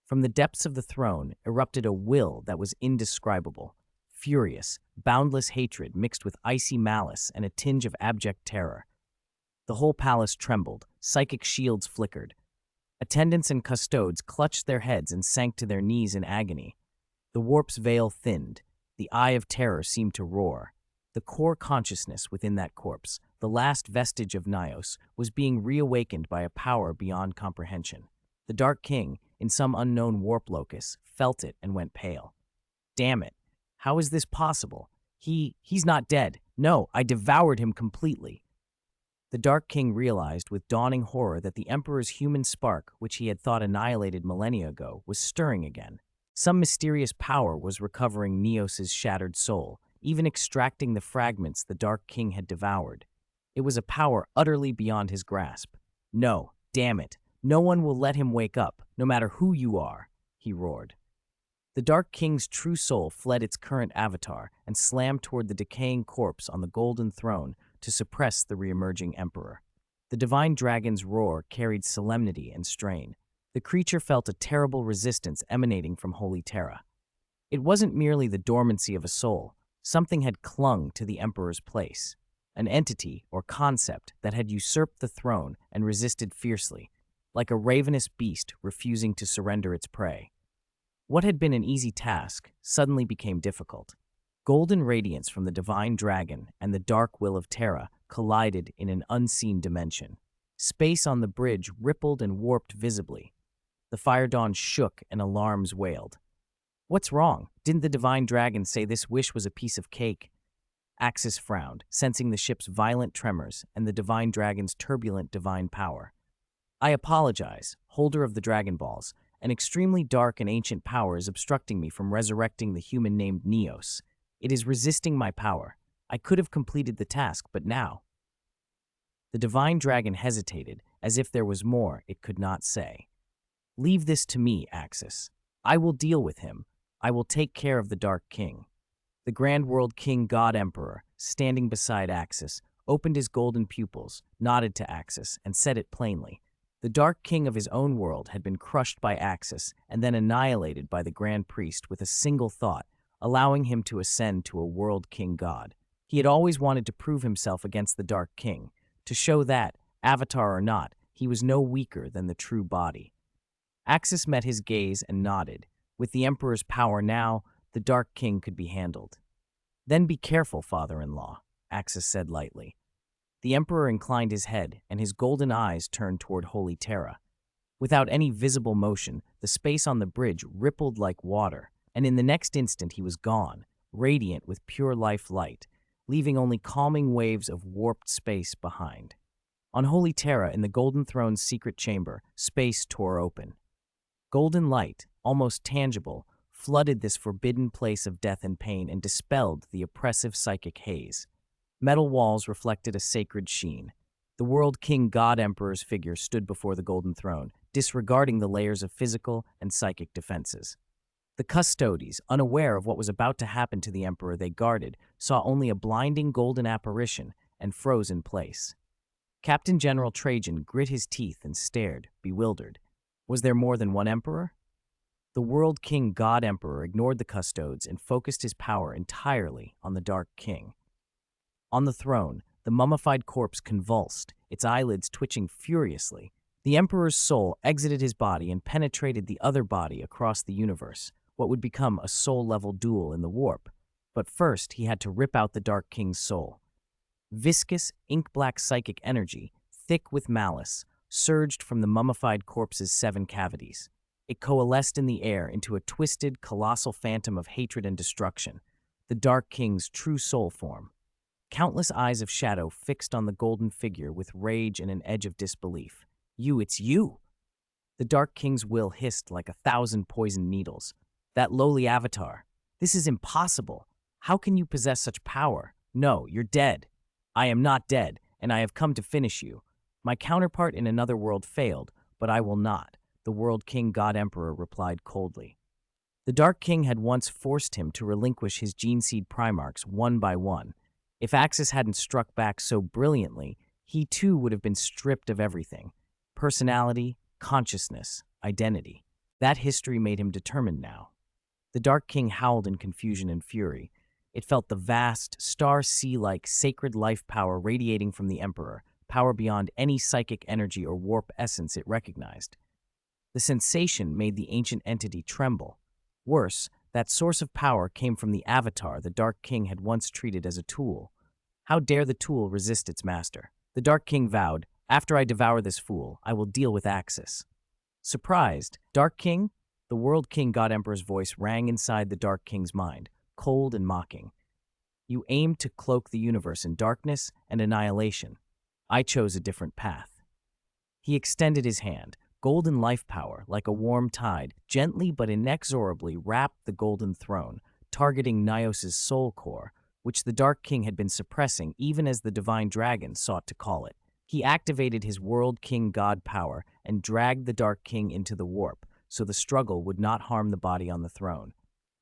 From the depths of the throne erupted a will that was indescribable, furious, boundless hatred mixed with icy malice and a tinge of abject terror. The whole palace trembled, psychic shields flickered. Attendants and custodes clutched their heads and sank to their knees in agony. The warp's veil thinned. The eye of terror seemed to roar. The core consciousness within that corpse, the last vestige of Neos, was being reawakened by a power beyond comprehension. The Dark King, in some unknown warp locus, felt it and went pale. Damn it. How is this possible? He's not dead. No, I devoured him completely. The Dark King realized with dawning horror that the Emperor's human spark, which he had thought annihilated millennia ago, was stirring again. Some mysterious power was recovering Neos's shattered soul, even extracting the fragments the Dark King had devoured. It was a power utterly beyond his grasp. No, damn it. No one will let him wake up, no matter who you are, he roared. The Dark King's true soul fled its current avatar and slammed toward the decaying corpse on the golden throne to suppress the reemerging Emperor. The Divine Dragon's roar carried solemnity and strain. The creature felt a terrible resistance emanating from Holy Terra. It wasn't merely the dormancy of a soul. Something had clung to the Emperor's place, an entity or concept that had usurped the throne and resisted fiercely, like a ravenous beast refusing to surrender its prey. What had been an easy task suddenly became difficult. Golden radiance from the Divine Dragon and the dark will of Terra collided in an unseen dimension. Space on the bridge rippled and warped visibly. The Fire Dawn shook and alarms wailed. What's wrong? Didn't the Divine Dragon say this wish was a piece of cake? Axis frowned, sensing the ship's violent tremors and the Divine Dragon's turbulent divine power. I apologize, holder of the Dragon Balls. An extremely dark and ancient power is obstructing me from resurrecting the human named Neos. It is resisting my power. I could have completed the task, but now. The Divine Dragon hesitated, as if there was more it could not say. Leave this to me, Axis. I will deal with him. I will take care of the Dark King. The Grand World King God Emperor, standing beside Axis, opened his golden pupils, nodded to Axis, and said it plainly. The Dark King of his own world had been crushed by Axis and then annihilated by the Grand Priest with a single thought, allowing him to ascend to a World King God. He had always wanted to prove himself against the Dark King, to show that, avatar or not, he was no weaker than the true body. Axis met his gaze and nodded. With the Emperor's power now, the Dark King could be handled. Then be careful, father-in-law, Axis said lightly. The Emperor inclined his head, and his golden eyes turned toward Holy Terra. Without any visible motion, the space on the bridge rippled like water, and in the next instant he was gone, radiant with pure life light, leaving only calming waves of warped space behind. On Holy Terra, in the Golden Throne's secret chamber, space tore open. Golden light, almost tangible, flooded this forbidden place of death and pain and dispelled the oppressive psychic haze. Metal walls reflected a sacred sheen. The World King God Emperor's figure stood before the Golden Throne, disregarding the layers of physical and psychic defenses. The Custodes, unaware of what was about to happen to the Emperor they guarded, saw only a blinding golden apparition and froze in place. Captain General Trajan grit his teeth and stared, bewildered. Was there more than one Emperor? The World King God Emperor ignored the Custodes and focused his power entirely on the Dark King. On the throne, the mummified corpse convulsed, its eyelids twitching furiously. The Emperor's soul exited his body and penetrated the other body across the universe, what would become a soul-level duel in the warp. But first, he had to rip out the Dark King's soul. Viscous, ink-black psychic energy, thick with malice, surged from the mummified corpse's 7 cavities. It coalesced in the air into a twisted, colossal phantom of hatred and destruction, the Dark King's true soul form. Countless eyes of shadow fixed on the golden figure with rage and an edge of disbelief. It's you! The Dark King's will hissed like 1,000 poisoned needles. That lowly avatar. This is impossible. How can you possess such power? No, you're dead. I am not dead, and I have come to finish you. My counterpart in another world failed, but I will not, the World King God Emperor replied coldly. The Dark King had once forced him to relinquish his gene seed Primarchs one by one. If Axis hadn't struck back so brilliantly, he too would have been stripped of everything. Personality, consciousness, identity. That history made him determined now. The Dark King howled in confusion and fury. It felt the vast, star-sea-like sacred life power radiating from the Emperor, power beyond any psychic energy or warp essence it recognized. The sensation made the ancient entity tremble. Worse, that source of power came from the avatar the Dark King had once treated as a tool. How dare the tool resist its master? The Dark King vowed, "After I devour this fool, I will deal with Axis." Surprised, Dark King? The World King God Emperor's voice rang inside the Dark King's mind, cold and mocking. You aimed to cloak the universe in darkness and annihilation. I chose a different path. He extended his hand. Golden life power, like a warm tide, gently but inexorably wrapped the Golden Throne, targeting Nyos' soul core, which the Dark King had been suppressing even as the Divine Dragon sought to call it. He activated his World King God power and dragged the Dark King into the warp, so the struggle would not harm the body on the throne.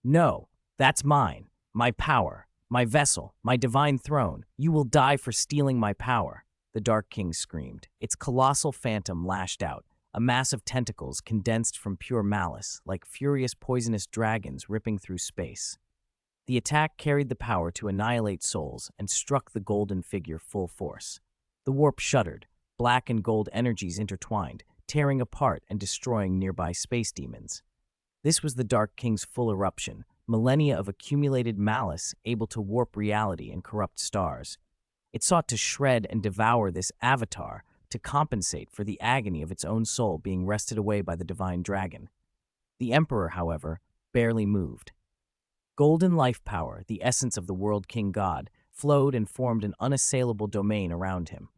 No, that's mine, my power, my vessel, my divine throne. You will die for stealing my power, the Dark King screamed. Its colossal phantom lashed out, a mass of tentacles condensed from pure malice, like furious poisonous dragons ripping through space. The attack carried the power to annihilate souls and struck the golden figure full force. The warp shuddered, black and gold energies intertwined, tearing apart and destroying nearby space demons. This was the Dark King's full eruption, millennia of accumulated malice able to warp reality and corrupt stars. It sought to shred and devour this avatar, to compensate for the agony of its own soul being wrested away by the Divine Dragon. The Emperor, however, barely moved. Golden life power, the essence of the World King God, flowed and formed an unassailable domain around him.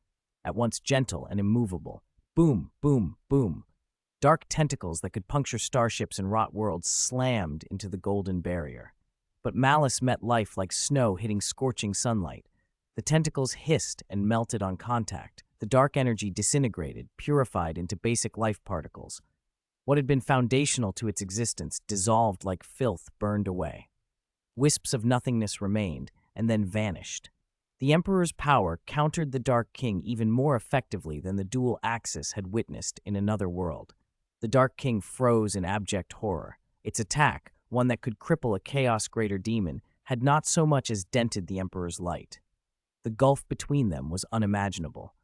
At once gentle and immovable. Boom, boom, boom. Dark tentacles that could puncture starships and rot worlds slammed into the golden barrier. But malice met life like snow hitting scorching sunlight. The tentacles hissed and melted on contact. The dark energy disintegrated, purified into basic life particles. What had been foundational to its existence dissolved like filth burned away. Wisps of nothingness remained, and then vanished. The Emperor's power countered the Dark King even more effectively than the dual Axis had witnessed in another world. The Dark King froze in abject horror. Its attack, one that could cripple a Chaos Greater Demon, had not so much as dented the Emperor's light. The gulf between them was unimaginable.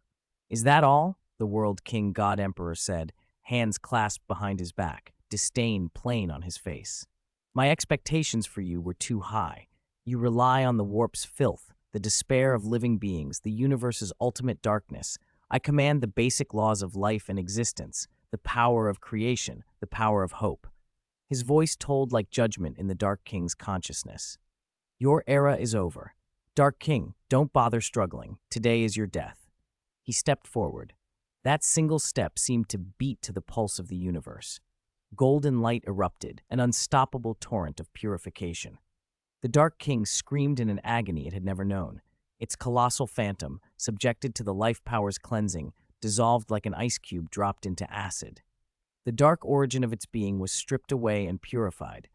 Is that all? The World King God Emperor said, hands clasped behind his back, disdain plain on his face. My expectations for you were too high. You rely on the warp's filth, the despair of living beings, the universe's ultimate darkness. I command the basic laws of life and existence, the power of creation, the power of hope. His voice told like judgment in the Dark King's consciousness. Your era is over. Dark King, don't bother struggling. Today is your death. He stepped forward. That single step seemed to beat to the pulse of the universe. Golden light erupted, an unstoppable torrent of purification. The Dark King screamed in an agony it had never known. Its colossal phantom, subjected to the life power's cleansing, dissolved like an ice cube dropped into acid. The dark origin of its being was stripped away and purified.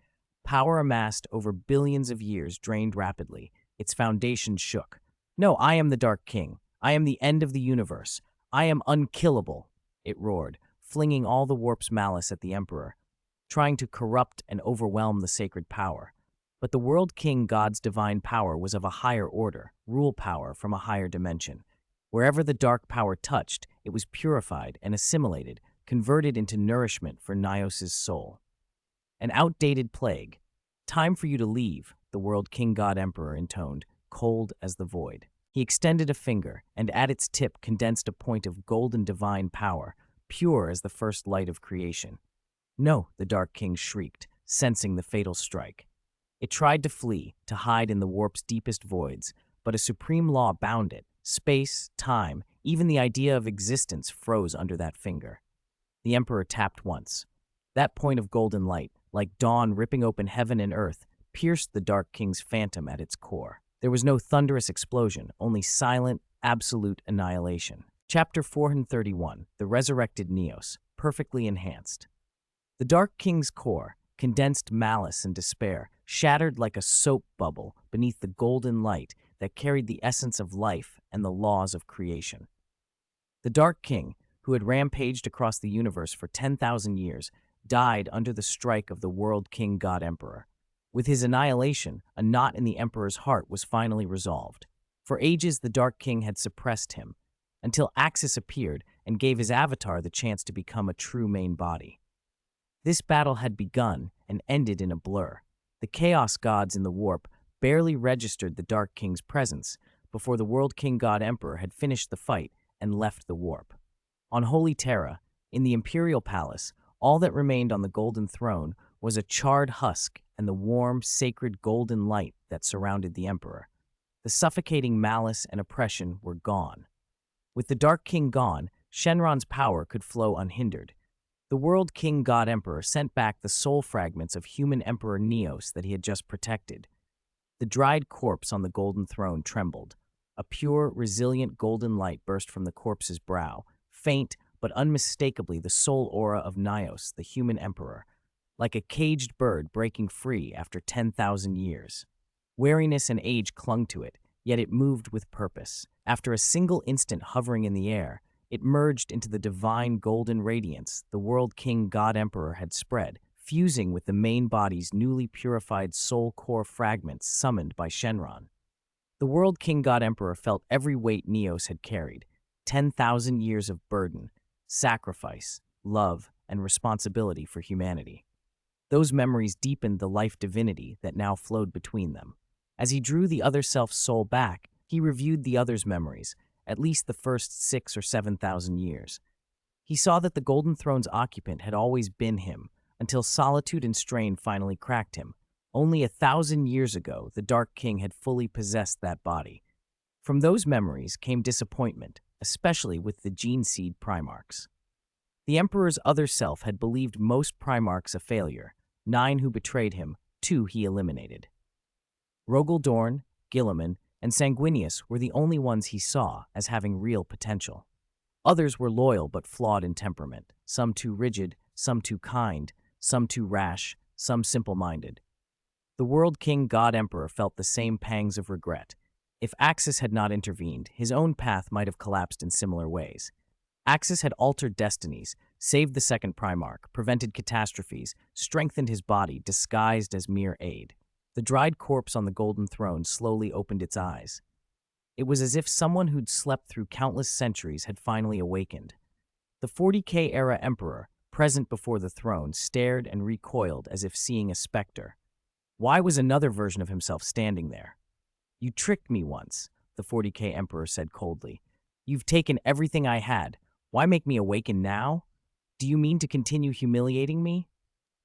Power amassed over billions of years drained rapidly. Its foundations shook. No, I am the Dark King. I am the end of the universe. I am unkillable, it roared, flinging all the warp's malice at the Emperor, trying to corrupt and overwhelm the sacred power. But the World King God's divine power was of a higher order, rule power from a higher dimension. Wherever the dark power touched, it was purified and assimilated, converted into nourishment for Nios' soul. An outdated plague. Time for you to leave, the World King God Emperor intoned, cold as the void. He extended a finger, and at its tip condensed a point of golden divine power, pure as the first light of creation. No, the Dark King shrieked, sensing the fatal strike. It tried to flee, to hide in the warp's deepest voids, but a supreme law bound it. Space, time, even the idea of existence froze under that finger. The Emperor tapped once. That point of golden light, like dawn ripping open heaven and earth, pierced the Dark King's phantom at its core. There was no thunderous explosion, only silent, absolute annihilation. Chapter 431, The Resurrected Neos, perfectly enhanced. The Dark King's core, condensed malice and despair, shattered like a soap bubble beneath the golden light that carried the essence of life and the laws of creation. The Dark King, who had rampaged across the universe for 10,000 years, died under the strike of the World King God Emperor. With his annihilation, a knot in the Emperor's heart was finally resolved. For ages, the Dark King had suppressed him, until Axis appeared and gave his avatar the chance to become a true main body. This battle had begun and ended in a blur. The Chaos Gods in the Warp barely registered the Dark King's presence before the World King God Emperor had finished the fight and left the Warp. On Holy Terra, in the Imperial Palace, all that remained on the Golden Throne was a charred husk and the warm, sacred golden light that surrounded the Emperor. The suffocating malice and oppression were gone. With the Dark King gone, Shenron's power could flow unhindered. The World King God Emperor sent back the soul fragments of human Emperor Neos that he had just protected. The dried corpse on the Golden Throne trembled. A pure, resilient golden light burst from the corpse's brow, faint but unmistakably the soul aura of Nios, the human Emperor, like a caged bird breaking free after 10,000 years. Weariness and age clung to it, yet it moved with purpose. After a single instant hovering in the air, it merged into the divine golden radiance the World King God Emperor had spread, fusing with the main body's newly purified soul core fragments summoned by Shenron. The World King God Emperor felt every weight Neos had carried, 10,000 years of burden, sacrifice, love, and responsibility for humanity. Those memories deepened the life divinity that now flowed between them. As he drew the other self's soul back, he reviewed the other's memories, at least the first 6,000 or 7,000 years. He saw that the Golden Throne's occupant had always been him, until solitude and strain finally cracked him. Only 1,000 years ago, the Dark King had fully possessed that body. From those memories came disappointment, especially with the Gene Seed Primarchs. The Emperor's other self had believed most Primarchs a failure, 9 who betrayed him, 2 he eliminated. Rogel Dorn, Guilliman, and Sanguinius were the only ones he saw as having real potential. Others were loyal but flawed in temperament, some too rigid, some too kind, some too rash, some simple-minded. The World King God Emperor felt the same pangs of regret. If Axis had not intervened, his own path might have collapsed in similar ways. Axis had altered destinies, saved the second Primarch, prevented catastrophes, strengthened his body, disguised as mere aid. The dried corpse on the Golden Throne slowly opened its eyes. It was as if someone who'd slept through countless centuries had finally awakened. The 40K-era Emperor, present before the throne, stared and recoiled as if seeing a specter. Why was another version of himself standing there? "You tricked me once," the 40K Emperor said coldly. "You've taken everything I had. Why make me awaken now? Do you mean to continue humiliating me?"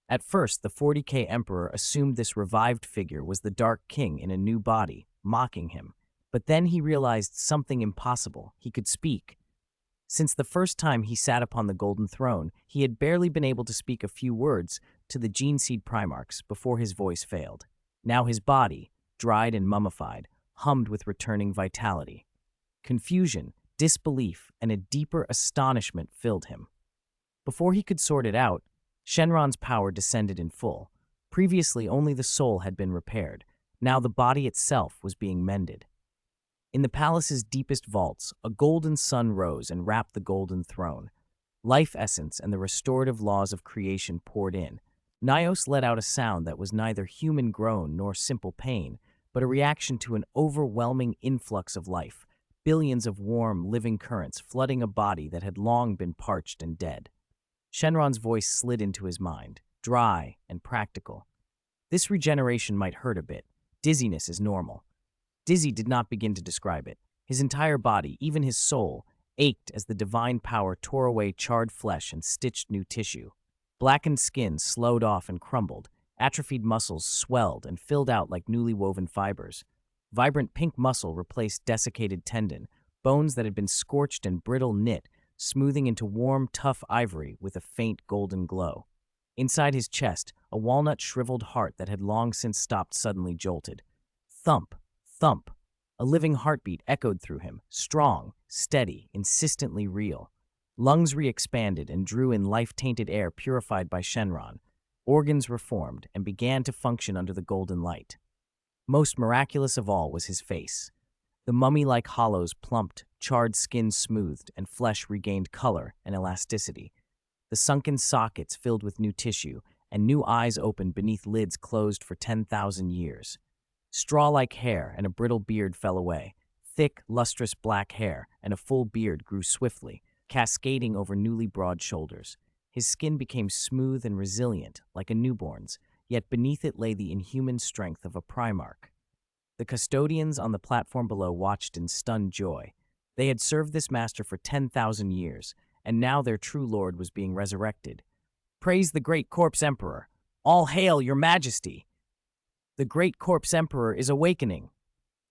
At first, the 40K Emperor assumed this revived figure was the Dark King in a new body, mocking him. But then he realized something impossible. He could speak. Since the first time he sat upon the golden throne, he had barely been able to speak a few words to the gene seed primarchs before his voice failed. Now his body, dried and mummified, hummed with returning vitality. Confusion, disbelief, and a deeper astonishment filled him. Before he could sort it out, Shenron's power descended in full. Previously, only the soul had been repaired. Now the body itself was being mended. In the palace's deepest vaults, a golden sun rose and wrapped the golden throne. Life essence and the restorative laws of creation poured in. Nios let out a sound that was neither human groan nor simple pain, but a reaction to an overwhelming influx of life, billions of warm, living currents flooding a body that had long been parched and dead. Shenron's voice slid into his mind, dry and practical. This regeneration might hurt a bit. Dizziness is normal. Dizzy did not begin to describe it. His entire body, even his soul, ached as the divine power tore away charred flesh and stitched new tissue. Blackened skin slowed off and crumbled. Atrophied muscles swelled and filled out like newly woven fibers. Vibrant pink muscle replaced desiccated tendon, bones that had been scorched and brittle knit, smoothing into warm, tough ivory with a faint golden glow. Inside his chest, a walnut-shriveled heart that had long since stopped suddenly jolted. Thump, thump. A living heartbeat echoed through him, strong, steady, insistently real. Lungs re-expanded and drew in life-tainted air purified by Shenron. Organs reformed and began to function under the golden light. Most miraculous of all was his face. The mummy-like hollows plumped, charred skin smoothed, and flesh regained color and elasticity. The sunken sockets filled with new tissue, and new eyes opened beneath lids closed for 10,000 years. Straw-like hair and a brittle beard fell away. Thick, lustrous black hair and a full beard grew swiftly, cascading over newly broad shoulders. His skin became smooth and resilient, like a newborn's, yet beneath it lay the inhuman strength of a Primarch. The custodians on the platform below watched in stunned joy. They had served this master for 10,000 years, and now their true lord was being resurrected. "Praise the great Corpse Emperor! All hail your majesty! The great Corpse Emperor is awakening!"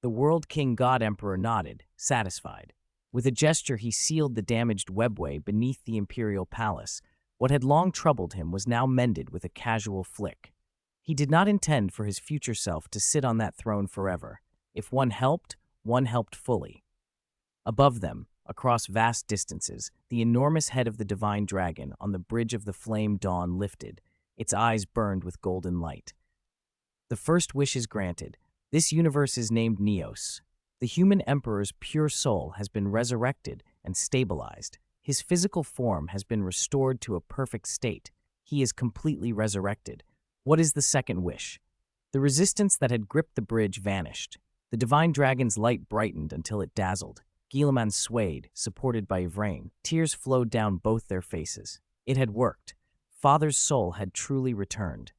The World King God Emperor nodded, satisfied. With a gesture he sealed the damaged webway beneath the imperial palace. What had long troubled him was now mended with a casual flick. He did not intend for his future self to sit on that throne forever. If one helped fully. Above them, across vast distances, the enormous head of the divine dragon on the bridge of the flame dawn lifted. Its eyes burned with golden light. The first wish is granted. This universe is named Neos. The human emperor's pure soul has been resurrected and stabilized. His physical form has been restored to a perfect state. He is completely resurrected. What is the second wish? The resistance that had gripped the bridge vanished. The divine dragon's light brightened until it dazzled. Guilliman swayed, supported by Yvraine. Tears flowed down both their faces. It had worked. Father's soul had truly returned.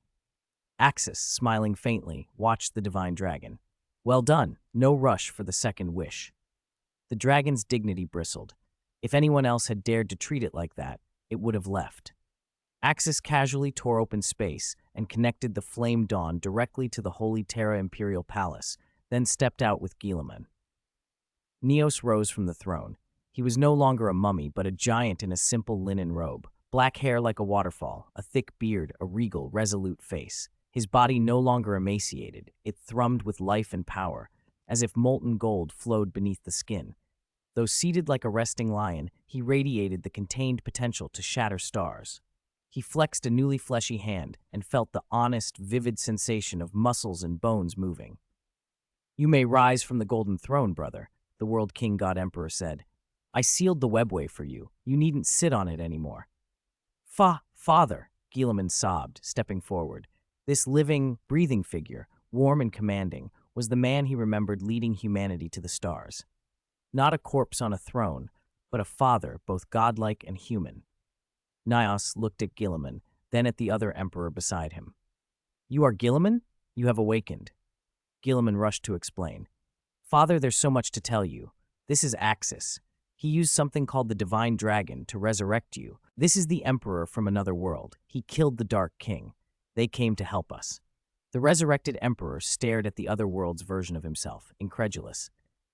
Axis, smiling faintly, watched the divine dragon. Well done. No rush for the second wish. The dragon's dignity bristled. If anyone else had dared to treat it like that, it would have left. Axis casually tore open space and connected the flame dawn directly to the Holy Terra Imperial Palace, then stepped out with Guilliman. Neos rose from the throne. He was no longer a mummy, but a giant in a simple linen robe. Black hair like a waterfall, a thick beard, a regal, resolute face. His body no longer emaciated. It thrummed with life and power, as if molten gold flowed beneath the skin. Though seated like a resting lion, he radiated the contained potential to shatter stars. He flexed a newly fleshy hand and felt the honest, vivid sensation of muscles and bones moving. "You may rise from the golden throne, brother," the World King God Emperor said. "I sealed the webway for you. You needn't sit on it anymore." Father," Guilliman sobbed, stepping forward. This living, breathing figure, warm and commanding, was the man he remembered leading humanity to the stars. Not a corpse on a throne, but a father both godlike and human. Nios looked at Guilliman, then at the other emperor beside him. "You are Guilliman? You have awakened." Guilliman rushed to explain. "Father, there's so much to tell you. This is Axis. He used something called the Divine Dragon to resurrect you. This is the Emperor from another world. He killed the Dark King. They came to help us." The resurrected Emperor stared at the other world's version of himself, incredulous.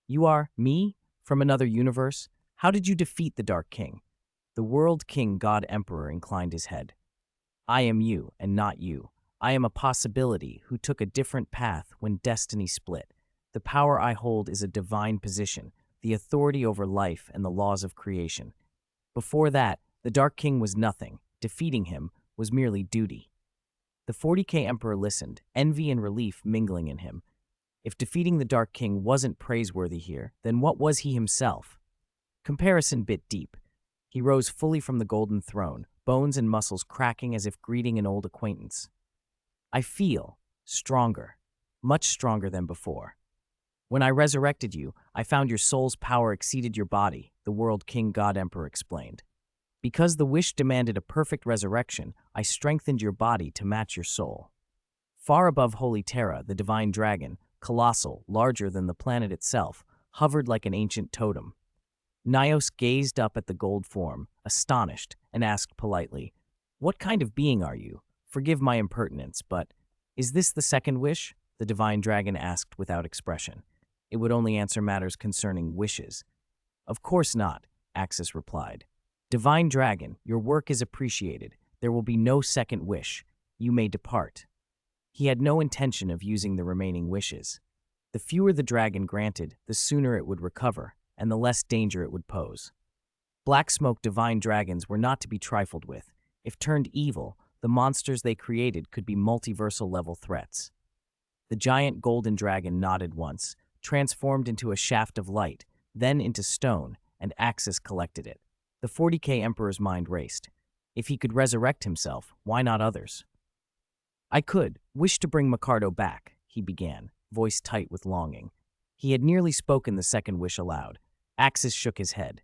You are me? From another universe? How did you defeat the Dark King? The World King God Emperor inclined his head. I am you, and not you. I am a possibility who took a different path when destiny split. The power I hold is a divine position, the authority over life and the laws of creation. Before that, the Dark King was nothing. Defeating him was merely duty. The 40K Emperor listened, envy and relief mingling in him. If defeating the Dark King wasn't praiseworthy here, then what was he himself? Comparison bit deep. He rose fully from the golden throne, bones and muscles cracking as if greeting an old acquaintance. I feel stronger, much stronger than before. When I resurrected you, I found your soul's power exceeded your body, the World King God Emperor explained. Because the wish demanded a perfect resurrection, I strengthened your body to match your soul. Far above Holy Terra, the divine dragon, colossal, larger than the planet itself, hovered like an ancient totem. Nyos gazed up at the gold form, astonished, and asked politely, "What kind of being are you? Forgive my impertinence, but is this the second wish?" The divine dragon asked without expression. It would only answer matters concerning wishes. "Of course not," Axis replied. "Divine dragon, your work is appreciated. There will be no second wish. You may depart." He had no intention of using the remaining wishes. The fewer the dragon granted, the sooner it would recover, and the less danger it would pose. Black smoke divine dragons were not to be trifled with. If turned evil, the monsters they created could be multiversal-level threats. The giant golden dragon nodded once, transformed into a shaft of light, then into stone, and Axis collected it. The 40K Emperor's mind raced. If he could resurrect himself, why not others? "I wish to bring Micardo back," he began, voice tight with longing. He had nearly spoken the second wish aloud. Axis shook his head.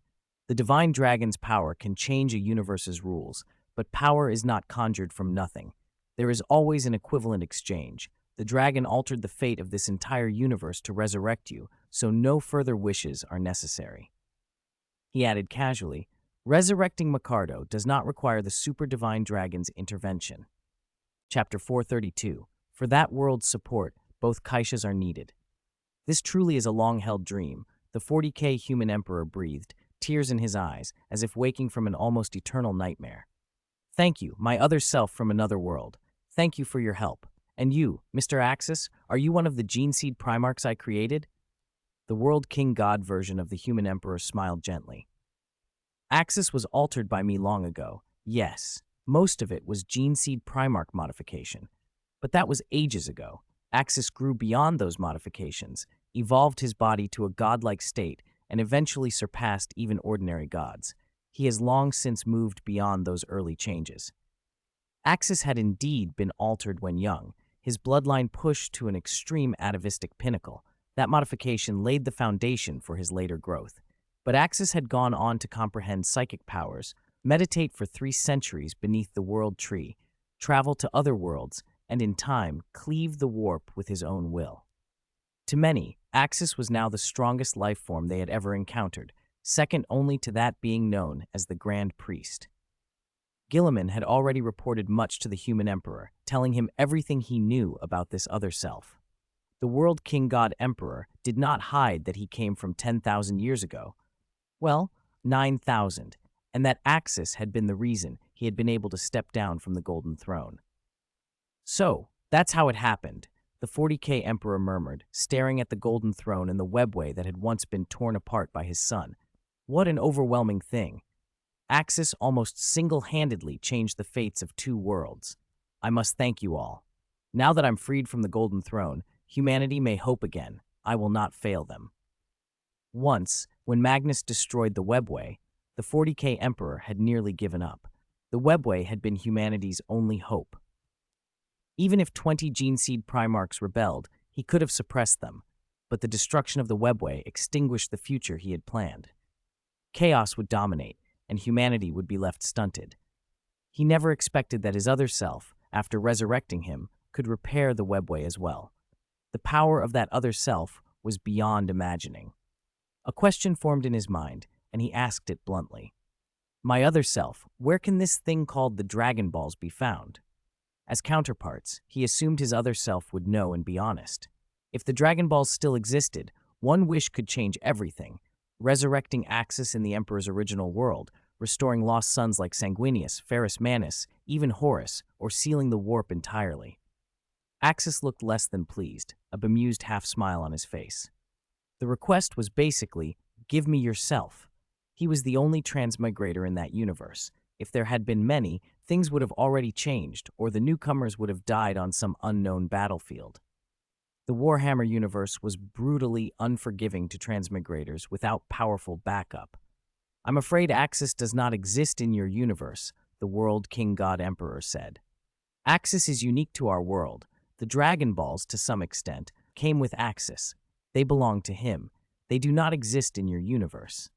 The divine dragon's power can change a universe's rules, but power is not conjured from nothing. There is always an equivalent exchange. The dragon altered the fate of this entire universe to resurrect you, so no further wishes are necessary. He added casually, "Resurrecting Micardo does not require the super divine dragon's intervention." Chapter 432. For that world's support, both Kaishas are needed. This truly is a long-held dream. The 40K human emperor breathed, tears in his eyes, as if waking from an almost eternal nightmare. "Thank you, my other self from another world. Thank you for your help. And you, Mr. Axis, are you one of the gene seed Primarchs I created?" The World King God version of the human emperor smiled gently. "Axis was altered by me long ago. Yes, most of it was gene seed Primarch modification. But that was ages ago. Axis grew beyond those modifications, evolved his body to a godlike state, and eventually surpassed even ordinary gods. He has long since moved beyond those early changes." Axis had indeed been altered when young, his bloodline pushed to an extreme atavistic pinnacle. That modification laid the foundation for his later growth. But Axis had gone on to comprehend psychic powers, meditate for 3 centuries beneath the world tree, travel to other worlds, and in time cleave the warp with his own will. To many, Axis was now the strongest life form they had ever encountered, second only to that being known as the Grand Priest. Gilliman had already reported much to the human emperor, telling him everything he knew about this other self. The World King God Emperor did not hide that he came from 10,000 years ago. Well, 9,000, and that Axis had been the reason he had been able to step down from the Golden Throne. "So, that's how it happened," the 40K Emperor murmured, staring at the Golden Throne and the webway that had once been torn apart by his son. What an overwhelming thing. Axis almost single-handedly changed the fates of 2 worlds. I must thank you all. Now that I'm freed from the Golden Throne, humanity may hope again. I will not fail them. Once, when Magnus destroyed the webway, the 40K Emperor had nearly given up. The webway had been humanity's only hope. Even if 20 gene seed Primarchs rebelled, he could have suppressed them, but the destruction of the webway extinguished the future he had planned. Chaos would dominate, and humanity would be left stunted. He never expected that his other self, after resurrecting him, could repair the webway as well. The power of that other self was beyond imagining. A question formed in his mind, and he asked it bluntly. "My other self, where can this thing called the Dragon Balls be found?" As counterparts, he assumed his other self would know and be honest. If the Dragon Balls still existed, One wish could change everything, resurrecting Axis in the Emperor's original world, restoring lost sons like Sanguinius, Ferrus Manus, even Horus, or sealing the warp entirely. Axis looked less than pleased, a bemused half-smile on his face. The request was basically, give me yourself. He was the only transmigrator in that universe. If there had been many, things would have already changed, or the newcomers would have died on some unknown battlefield. The Warhammer universe was brutally unforgiving to transmigrators without powerful backup. I'm afraid Axis does not exist in your universe, the World King God Emperor said. Axis is unique to our world. The Dragon Balls, to some extent, came with Axis. They belong to him. They do not exist in your universe.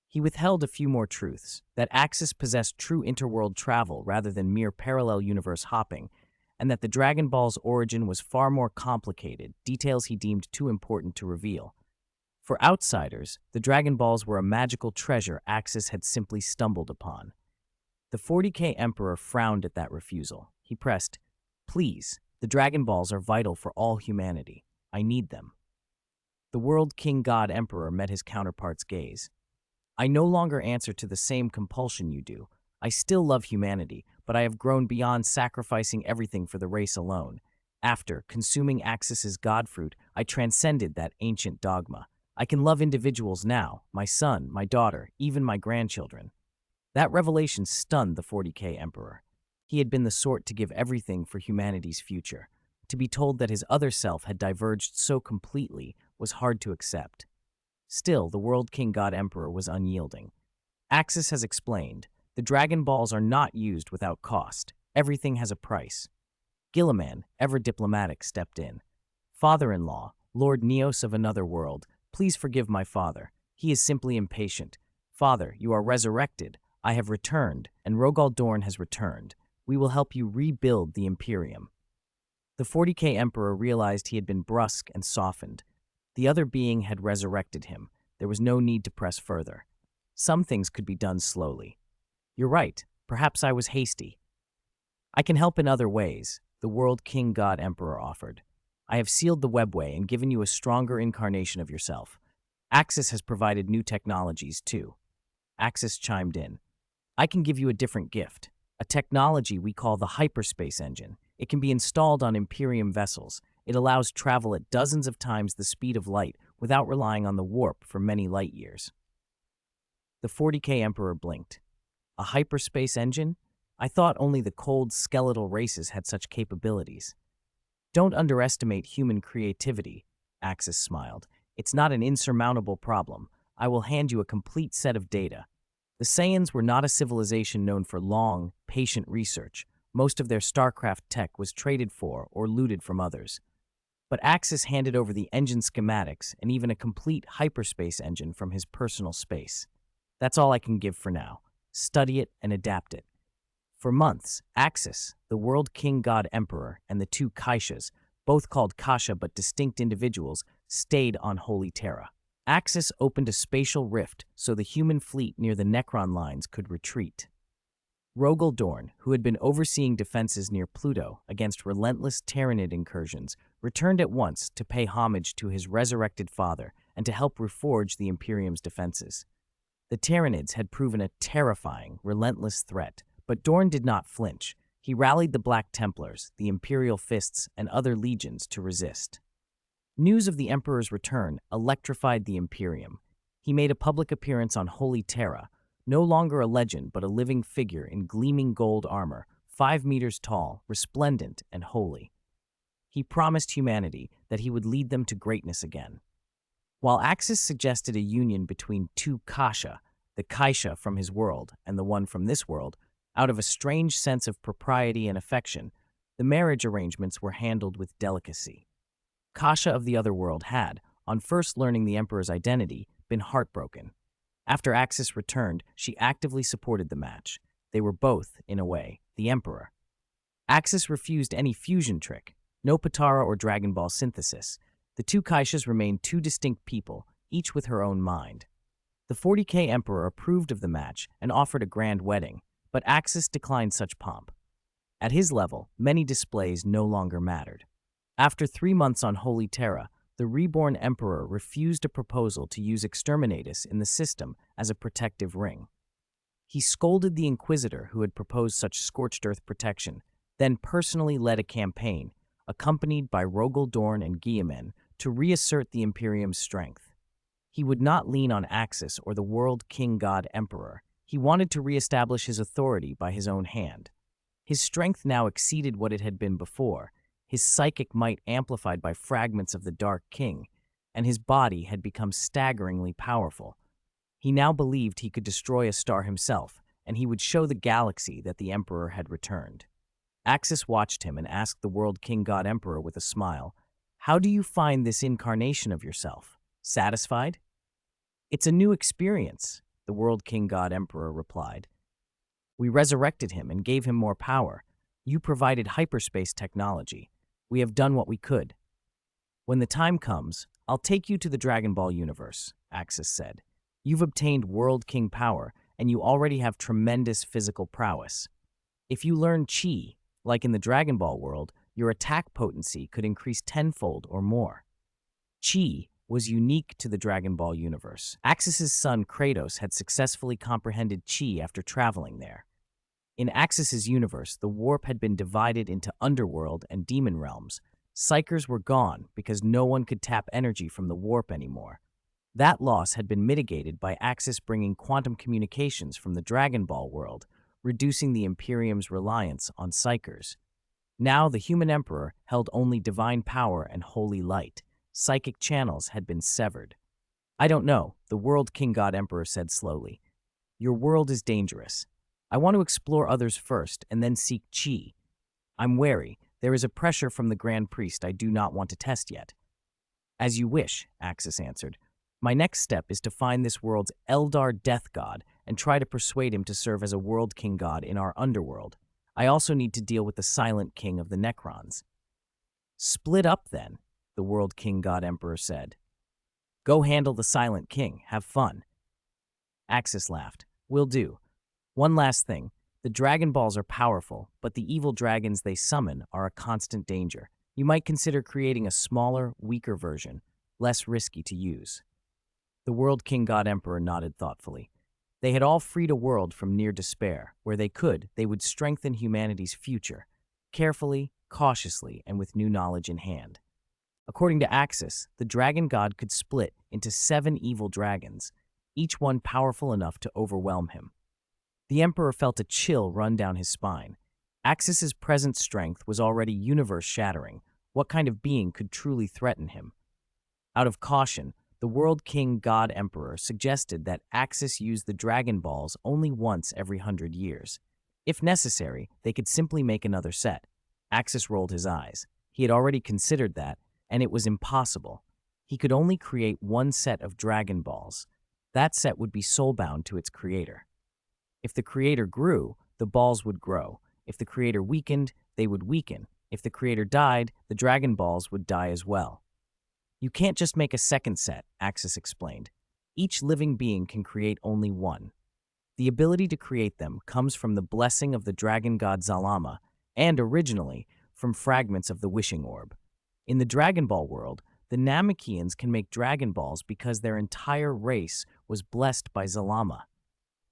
He withheld a few more truths, that Axis possessed true interworld travel rather than mere parallel universe hopping, and that the Dragon Ball's origin was far more complicated, details he deemed too important to reveal. For outsiders, the Dragon Balls were a magical treasure Axis had simply stumbled upon. The 40K Emperor frowned at that refusal. He pressed, "Please, the Dragon Balls are vital for all humanity. I need them." The World King God Emperor met his counterpart's gaze. "I no longer answer to the same compulsion you do. I still love humanity, but I have grown beyond sacrificing everything for the race alone. After consuming Axis's God fruit, I transcended that ancient dogma. I can love individuals now, my son, my daughter, even my grandchildren." That revelation stunned the 40K Emperor. He had been the sort to give everything for humanity's future. To be told that his other self had diverged so completely was hard to accept. Still, the World King God Emperor was unyielding. Axis has explained, the Dragon Balls are not used without cost. Everything has a price. Gilliman, ever diplomatic, stepped in. "Father-in-law, Lord Neos of another world, please forgive my father. He is simply impatient. Father, you are resurrected. I have returned, and Rogal Dorn has returned. We will help you rebuild the Imperium." The 40K Emperor realized he had been brusque and softened. The other being had resurrected him. There was no need to press further. Some things could be done slowly. "You're right. Perhaps I was hasty." "I can help in other ways," the World King God Emperor offered. "I have sealed the webway and given you a stronger incarnation of yourself. Axis has provided new technologies, too." Axis chimed in. "I can give you a different gift, a technology we call the hyperspace engine. It can be installed on Imperium vessels. It allows travel at dozens of times the speed of light without relying on the warp for many light years." The 40K Emperor blinked. "A hyperspace engine? I thought only the cold, skeletal races had such capabilities." "Don't underestimate human creativity," Axis smiled. "It's not an insurmountable problem. I will hand you a complete set of data." The Saiyans were not a civilization known for long, patient research. Most of their StarCraft tech was traded for or looted from others. But Axis handed over the engine schematics and even a complete hyperspace engine from his personal space. "That's all I can give for now. Study it and adapt it." For months, Axis, the World King God Emperor, and the two Kaishas, both called Kasha but distinct individuals, stayed on Holy Terra. Axis opened a spatial rift so the human fleet near the Necron lines could retreat. Rogal Dorn, who had been overseeing defenses near Pluto against relentless Terranid incursions, returned at once to pay homage to his resurrected father and to help reforge the Imperium's defenses. The Terranids had proven a terrifying, relentless threat, but Dorn did not flinch. He rallied the Black Templars, the Imperial Fists, and other legions to resist. News of the Emperor's return electrified the Imperium. He made a public appearance on Holy Terra, no longer a legend but a living figure in gleaming gold armor, 5 meters tall, resplendent, and holy. He promised humanity that he would lead them to greatness again. While Axis suggested a union between two Kasha, the Kaisha from his world and the one from this world, out of a strange sense of propriety and affection, the marriage arrangements were handled with delicacy. Kasha of the other world had, on first learning the Emperor's identity, been heartbroken. After Axis returned, she actively supported the match. They were both, in a way, the Emperor. Axis refused any fusion trick, no Patara or Dragon Ball synthesis. The two Kaishas remained two distinct people, each with her own mind. The 40K Emperor approved of the match and offered a grand wedding, but Axis declined such pomp. At his level, many displays no longer mattered. After 3 months on Holy Terra, the reborn emperor refused a proposal to use Exterminatus in the system as a protective ring. He scolded the Inquisitor who had proposed such scorched earth protection, then personally led a campaign, accompanied by Rogel Dorn and Guilliman, to reassert the Imperium's strength. He would not lean on Axis or the World King God Emperor. He wanted to reestablish his authority by his own hand. His strength now exceeded what it had been before, his psychic might amplified by fragments of the Dark King, and his body had become staggeringly powerful. He now believed he could destroy a star himself, and he would show the galaxy that the Emperor had returned. Axis watched him and asked the World King God Emperor with a smile, "How do you find this incarnation of yourself? Satisfied?" "It's a new experience," the World King God Emperor replied. "We resurrected him and gave him more power. You provided hyperspace technology. We have done what we could. When the time comes, I'll take you to the Dragon Ball universe," Axis said. "You've obtained World King power, and you already have tremendous physical prowess. If you learn Chi, like in the Dragon Ball world, your attack potency could increase tenfold or more." Chi was unique to the Dragon Ball universe. Axis's son Kratos had successfully comprehended Chi after traveling there. In Axis's universe, the warp had been divided into underworld and demon realms. Psychers were gone because no one could tap energy from the warp anymore. That loss had been mitigated by Axis bringing quantum communications from the Dragon Ball world, reducing the Imperium's reliance on Psychers. Now the human emperor held only divine power and holy light. Psychic channels had been severed. "I don't know," the World King God Emperor said slowly. "Your world is dangerous. I want to explore others first and then seek Chi. I'm wary. There is a pressure from the Grand Priest I do not want to test yet." "As you wish," Axis answered. "My next step is to find this world's Eldar death god and try to persuade him to serve as a World King God in our underworld. I also need to deal with the Silent King of the Necrons." "Split up, then," the World King God Emperor said. "Go handle the Silent King. Have fun." Axis laughed. "Will do. One last thing. The Dragon Balls are powerful, but the evil dragons they summon are a constant danger. You might consider creating a smaller, weaker version, less risky to use." The World King God Emperor nodded thoughtfully. They had all freed a world from near despair. Where they could, they would strengthen humanity's future, carefully, cautiously, and with new knowledge in hand. According to Axis, the dragon god could split into 7 evil dragons, each one powerful enough to overwhelm him. The Emperor felt a chill run down his spine. Axis's present strength was already universe-shattering. What kind of being could truly threaten him? Out of caution, the World King God Emperor suggested that Axis use the Dragon Balls only once every 100 years. If necessary, they could simply make another set. Axis rolled his eyes. He had already considered that, and it was impossible. He could only create one set of Dragon Balls. That set would be soulbound to its creator. If the creator grew, the balls would grow. If the creator weakened, they would weaken. If the creator died, the Dragon Balls would die as well. "You can't just make a second set," Axis explained. "Each living being can create only one. The ability to create them comes from the blessing of the dragon god Zalama, and originally, from fragments of the Wishing Orb. In the Dragon Ball world, the Namekians can make Dragon Balls because their entire race was blessed by Zalama.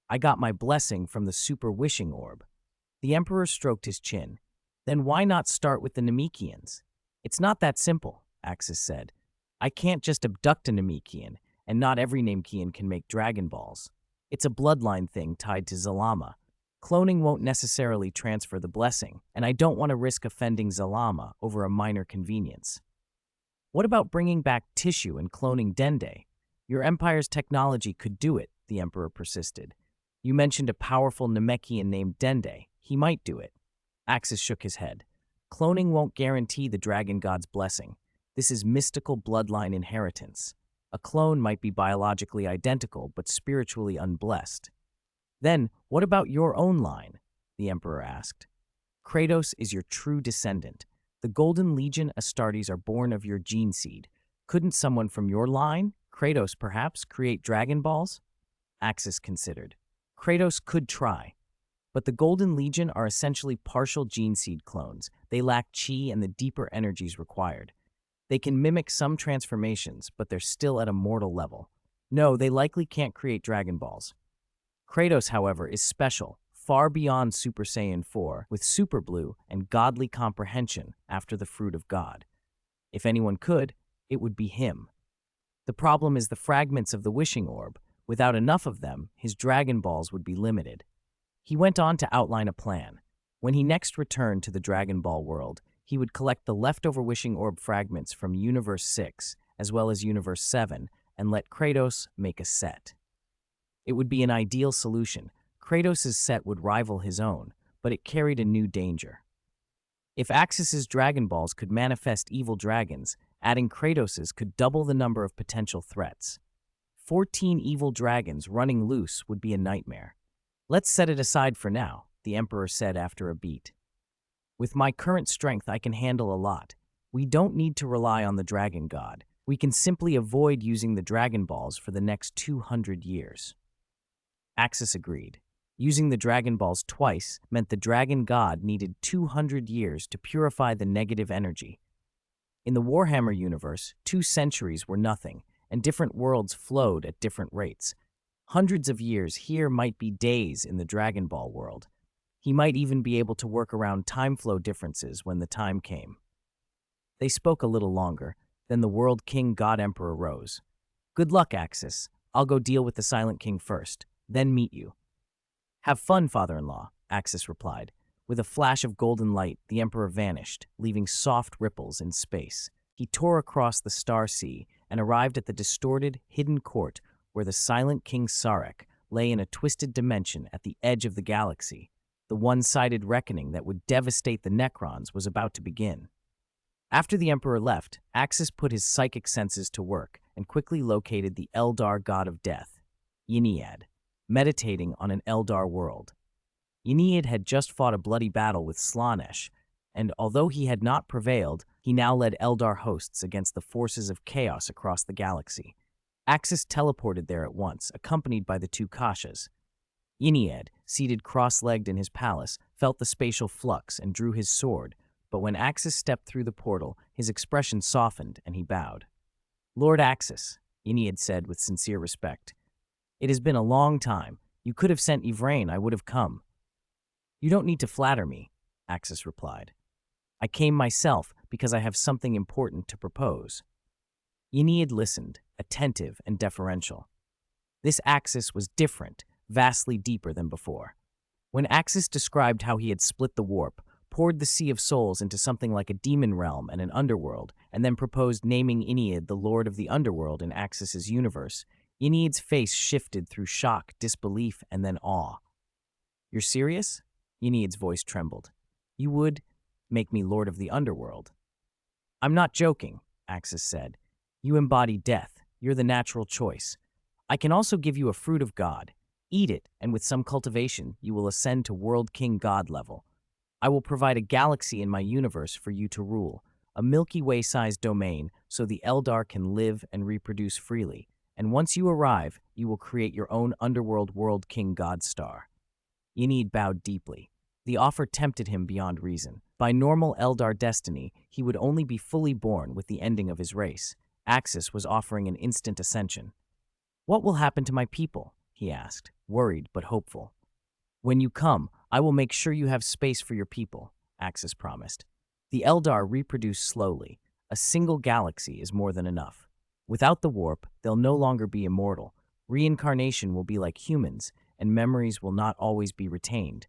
I got my blessing from the Super Wishing Orb." The Emperor stroked his chin. "Then why not start with the Namekians?" "It's not that simple," Axis said. "I can't just abduct a Namekian, and not every Namekian can make Dragon Balls. It's a bloodline thing tied to Zalama. Cloning won't necessarily transfer the blessing, and I don't want to risk offending Zalama over a minor convenience." "What about bringing back tissue and cloning Dende? Your Empire's technology could do it," the Emperor persisted. "You mentioned a powerful Namekian named Dende. He might do it." Axis shook his head. "Cloning won't guarantee the Dragon God's blessing. This is mystical bloodline inheritance. A clone might be biologically identical, but spiritually unblessed." "Then, what about your own line?" the Emperor asked. "Kratos is your true descendant. The Golden Legion Astartes are born of your gene seed. Couldn't someone from your line, Kratos perhaps, create Dragon Balls?" Axis considered. "Kratos could try. But the Golden Legion are essentially partial gene seed clones. They lack chi and the deeper energies required. They can mimic some transformations, but they're still at a mortal level. No, they likely can't create Dragon Balls. Kratos, however, is special, far beyond Super Saiyan 4, with Super Blue and godly comprehension after the fruit of God. If anyone could, it would be him. The problem is the fragments of the wishing orb. Without enough of them, his Dragon Balls would be limited. He went on to outline a plan. When he next returned to the Dragon Ball world, he would collect the leftover wishing orb fragments from Universe 6, as well as Universe 7, and let Kratos make a set. It would be an ideal solution. Kratos' set would rival his own, but it carried a new danger. If Axis's Dragon Balls could manifest evil dragons, adding Kratos's could double the number of potential threats. 14 evil dragons running loose would be a nightmare. Let's set it aside for now, the Emperor said after a beat. With my current strength, I can handle a lot. We don't need to rely on the Dragon God. We can simply avoid using the Dragon Balls for the next 200 years. Axis agreed. Using the Dragon Balls twice meant the Dragon God needed 200 years to purify the negative energy. In the Warhammer universe, 2 centuries were nothing, and different worlds flowed at different rates. Hundreds of years here might be days in the Dragon Ball world. He might even be able to work around time flow differences when the time came. They spoke a little longer, then the World King God Emperor rose. Good luck, Axis. I'll go deal with the Silent King first, then meet you. Have fun, father-in-law, Axis replied. With a flash of golden light, the Emperor vanished, leaving soft ripples in space. He tore across the star sea and arrived at the distorted, hidden court where the Silent King Sarek lay in a twisted dimension at the edge of the galaxy. The one-sided reckoning that would devastate the Necrons was about to begin. After the Emperor left, Axis put his psychic senses to work and quickly located the Eldar god of death, Yniad, meditating on an Eldar world. Yniad had just fought a bloody battle with Slaanesh, and although he had not prevailed, he now led Eldar hosts against the forces of chaos across the galaxy. Axis teleported there at once, accompanied by the 2 Kashas. Yniad, seated cross-legged in his palace, felt the spatial flux and drew his sword, but when Axis stepped through the portal, his expression softened and he bowed. Lord Axis, Yniad said with sincere respect, it has been a long time. You could have sent Yvraine, I would have come. You don't need to flatter me, Axis replied. I came myself because I have something important to propose. Yniad listened, attentive and deferential. This Axis was different, vastly deeper than before. When Axis described how he had split the warp, poured the Sea of Souls into something like a demon realm and an underworld, and then proposed naming Yniad the Lord of the Underworld in Axis's universe, Yniad's face shifted through shock, disbelief, and then awe. You're serious? Yniad's voice trembled. You would make me Lord of the Underworld? I'm not joking, Axis said. You embody death. You're the natural choice. I can also give you a fruit of God. Eat it, and with some cultivation, you will ascend to World King God level. I will provide a galaxy in my universe for you to rule, a Milky Way-sized domain so the Eldar can live and reproduce freely. And once you arrive, you will create your own underworld World King God star. Yniad bowed deeply. The offer tempted him beyond reason. By normal Eldar destiny, he would only be fully born with the ending of his race. Axis was offering an instant ascension. What will happen to my people? He asked, worried but hopeful. When you come, I will make sure you have space for your people, Axis promised. The Eldar reproduce slowly. A single galaxy is more than enough. Without the warp, they'll no longer be immortal. Reincarnation will be like humans, and memories will not always be retained.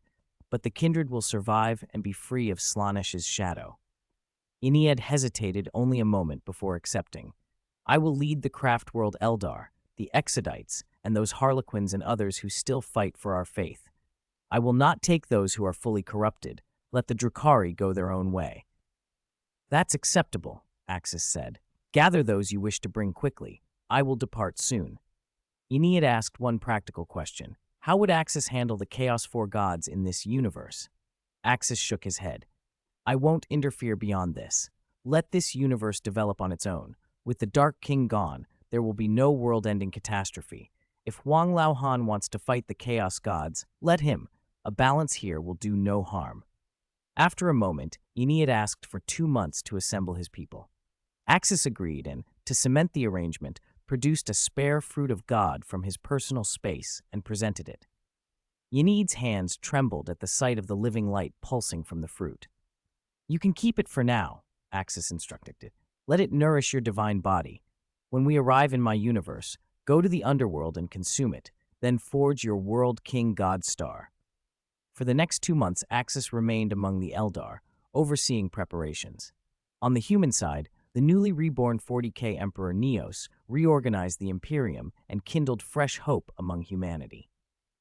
But the kindred will survive and be free of Slaanesh's shadow. Yniad hesitated only a moment before accepting. I will lead the craft world Eldar, the Exodites, and those Harlequins and others who still fight for our faith. I will not take those who are fully corrupted. Let the Drukhari go their own way. That's acceptable, Axis said. Gather those you wish to bring quickly. I will depart soon. Yniad asked one practical question. How would Axis handle the Chaos 4 gods in this universe? Axis shook his head. I won't interfere beyond this. Let this universe develop on its own. With the Dark King gone, there will be no world-ending catastrophe. If Huang Laohan wants to fight the Chaos gods, let him. A balance here will do no harm. After a moment, Yniad asked for 2 months to assemble his people. Axis agreed and, to cement the arrangement, produced a spare fruit of God from his personal space and presented it. Ynid's hands trembled at the sight of the living light pulsing from the fruit. "You can keep it for now," Axis instructed it. "Let it nourish your divine body. When we arrive in my universe, go to the underworld and consume it, then forge your World King God Star." For the next 2 months, Axis remained among the Eldar, overseeing preparations. On the human side, the newly reborn 40K Emperor Neos reorganized the Imperium and kindled fresh hope among humanity.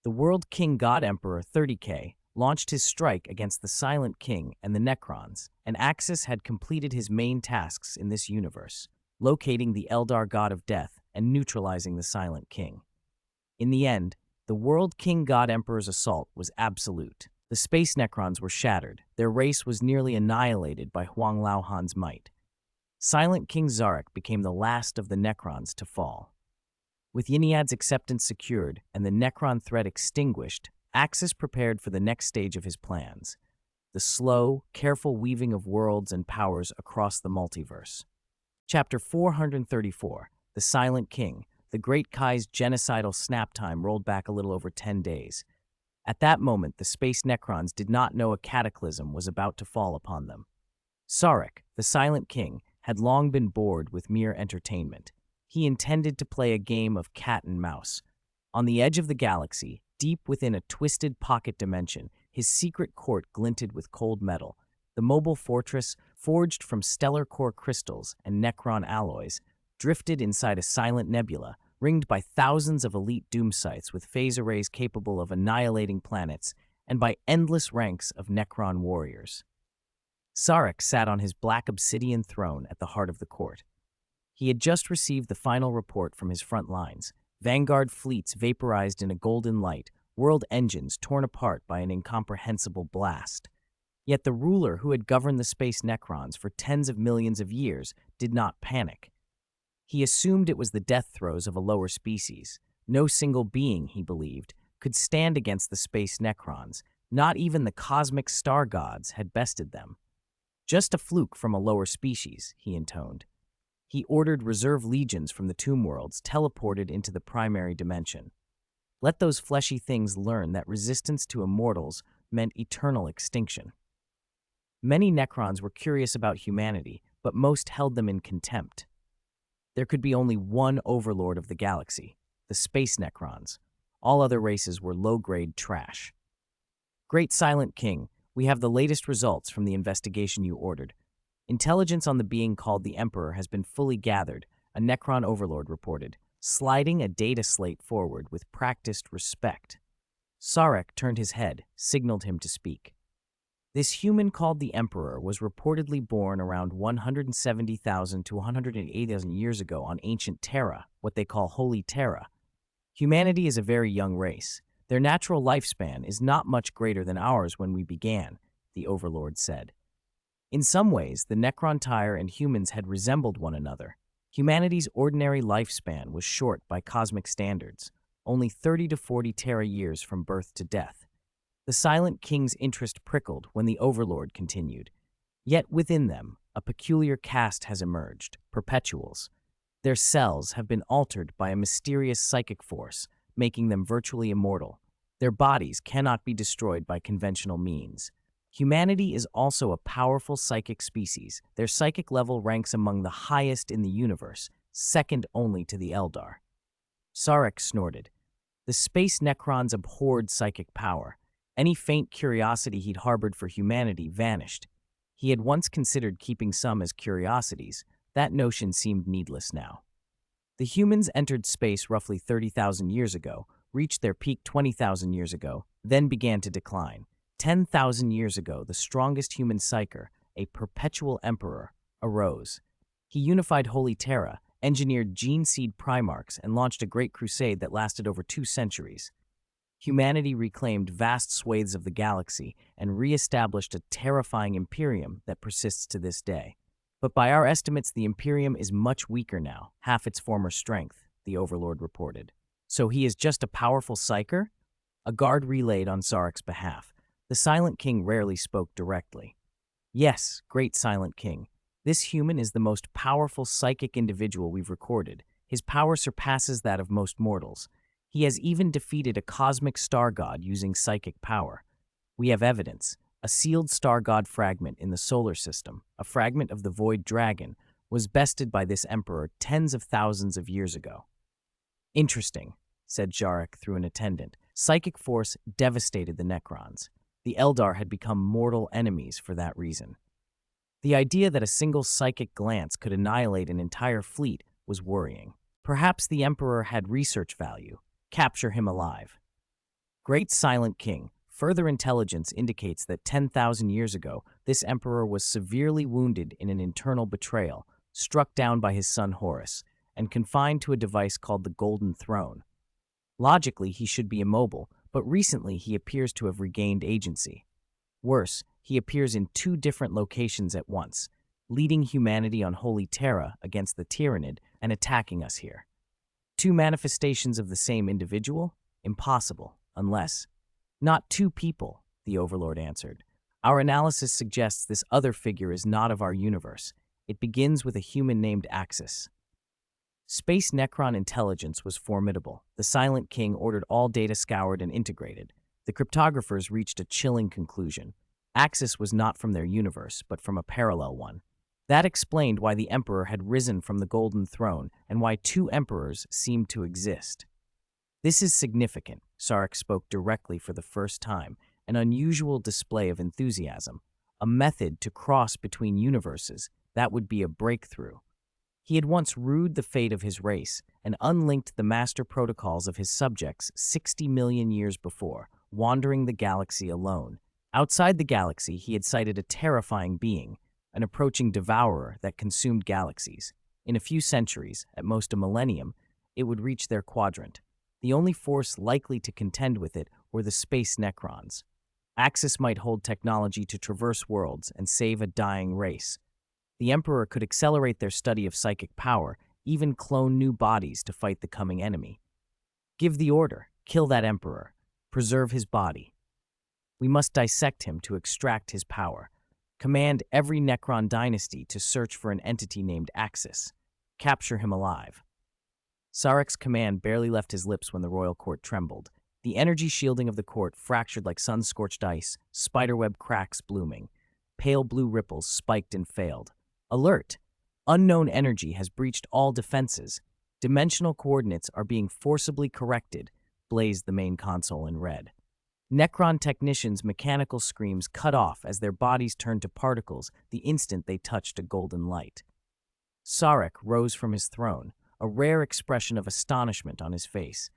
The World King God Emperor 30K launched his strike against the Silent King and the Necrons, and Axis had completed his main tasks in this universe, locating the Eldar God of Death and neutralizing the Silent King. In the end, the World King God Emperor's assault was absolute. The Space Necrons were shattered, their race was nearly annihilated by Huang Laohan's might. Silent King Zarek became the last of the Necrons to fall. With Ynad's acceptance secured and the Necron threat extinguished, Axis prepared for the next stage of his plans, the slow, careful weaving of worlds and powers across the multiverse. Chapter 434, The Silent King, the Great Kai's genocidal snap time rolled back a little over 10 days. At that moment, the Space Necrons did not know a cataclysm was about to fall upon them. Sarek, the Silent King, had long been bored with mere entertainment. He intended to play a game of cat and mouse. On the edge of the galaxy, deep within a twisted pocket dimension, his secret court glinted with cold metal. The mobile fortress, forged from stellar core crystals and Necron alloys, drifted inside a silent nebula, ringed by thousands of elite doom sites with phase arrays capable of annihilating planets, and by endless ranks of Necron warriors. Sarek sat on his black obsidian throne at the heart of the court. He had just received the final report from his front lines. Vanguard fleets vaporized in a golden light, world engines torn apart by an incomprehensible blast. Yet the ruler who had governed the space Necrons for tens of millions of years did not panic. He assumed it was the death throes of a lower species. No single being, he believed, could stand against the space Necrons. Not even the cosmic star gods had bested them. "Just a fluke from a lower species," he intoned. He ordered reserve legions from the tomb worlds teleported into the primary dimension. Let those fleshy things learn that resistance to immortals meant eternal extinction. Many Necrons were curious about humanity, but most held them in contempt. There could be only one overlord of the galaxy, the Space Necrons. All other races were low-grade trash. "Great Silent King, we have the latest results from the investigation you ordered. Intelligence on the being called the Emperor has been fully gathered," a Necron overlord reported, sliding a data slate forward with practiced respect. Sarek turned his head, signaled him to speak. This human called the Emperor was reportedly born around 170,000 to 180,000 years ago on ancient Terra, what they call Holy Terra. Humanity is a very young race. Their natural lifespan is not much greater than ours when we began, the Overlord said. In some ways, the Necron-Tyre and humans had resembled one another. Humanity's ordinary lifespan was short by cosmic standards, only 30 to 40 Terra years from birth to death. The Silent King's interest prickled when the Overlord continued. Yet within them, a peculiar caste has emerged, Perpetuals. Their cells have been altered by a mysterious psychic force, making them virtually immortal. Their bodies cannot be destroyed by conventional means. Humanity is also a powerful psychic species. Their psychic level ranks among the highest in the universe, second only to the Eldar. Sarek snorted. The space Necrons abhorred psychic power. Any faint curiosity he'd harbored for humanity vanished. He had once considered keeping some as curiosities. That notion seemed needless now. The humans entered space roughly 30,000 years ago, reached their peak 20,000 years ago, then began to decline. 10,000 years ago, the strongest human psyker, a perpetual emperor, arose. He unified Holy Terra, engineered gene seed primarchs, and launched a great crusade that lasted over 2 centuries. Humanity reclaimed vast swathes of the galaxy and re-established a terrifying imperium that persists to this day. But by our estimates, the Imperium is much weaker now, half its former strength, the Overlord reported. So he is just a powerful psyker? A guard relayed on Sarek's behalf. The Silent King rarely spoke directly. Yes, Great Silent King. This human is the most powerful psychic individual we've recorded. His power surpasses that of most mortals. He has even defeated a cosmic star god using psychic power. We have evidence. A sealed star god fragment in the solar system, a fragment of the Void Dragon, was bested by this emperor tens of thousands of years ago. Interesting, said Jarek through an attendant. Psychic force devastated the Necrons. The Eldar had become mortal enemies for that reason. The idea that a single psychic glance could annihilate an entire fleet was worrying. Perhaps the Emperor had research value. Capture him alive. Great Silent King, further intelligence indicates that 10,000 years ago, this Emperor was severely wounded in an internal betrayal, struck down by his son Horus, and confined to a device called the Golden Throne. Logically, he should be immobile, but recently he appears to have regained agency. Worse, he appears in two different locations at once, leading humanity on Holy Terra against the Tyrannid and attacking us here. Two manifestations of the same individual? Impossible, unless... Not two people, the Overlord answered. Our analysis suggests this other figure is not of our universe. It begins with a human named Axis. Space Necron intelligence was formidable. The Silent King ordered all data scoured and integrated. The cryptographers reached a chilling conclusion. Axis was not from their universe, but from a parallel one. That explained why the Emperor had risen from the Golden Throne and why two emperors seemed to exist. This is significant, Sarek spoke directly for the first time, an unusual display of enthusiasm, a method to cross between universes that would be a breakthrough. He had once rued the fate of his race and unlinked the master protocols of his subjects 60 million years before, wandering the galaxy alone. Outside the galaxy, he had sighted a terrifying being, an approaching devourer that consumed galaxies. In a few centuries, at most a millennium, it would reach their quadrant. The only force likely to contend with it were the space Necrons. Axis might hold technology to traverse worlds and save a dying race. The Emperor could accelerate their study of psychic power, even clone new bodies to fight the coming enemy. Give the order, kill that Emperor, preserve his body. We must dissect him to extract his power. Command every Necron dynasty to search for an entity named Axis. Capture him alive. Sarek's command barely left his lips when the royal court trembled. The energy shielding of the court fractured like sun-scorched ice, spiderweb cracks blooming. Pale blue ripples spiked and failed. Alert! Unknown energy has breached all defenses. Dimensional coordinates are being forcibly corrected, blazed the main console in red. Necron technicians' mechanical screams cut off as their bodies turned to particles the instant they touched a golden light. Sarek rose from his throne, a rare expression of astonishment on his face.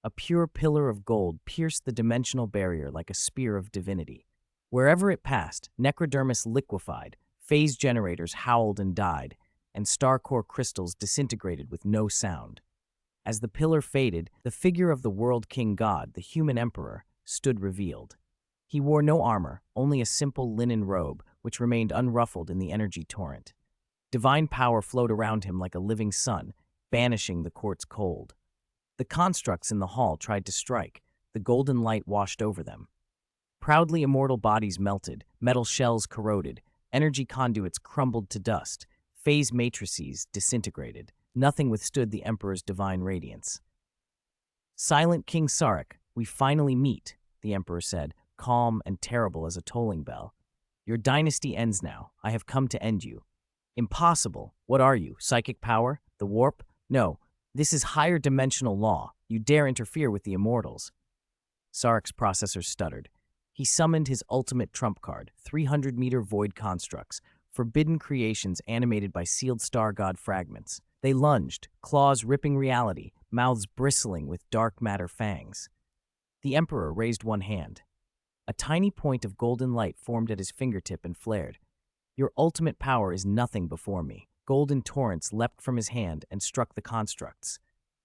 A pure pillar of gold pierced the dimensional barrier like a spear of divinity. Wherever it passed, necrodermis liquefied, phase generators howled and died, and star core crystals disintegrated with no sound. As the pillar faded, the figure of the World King God, the human emperor, stood revealed. He wore no armor, only a simple linen robe, which remained unruffled in the energy torrent. Divine power flowed around him like a living sun, banishing the court's cold. The constructs in the hall tried to strike. The golden light washed over them. Proudly immortal bodies melted, metal shells corroded, energy conduits crumbled to dust, phase matrices disintegrated. Nothing withstood the Emperor's divine radiance. Silent King Sarek, we finally meet, the Emperor said, calm and terrible as a tolling bell. Your dynasty ends now. I have come to end you. Impossible. What are you, psychic power? The warp? No, this is higher dimensional law. You dare interfere with the immortals. Sarek's processor stuttered. He summoned his ultimate trump card, 300-meter void constructs, forbidden creations animated by sealed star god fragments. They lunged, claws ripping reality, mouths bristling with dark matter fangs. The Emperor raised one hand. A tiny point of golden light formed at his fingertip and flared. Your ultimate power is nothing before me. Golden torrents leapt from his hand and struck the constructs.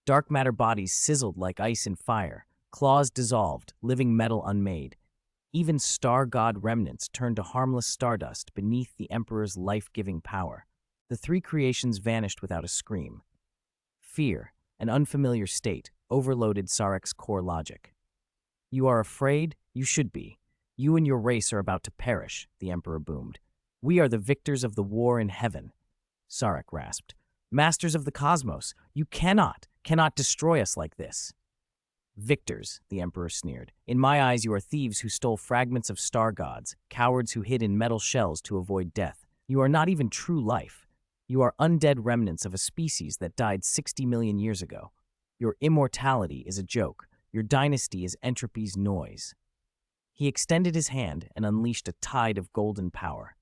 Dark matter bodies sizzled like ice in fire, claws dissolved, living metal unmade. Even star god remnants turned to harmless stardust beneath the Emperor's life-giving power. The three creations vanished without a scream. Fear, an unfamiliar state, overloaded Sarek's core logic. You are afraid? You should be. You and your race are about to perish, the Emperor boomed. We are the victors of the war in heaven, Sarek rasped. Masters of the cosmos, you cannot destroy us like this. Victors, the Emperor sneered. In my eyes, you are thieves who stole fragments of star gods, cowards who hid in metal shells to avoid death. You are not even true life. You are undead remnants of a species that died 60 million years ago. Your immortality is a joke. Your dynasty is entropy's noise. He extended his hand and unleashed a tide of golden power.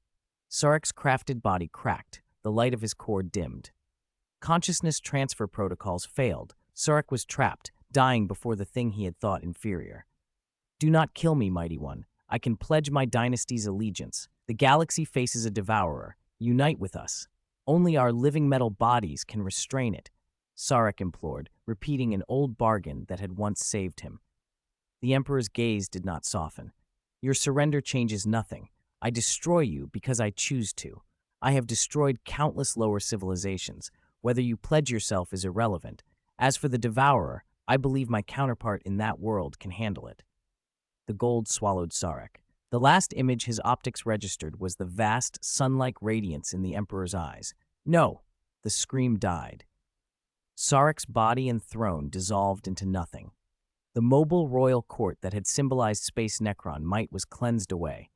Sarek's crafted body cracked, the light of his core dimmed. Consciousness transfer protocols failed. Sarek was trapped, dying before the thing he had thought inferior. Do not kill me, mighty one. I can pledge my dynasty's allegiance. The galaxy faces a devourer. Unite with us. Only our living metal bodies can restrain it, Sarek implored, repeating an old bargain that had once saved him. The Emperor's gaze did not soften. Your surrender changes nothing. I destroy you because I choose to. I have destroyed countless lower civilizations. Whether you pledge yourself is irrelevant. As for the devourer, I believe my counterpart in that world can handle it. The gold swallowed Sarek. The last image his optics registered was the vast, sun-like radiance in the Emperor's eyes. No! The scream died. Sarek's body and throne dissolved into nothing. The mobile royal court that had symbolized space Necron might was cleansed away.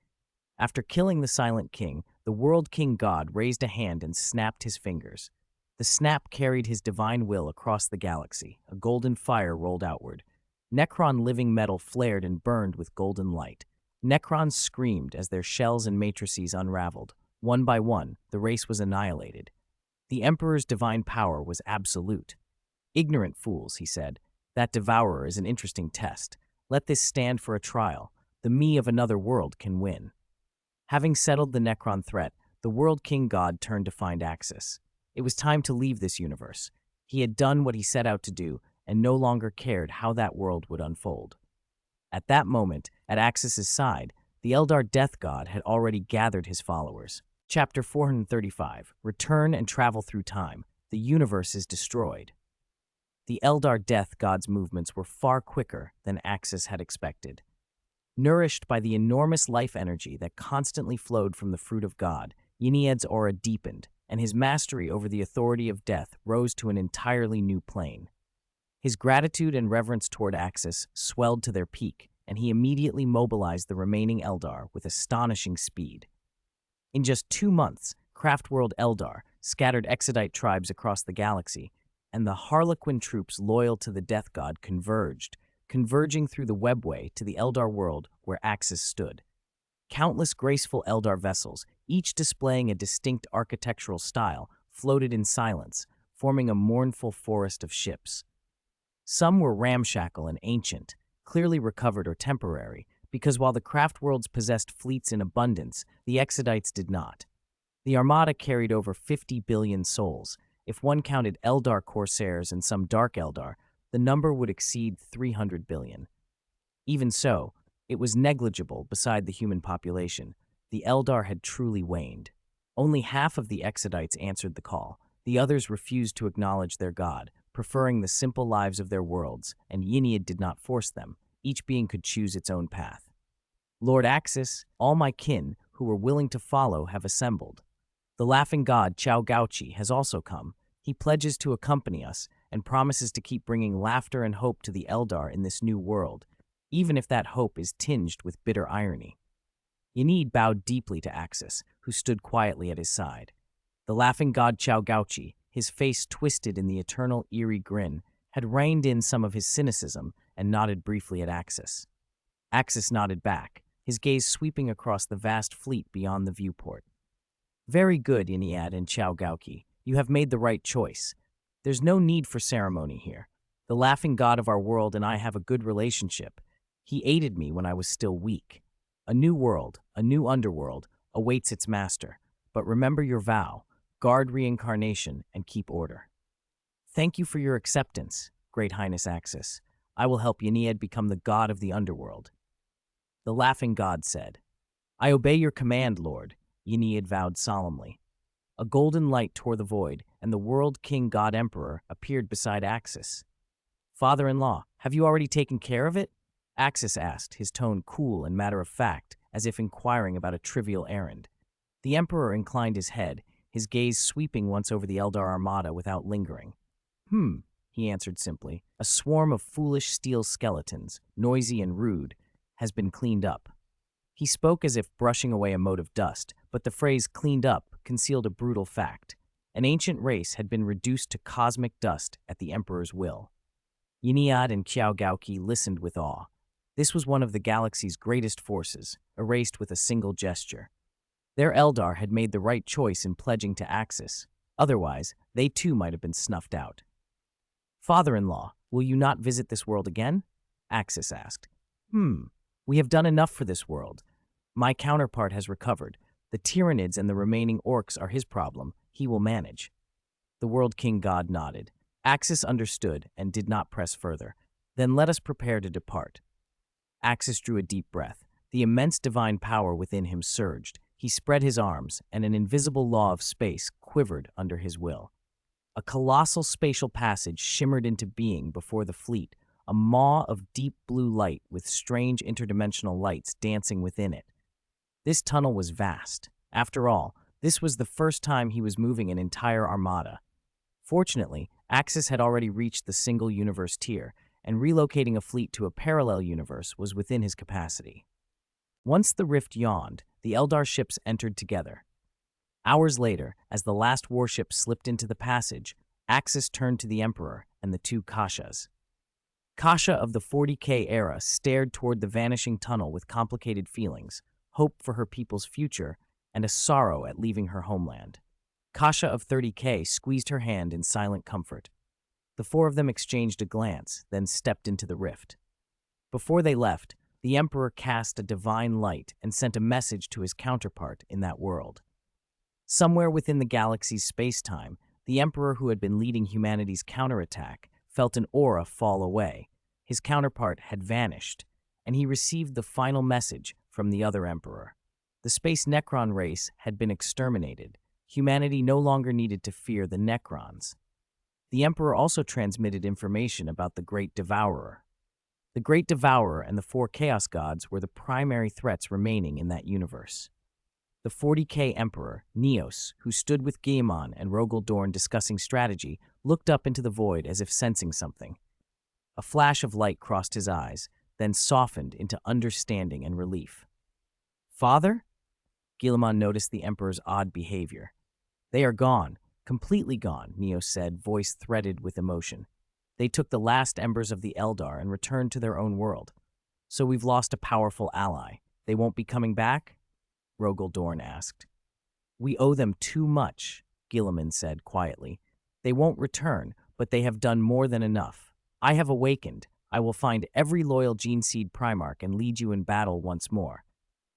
After killing the Silent King, the World King God raised a hand and snapped his fingers. The snap carried his divine will across the galaxy. A golden fire rolled outward. Necron living metal flared and burned with golden light. Necrons screamed as their shells and matrices unraveled. One by one, the race was annihilated. The Emperor's divine power was absolute. Ignorant fools, he said. That devourer is an interesting test. Let this stand for a trial. The me of another world can win. Having settled the Necron threat, the World King God turned to find Axis. It was time to leave this universe. He had done what he set out to do, and no longer cared how that world would unfold. At that moment, at Axis's side, the Eldar Death God had already gathered his followers. Chapter 435, Return and Travel Through Time. The universe is destroyed. The Eldar Death God's movements were far quicker than Axis had expected. Nourished by the enormous life energy that constantly flowed from the fruit of God, Ynied's aura deepened, and his mastery over the authority of death rose to an entirely new plane. His gratitude and reverence toward Axis swelled to their peak, and he immediately mobilized the remaining Eldar with astonishing speed. In just 2 months, Craftworld Eldar scattered Exodite tribes across the galaxy, and the Harlequin troops loyal to the Death God converging through the webway to the Eldar world where Axis stood. Countless graceful Eldar vessels, each displaying a distinct architectural style, floated in silence, forming a mournful forest of ships. Some were ramshackle and ancient, clearly recovered or temporary, because while the craft worlds possessed fleets in abundance, the Exodites did not. The Armada carried over 50 billion souls. If one counted Eldar corsairs and some Dark Eldar, the number would exceed 300 billion. Even so, it was negligible beside the human population. The Eldar had truly waned. Only half of the Exodites answered the call. The others refused to acknowledge their god, preferring the simple lives of their worlds, and Ynied did not force them. Each being could choose its own path. Lord Axis, all my kin who were willing to follow have assembled. The laughing god Chao Gauchi has also come. He pledges to accompany us and promises to keep bringing laughter and hope to the Eldar in this new world, even if that hope is tinged with bitter irony. Ynied bowed deeply to Axis, who stood quietly at his side. The laughing god Chao Gauchi, his face twisted in the eternal eerie grin, had reined in some of his cynicism and nodded briefly at Axis. Axis nodded back, his gaze sweeping across the vast fleet beyond the viewport. Very good, Yniad and Chao Gauchi. You have made the right choice. There's no need for ceremony here. The laughing god of our world and I have a good relationship. He aided me when I was still weak. A new world, a new underworld, awaits its master. But remember your vow. Guard reincarnation and keep order. Thank you for your acceptance, Great Highness Axis. I will help Yniad become the god of the underworld. The laughing god said. I obey your command, Lord, Yniad vowed solemnly. A golden light tore the void, and the World King God Emperor appeared beside Axis. Father-in-law, have you already taken care of it? Axis asked, his tone cool and matter-of-fact, as if inquiring about a trivial errand. The Emperor inclined his head, his gaze sweeping once over the Eldar armada without lingering. He answered simply. A swarm of foolish steel skeletons, noisy and rude, has been cleaned up. He spoke as if brushing away a mote of dust, but the phrase cleaned up concealed a brutal fact. An ancient race had been reduced to cosmic dust at the Emperor's will. Yniad and Qiao listened with awe. This was one of the galaxy's greatest forces, erased with a single gesture. Their Eldar had made the right choice in pledging to Axis. Otherwise, they too might have been snuffed out. "Father-in-law, will you not visit this world again?" Axis asked. We have done enough for this world. My counterpart has recovered. The Tyranids and the remaining orcs are his problem. He will manage." The World King God nodded. Axis understood and did not press further. "Then let us prepare to depart." Axis drew a deep breath. The immense divine power within him surged. He spread his arms, and an invisible law of space quivered under his will. A colossal spatial passage shimmered into being before the fleet, a maw of deep blue light with strange interdimensional lights dancing within it. This tunnel was vast. After all, this was the first time he was moving an entire armada. Fortunately, Axis had already reached the single universe tier, and relocating a fleet to a parallel universe was within his capacity. Once the rift yawned, the Eldar ships entered together. Hours later, as the last warship slipped into the passage, Axis turned to the Emperor and the two Kashas. Kasha of the 40K era stared toward the vanishing tunnel with complicated feelings, hope for her people's future, and a sorrow at leaving her homeland. Kasha of 30K squeezed her hand in silent comfort. The four of them exchanged a glance, then stepped into the rift. Before they left, the Emperor cast a divine light and sent a message to his counterpart in that world. Somewhere within the galaxy's space-time, the Emperor who had been leading humanity's counterattack felt an aura fall away. His counterpart had vanished, and he received the final message from the other Emperor. The space Necron race had been exterminated. Humanity no longer needed to fear the Necrons. The Emperor also transmitted information about the Great Devourer. The Great Devourer and the four Chaos Gods were the primary threats remaining in that universe. The 40K Emperor, Neos, who stood with Guilliman and Rogel Dorn discussing strategy, looked up into the void as if sensing something. A flash of light crossed his eyes, then softened into understanding and relief. "Father?" Guilliman noticed the Emperor's odd behavior. "They are gone, completely gone," Neos said, voice threaded with emotion. "They took the last embers of the Eldar and returned to their own world. So we've lost a powerful ally. They won't be coming back?" Rogel Dorn asked. "We owe them too much," Guilliman said quietly. "They won't return, but they have done more than enough. I have awakened. I will find every loyal Gene Seed Primarch and lead you in battle once more.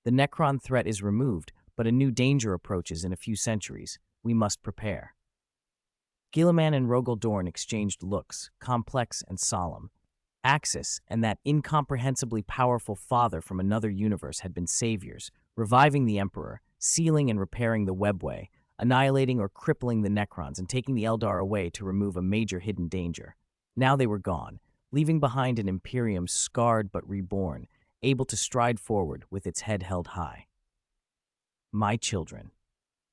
The Necron threat is removed, but a new danger approaches in a few centuries. We must prepare." Guilliman and Rogel Dorn exchanged looks, complex and solemn. Axis and that incomprehensibly powerful father from another universe had been saviors, reviving the Emperor, sealing and repairing the webway, annihilating or crippling the Necrons, and taking the Eldar away to remove a major hidden danger. Now they were gone, leaving behind an Imperium scarred but reborn, able to stride forward with its head held high. "My children."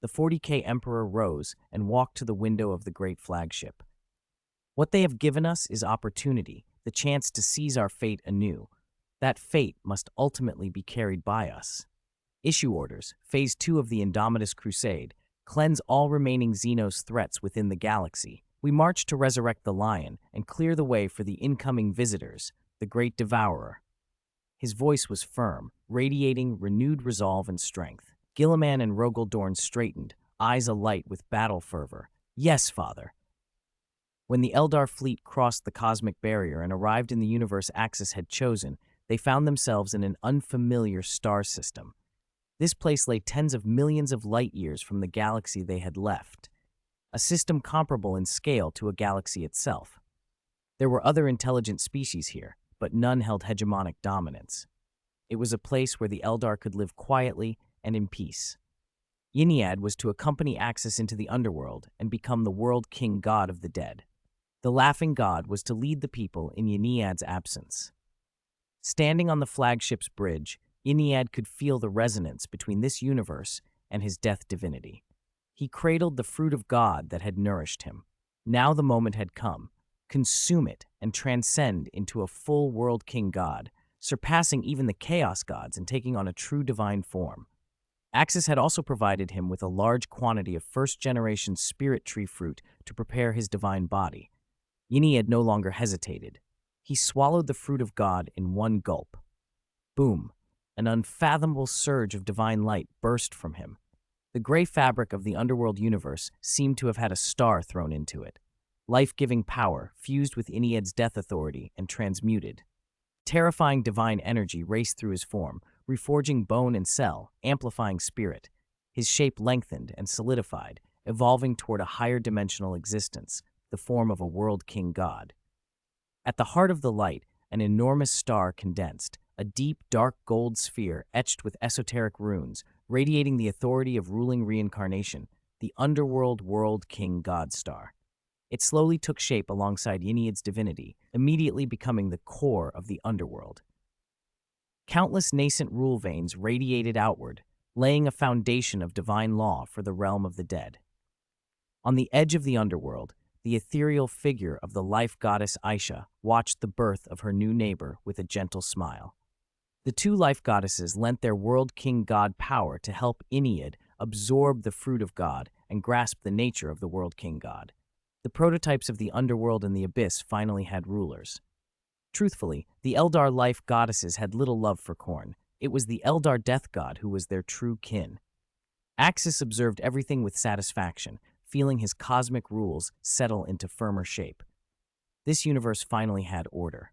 The 40K Emperor rose and walked to the window of the great flagship. "What they have given us is opportunity, the chance to seize our fate anew. That fate must ultimately be carried by us. Issue orders, Phase 2 of the Indomitus Crusade, cleanse all remaining Xenos threats within the galaxy. We march to resurrect the Lion and clear the way for the incoming visitors, the Great Devourer." His voice was firm, radiating renewed resolve and strength. Guilliman and Rogel Dorn straightened, eyes alight with battle fervor. "Yes, Father." When the Eldar fleet crossed the cosmic barrier and arrived in the universe Axis had chosen, they found themselves in an unfamiliar star system. This place lay tens of millions of light years from the galaxy they had left, a system comparable in scale to a galaxy itself. There were other intelligent species here, but none held hegemonic dominance. It was a place where the Eldar could live quietly and in peace. Yniad was to accompany Axis into the underworld and become the World King God of the dead. The Laughing God was to lead the people in Yniad's absence. Standing on the flagship's bridge, Yniad could feel the resonance between this universe and his death divinity. He cradled the fruit of God that had nourished him. Now the moment had come. Consume it and transcend into a full world king god, surpassing even the chaos gods and taking on a true divine form. Axis had also provided him with a large quantity of first-generation spirit tree fruit to prepare his divine body. Yniad no longer hesitated. He swallowed the fruit of God in one gulp. Boom! An unfathomable surge of divine light burst from him. The gray fabric of the underworld universe seemed to have had a star thrown into it. Life-giving power fused with Yniad's death authority and transmuted. Terrifying divine energy raced through his form, reforging bone and cell, amplifying spirit. His shape lengthened and solidified, evolving toward a higher dimensional existence, the form of a world king god. At the heart of the light, an enormous star condensed, a deep, dark gold sphere etched with esoteric runes, radiating the authority of ruling reincarnation, the underworld world king god star. It slowly took shape alongside Yniad's divinity, immediately becoming the core of the underworld. Countless nascent rule veins radiated outward, laying a foundation of divine law for the realm of the dead. On the edge of the underworld, the ethereal figure of the life goddess Aisha watched the birth of her new neighbor with a gentle smile. The two life goddesses lent their world king god power to help Yniad absorb the fruit of God and grasp the nature of the world king god. The prototypes of the underworld and the abyss finally had rulers. Truthfully, the Eldar life goddesses had little love for Khorne. It was the Eldar death god who was their true kin. Axis observed everything with satisfaction, feeling his cosmic rules settle into firmer shape. This universe finally had order.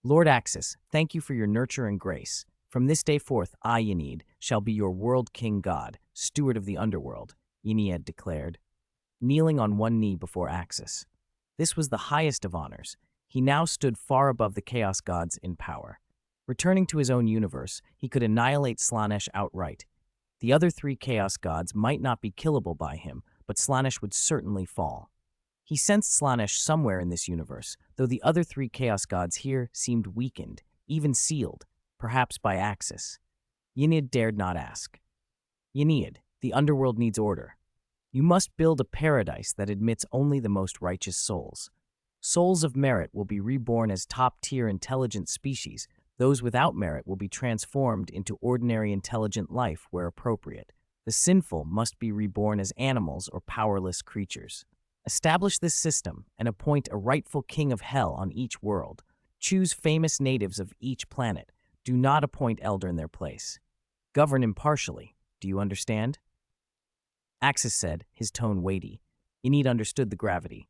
Lord Axis, thank you for your nurture and grace. From this day forth, I, Yniad, shall be your world king god, steward of the underworld, Yniad declared, kneeling on one knee before Axis. This was the highest of honors. He now stood far above the chaos gods in power. Returning to his own universe, he could annihilate Slaanesh outright. The other three chaos gods might not be killable by him, but Slaanesh would certainly fall. He sensed Slaanesh somewhere in this universe, though the other three chaos gods here seemed weakened, even sealed, perhaps by Axis. Yniad dared not ask. Yniad, the underworld needs order. You must build a paradise that admits only the most righteous souls. Souls of merit will be reborn as top-tier intelligent species. Those without merit will be transformed into ordinary intelligent life where appropriate. The sinful must be reborn as animals or powerless creatures. Establish this system and appoint a rightful king of hell on each world. Choose famous natives of each planet. Do not appoint Eldar in their place. Govern impartially. Do you understand? Axis said, his tone weighty. Yniad understood the gravity.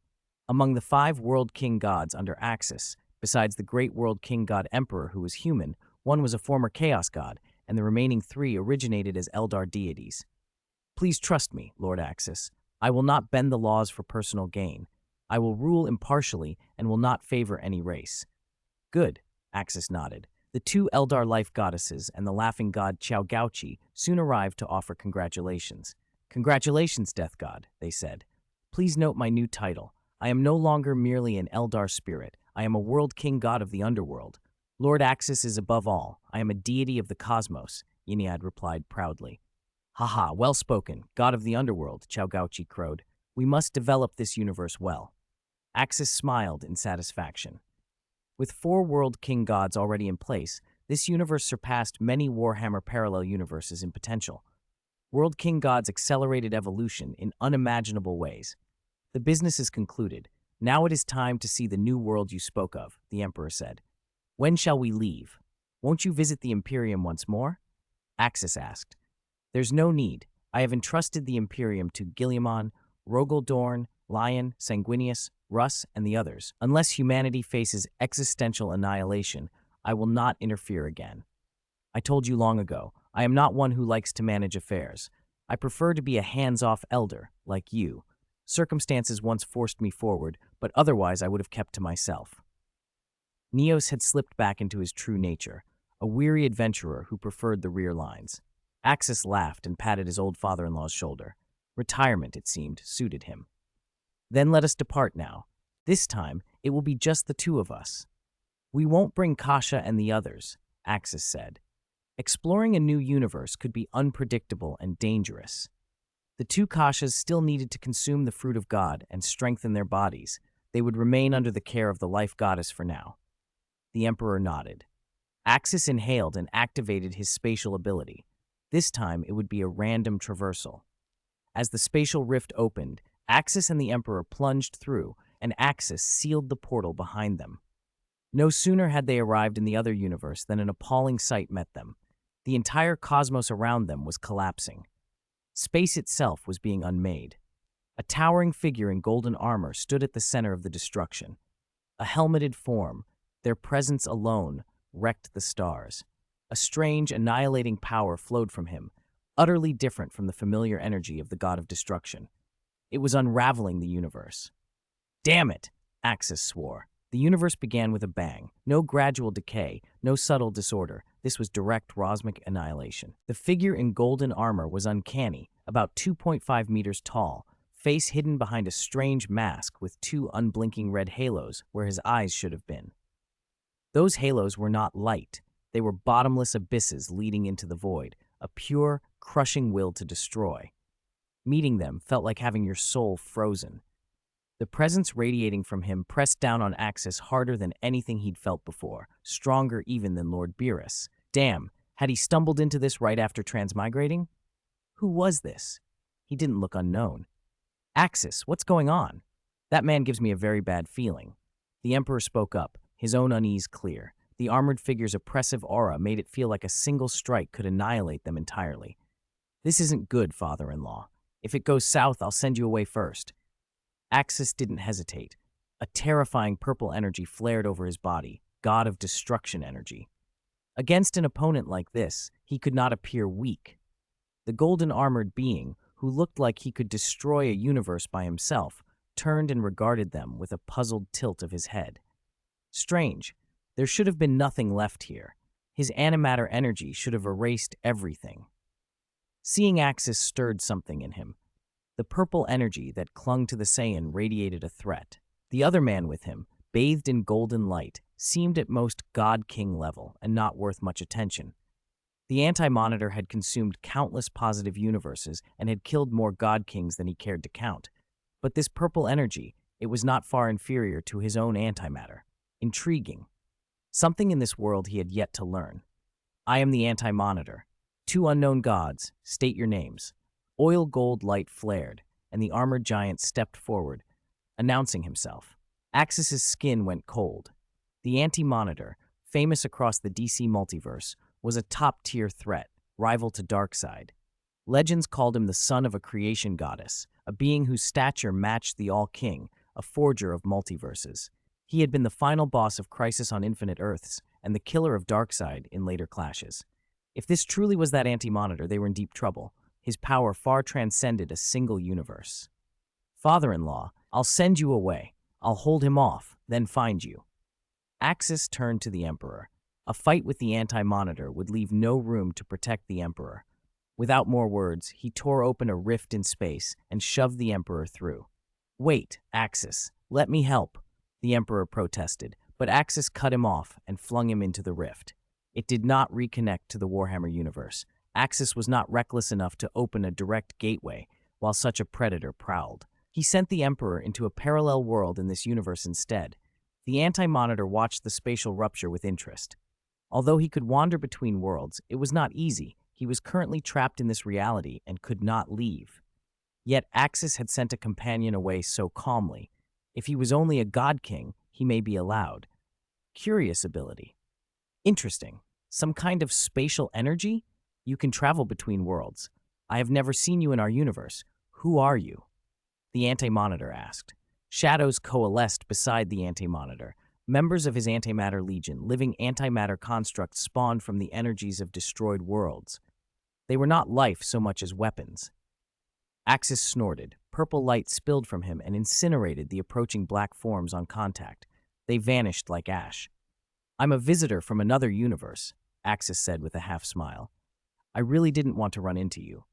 Among the 5 world king gods under Axis, besides the great world king god Emperor who was human, one was a former chaos god, and the remaining 3 originated as Eldar deities. Please trust me, Lord Axis. I will not bend the laws for personal gain. I will rule impartially and will not favor any race. Good, Axis nodded. The 2 Eldar life goddesses and the laughing god Chao Gauchi soon arrived to offer congratulations. Congratulations, Death God, they said. Please note my new title. I am no longer merely an Eldar spirit. I am a world king god of the underworld. Lord Axis is above all. I am a deity of the cosmos, Yniad replied proudly. Haha, well spoken, god of the underworld, Chao Gauchi crowed. We must develop this universe well. Axis smiled in satisfaction. With 4 world king gods already in place, this universe surpassed many Warhammer parallel universes in potential. World king gods accelerated evolution in unimaginable ways. The business is concluded. Now it is time to see the new world you spoke of, the Emperor said. When shall we leave? Won't you visit the Imperium once more? Axis asked. There's no need. I have entrusted the Imperium to Guilliman, Rogaldorn, Lion, Sanguinius, Russ, and the others. Unless humanity faces existential annihilation, I will not interfere again. I told you long ago, I am not one who likes to manage affairs. I prefer to be a hands-off elder, like you. Circumstances once forced me forward, but otherwise I would have kept to myself. Neos had slipped back into his true nature, a weary adventurer who preferred the rear lines. Axis laughed and patted his old father-in-law's shoulder. Retirement, it seemed, suited him. Then let us depart now. This time, it will be just the 2 of us. We won't bring Kasha and the others, Axis said. Exploring a new universe could be unpredictable and dangerous. The two Kashas still needed to consume the fruit of God and strengthen their bodies. They would remain under the care of the life goddess for now. The Emperor nodded. Axis inhaled and activated his spatial ability. This time, it would be a random traversal. As the spatial rift opened, Axis and the Emperor plunged through, and Axis sealed the portal behind them. No sooner had they arrived in the other universe than an appalling sight met them. The entire cosmos around them was collapsing. Space itself was being unmade. A towering figure in golden armor stood at the center of the destruction. A helmeted form, their presence alone wrecked the stars. A strange, annihilating power flowed from him, utterly different from the familiar energy of the god of destruction. It was unraveling the universe. Damn it, Axis swore. The universe began with a bang. No gradual decay, no subtle disorder. This was direct cosmic annihilation. The figure in golden armor was uncanny, about 2.5 meters tall, face hidden behind a strange mask with two unblinking red halos where his eyes should have been. Those halos were not light. They were bottomless abysses leading into the void, a pure, crushing will to destroy. Meeting them felt like having your soul frozen. The presence radiating from him pressed down on Axis harder than anything he'd felt before, stronger even than Lord Beerus. Damn, had he stumbled into this right after transmigrating? Who was this? He didn't look unknown. Axis, what's going on? That man gives me a very bad feeling. The Emperor spoke up, his own unease clear. The armored figure's oppressive aura made it feel like a single strike could annihilate them entirely. This isn't good, father-in-law. If it goes south, I'll send you away first. Axis didn't hesitate. A terrifying purple energy flared over his body, god of destruction energy. Against an opponent like this, he could not appear weak. The golden-armored being, who looked like he could destroy a universe by himself, turned and regarded them with a puzzled tilt of his head. Strange. There should have been nothing left here. His animator energy should have erased everything. Seeing Axis stirred something in him. The purple energy that clung to the Saiyan radiated a threat. The other man with him, bathed in golden light, seemed at most God-King level and not worth much attention. The Anti-Monitor had consumed countless positive universes and had killed more God-Kings than he cared to count. But this purple energy, it was not far inferior to his own antimatter. Intriguing. Something in this world he had yet to learn. I am the Anti-Monitor. Two unknown gods, state your names. Oil gold light flared, and the armored giant stepped forward, announcing himself. Axis's skin went cold. The Anti-Monitor, famous across the DC multiverse, was a top-tier threat, rival to Darkseid. Legends called him the son of a creation goddess, a being whose stature matched the All-King, a forger of multiverses. He had been the final boss of Crisis on Infinite Earths and the killer of Darkseid in later clashes. If this truly was that Anti-Monitor, they were in deep trouble. His power far transcended a single universe. Father-in-law, I'll send you away. I'll hold him off, then find you. Axis turned to the Emperor. A fight with the Anti-Monitor would leave no room to protect the Emperor. Without more words, he tore open a rift in space and shoved the Emperor through. Wait, Axis, let me help, the Emperor protested, but Axis cut him off and flung him into the rift. It did not reconnect to the Warhammer universe. Axis was not reckless enough to open a direct gateway while such a predator prowled. He sent the Emperor into a parallel world in this universe instead. The Anti-Monitor watched the spatial rupture with interest. Although he could wander between worlds, it was not easy. He was currently trapped in this reality and could not leave. Yet Axis had sent a companion away so calmly. If he was only a God King, he may be allowed. Curious ability. Interesting. Some kind of spatial energy? You can travel between worlds. I have never seen you in our universe. Who are you? The Anti-Monitor asked. Shadows coalesced beside the Anti-Monitor. Members of his antimatter legion, living antimatter constructs spawned from the energies of destroyed worlds. They were not life so much as weapons. Axis snorted. Purple light spilled from him and incinerated the approaching black forms on contact. They vanished like ash. I'm a visitor from another universe, Axis said with a half-smile. I really didn't want to run into you.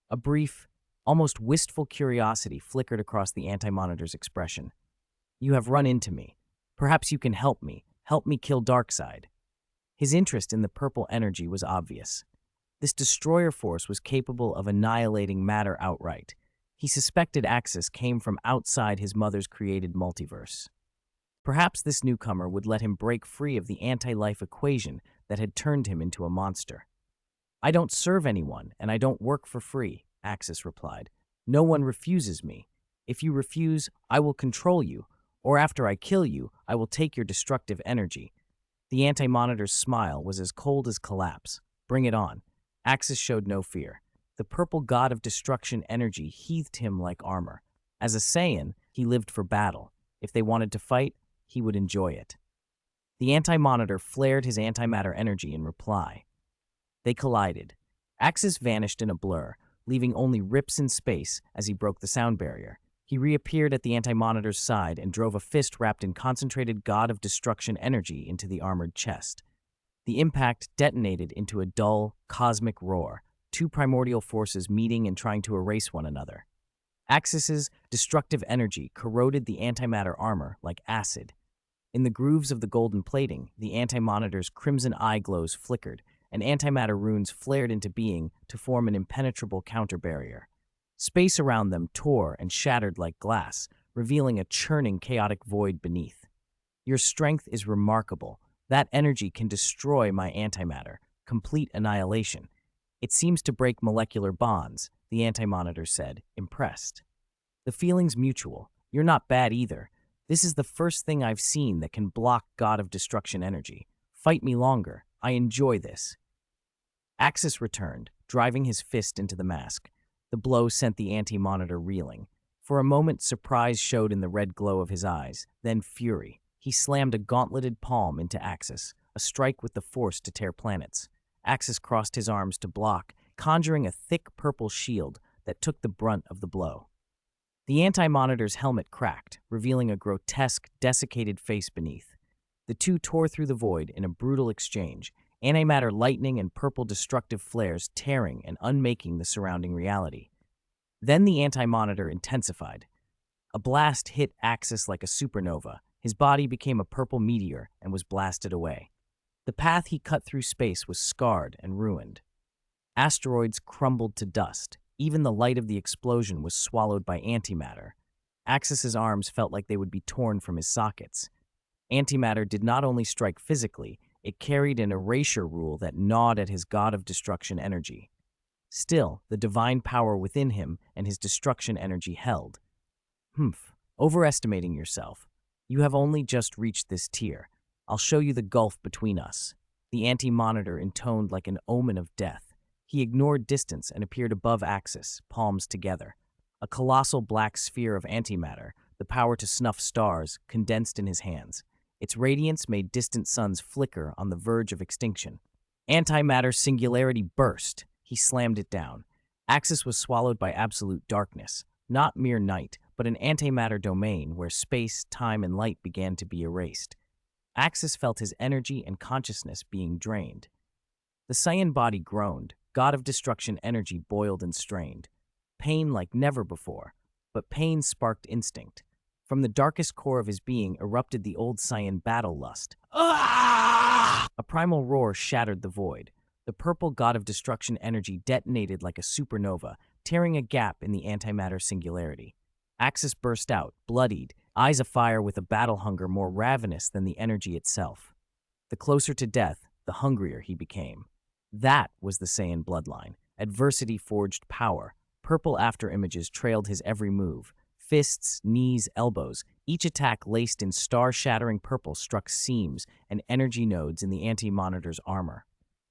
A brief, almost wistful curiosity flickered across the Anti-Monitor's expression. You have run into me. Perhaps you can help me kill Darkseid. His interest in the purple energy was obvious. This destroyer force was capable of annihilating matter outright. He suspected Axis came from outside his mother's created multiverse. Perhaps this newcomer would let him break free of the anti-life equation that had turned him into a monster. "I don't serve anyone, and I don't work for free," Axis replied. "No one refuses me. If you refuse, I will control you, or after I kill you, I will take your destructive energy." The Anti-Monitor's smile was as cold as collapse. "Bring it on." Axis showed no fear. The purple god of destruction energy heathed him like armor. As a Saiyan, he lived for battle. If they wanted to fight, he would enjoy it. The Anti-Monitor flared his antimatter energy in reply. They collided. Axis vanished in a blur, leaving only rips in space as he broke the sound barrier. He reappeared at the Anti-Monitor's side and drove a fist wrapped in concentrated god of destruction energy into the armored chest. The impact detonated into a dull, cosmic roar, two primordial forces meeting and trying to erase one another. Axis's destructive energy corroded the antimatter armor like acid. In the grooves of the golden plating, the Anti-Monitor's crimson eye glows flickered, and antimatter runes flared into being to form an impenetrable counter-barrier. Space around them tore and shattered like glass, revealing a churning, chaotic void beneath. "Your strength is remarkable. That energy can destroy my antimatter, complete annihilation. It seems to break molecular bonds," the Anti-Monitor said, impressed. "The feeling's mutual. You're not bad either. This is the first thing I've seen that can block God of Destruction energy. Fight me longer. I enjoy this." Axis returned, driving his fist into the mask. The blow sent the Anti-Monitor reeling. For a moment, surprise showed in the red glow of his eyes, then fury. He slammed a gauntleted palm into Axis, a strike with the force to tear planets. Axis crossed his arms to block, conjuring a thick purple shield that took the brunt of the blow. The Anti-Monitor's helmet cracked, revealing a grotesque, desiccated face beneath. The two tore through the void in a brutal exchange, antimatter lightning and purple destructive flares tearing and unmaking the surrounding reality. Then the Anti-Monitor intensified. A blast hit Axis like a supernova. His body became a purple meteor and was blasted away. The path he cut through space was scarred and ruined. Asteroids crumbled to dust. Even the light of the explosion was swallowed by antimatter. Axis's arms felt like they would be torn from his sockets. Antimatter did not only strike physically, it carried an erasure rule that gnawed at his god of destruction energy. Still, the divine power within him and his destruction energy held. Overestimating yourself. You have only just reached this tier. I'll show you the gulf between us." The Anti-Monitor intoned like an omen of death. He ignored distance and appeared above Axis, palms together. A colossal black sphere of antimatter, the power to snuff stars, condensed in his hands. Its radiance made distant suns flicker on the verge of extinction. Antimatter singularity burst. He slammed it down. Axis was swallowed by absolute darkness, not mere night, but an antimatter domain where space, time, and light began to be erased. Axis felt his energy and consciousness being drained. The Saiyan body groaned. God of destruction energy boiled and strained. Pain like never before, but pain sparked instinct. From the darkest core of his being erupted the old Saiyan battle lust. Ah! A primal roar shattered the void. The purple god of destruction energy detonated like a supernova, tearing a gap in the antimatter singularity. Axis burst out, bloodied, eyes afire with a battle hunger more ravenous than the energy itself. The closer to death, the hungrier he became. That was the Saiyan bloodline. Adversity forged power. Purple afterimages trailed his every move. Fists, knees, elbows, each attack laced in star-shattering purple struck seams and energy nodes in the Anti-Monitor's armor.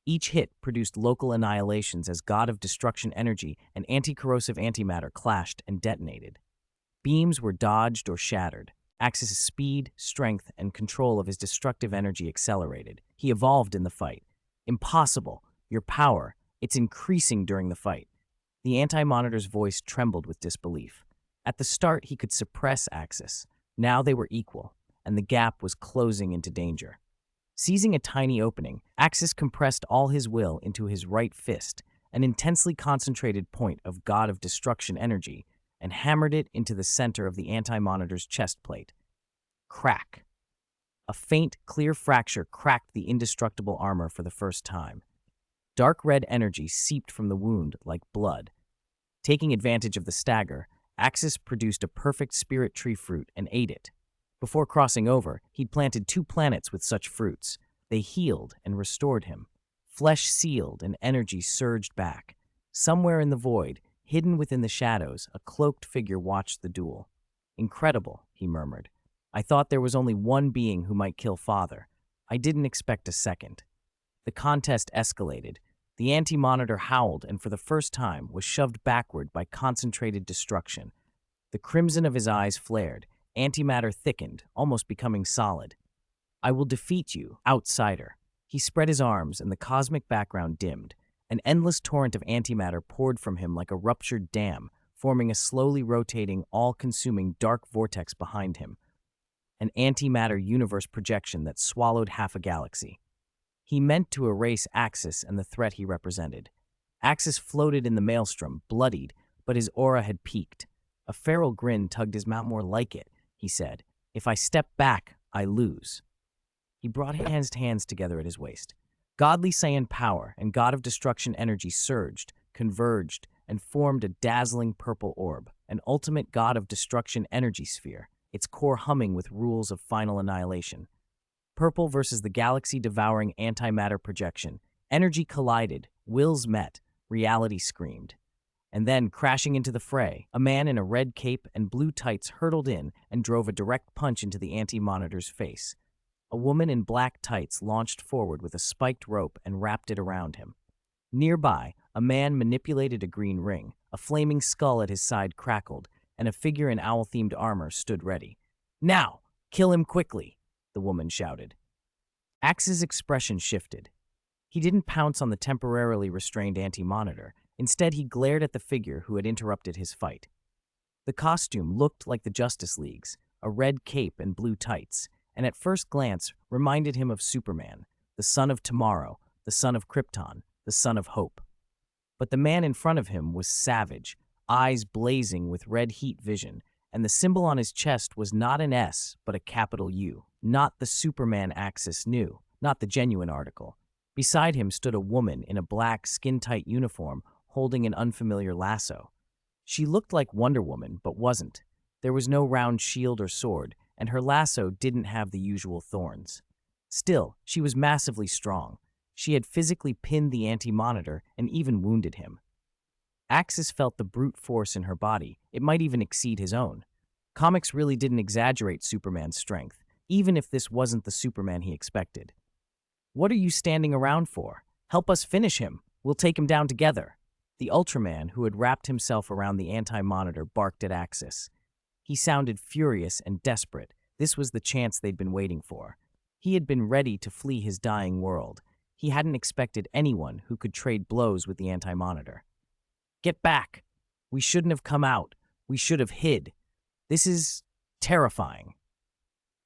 Each hit produced local annihilations as God of Destruction energy and anti-corrosive antimatter clashed and detonated. Beams were dodged or shattered. Axis' speed, strength, and control of his destructive energy accelerated. He evolved in the fight. "Impossible! Your power, it's increasing during the fight." The Anti-Monitor's voice trembled with disbelief. At the start, he could suppress Axis. Now they were equal, and the gap was closing into danger. Seizing a tiny opening, Axis compressed all his will into his right fist, an intensely concentrated point of God of Destruction energy, and hammered it into the center of the Anti-Monitor's chest plate. Crack! A faint, clear fracture cracked the indestructible armor for the first time. Dark red energy seeped from the wound like blood. Taking advantage of the stagger, Axis produced a perfect spirit tree fruit and ate it. Before crossing over, he'd planted 2 planets with such fruits. They healed and restored him. Flesh sealed and energy surged back. Somewhere in the void, hidden within the shadows, a cloaked figure watched the duel. "Incredible," he murmured. "I thought there was only one being who might kill Father. I didn't expect a second." The contest escalated. The Anti-Monitor howled and for the first time was shoved backward by concentrated destruction. The crimson of his eyes flared. Antimatter thickened, almost becoming solid. "I will defeat you, outsider." He spread his arms and the cosmic background dimmed. An endless torrent of antimatter poured from him like a ruptured dam, forming a slowly rotating, all-consuming dark vortex behind him. An antimatter universe projection that swallowed half a galaxy. He meant to erase Axis and the threat he represented. Axis floated in the maelstrom, bloodied, but his aura had peaked. A feral grin tugged his mouth. "More like it," he said. "If I step back, I lose." He brought his hands together at his waist. Godly Saiyan power and God of Destruction energy surged, converged, and formed a dazzling purple orb, an ultimate God of Destruction energy sphere, its core humming with rules of final annihilation. Purple versus the galaxy-devouring antimatter projection. Energy collided, wills met, reality screamed. And then, crashing into the fray, a man in a red cape and blue tights hurtled in and drove a direct punch into the Anti-Monitor's face. A woman in black tights launched forward with a spiked rope and wrapped it around him. Nearby, a man manipulated a green ring, a flaming skull at his side crackled, and a figure in owl-themed armor stood ready. "Now! Kill him quickly!" the woman shouted. Axe's expression shifted. He didn't pounce on the temporarily restrained Anti-Monitor. Instead, he glared at the figure who had interrupted his fight. The costume looked like the Justice League's, a red cape and blue tights, and at first glance reminded him of Superman, the son of tomorrow, the son of Krypton, the son of hope. But the man in front of him was savage, eyes blazing with red heat vision, and the symbol on his chest was not an S, but a capital U. Not the Superman Axis knew, not the genuine article. Beside him stood a woman in a black, skin-tight uniform holding an unfamiliar lasso. She looked like Wonder Woman, but wasn't. There was no round shield or sword, and her lasso didn't have the usual thorns. Still, she was massively strong. She had physically pinned the Anti-Monitor and even wounded him. Axis felt the brute force in her body. It might even exceed his own. Comics really didn't exaggerate Superman's strength, even if this wasn't the Superman he expected. "What are you standing around for? Help us finish him. We'll take him down together." The Ultraman, who had wrapped himself around the Anti-Monitor, barked at Axis. He sounded furious and desperate. This was the chance they'd been waiting for. He had been ready to flee his dying world. He hadn't expected anyone who could trade blows with the Anti-Monitor. "Get back! We shouldn't have come out. We should have hid. This is terrifying."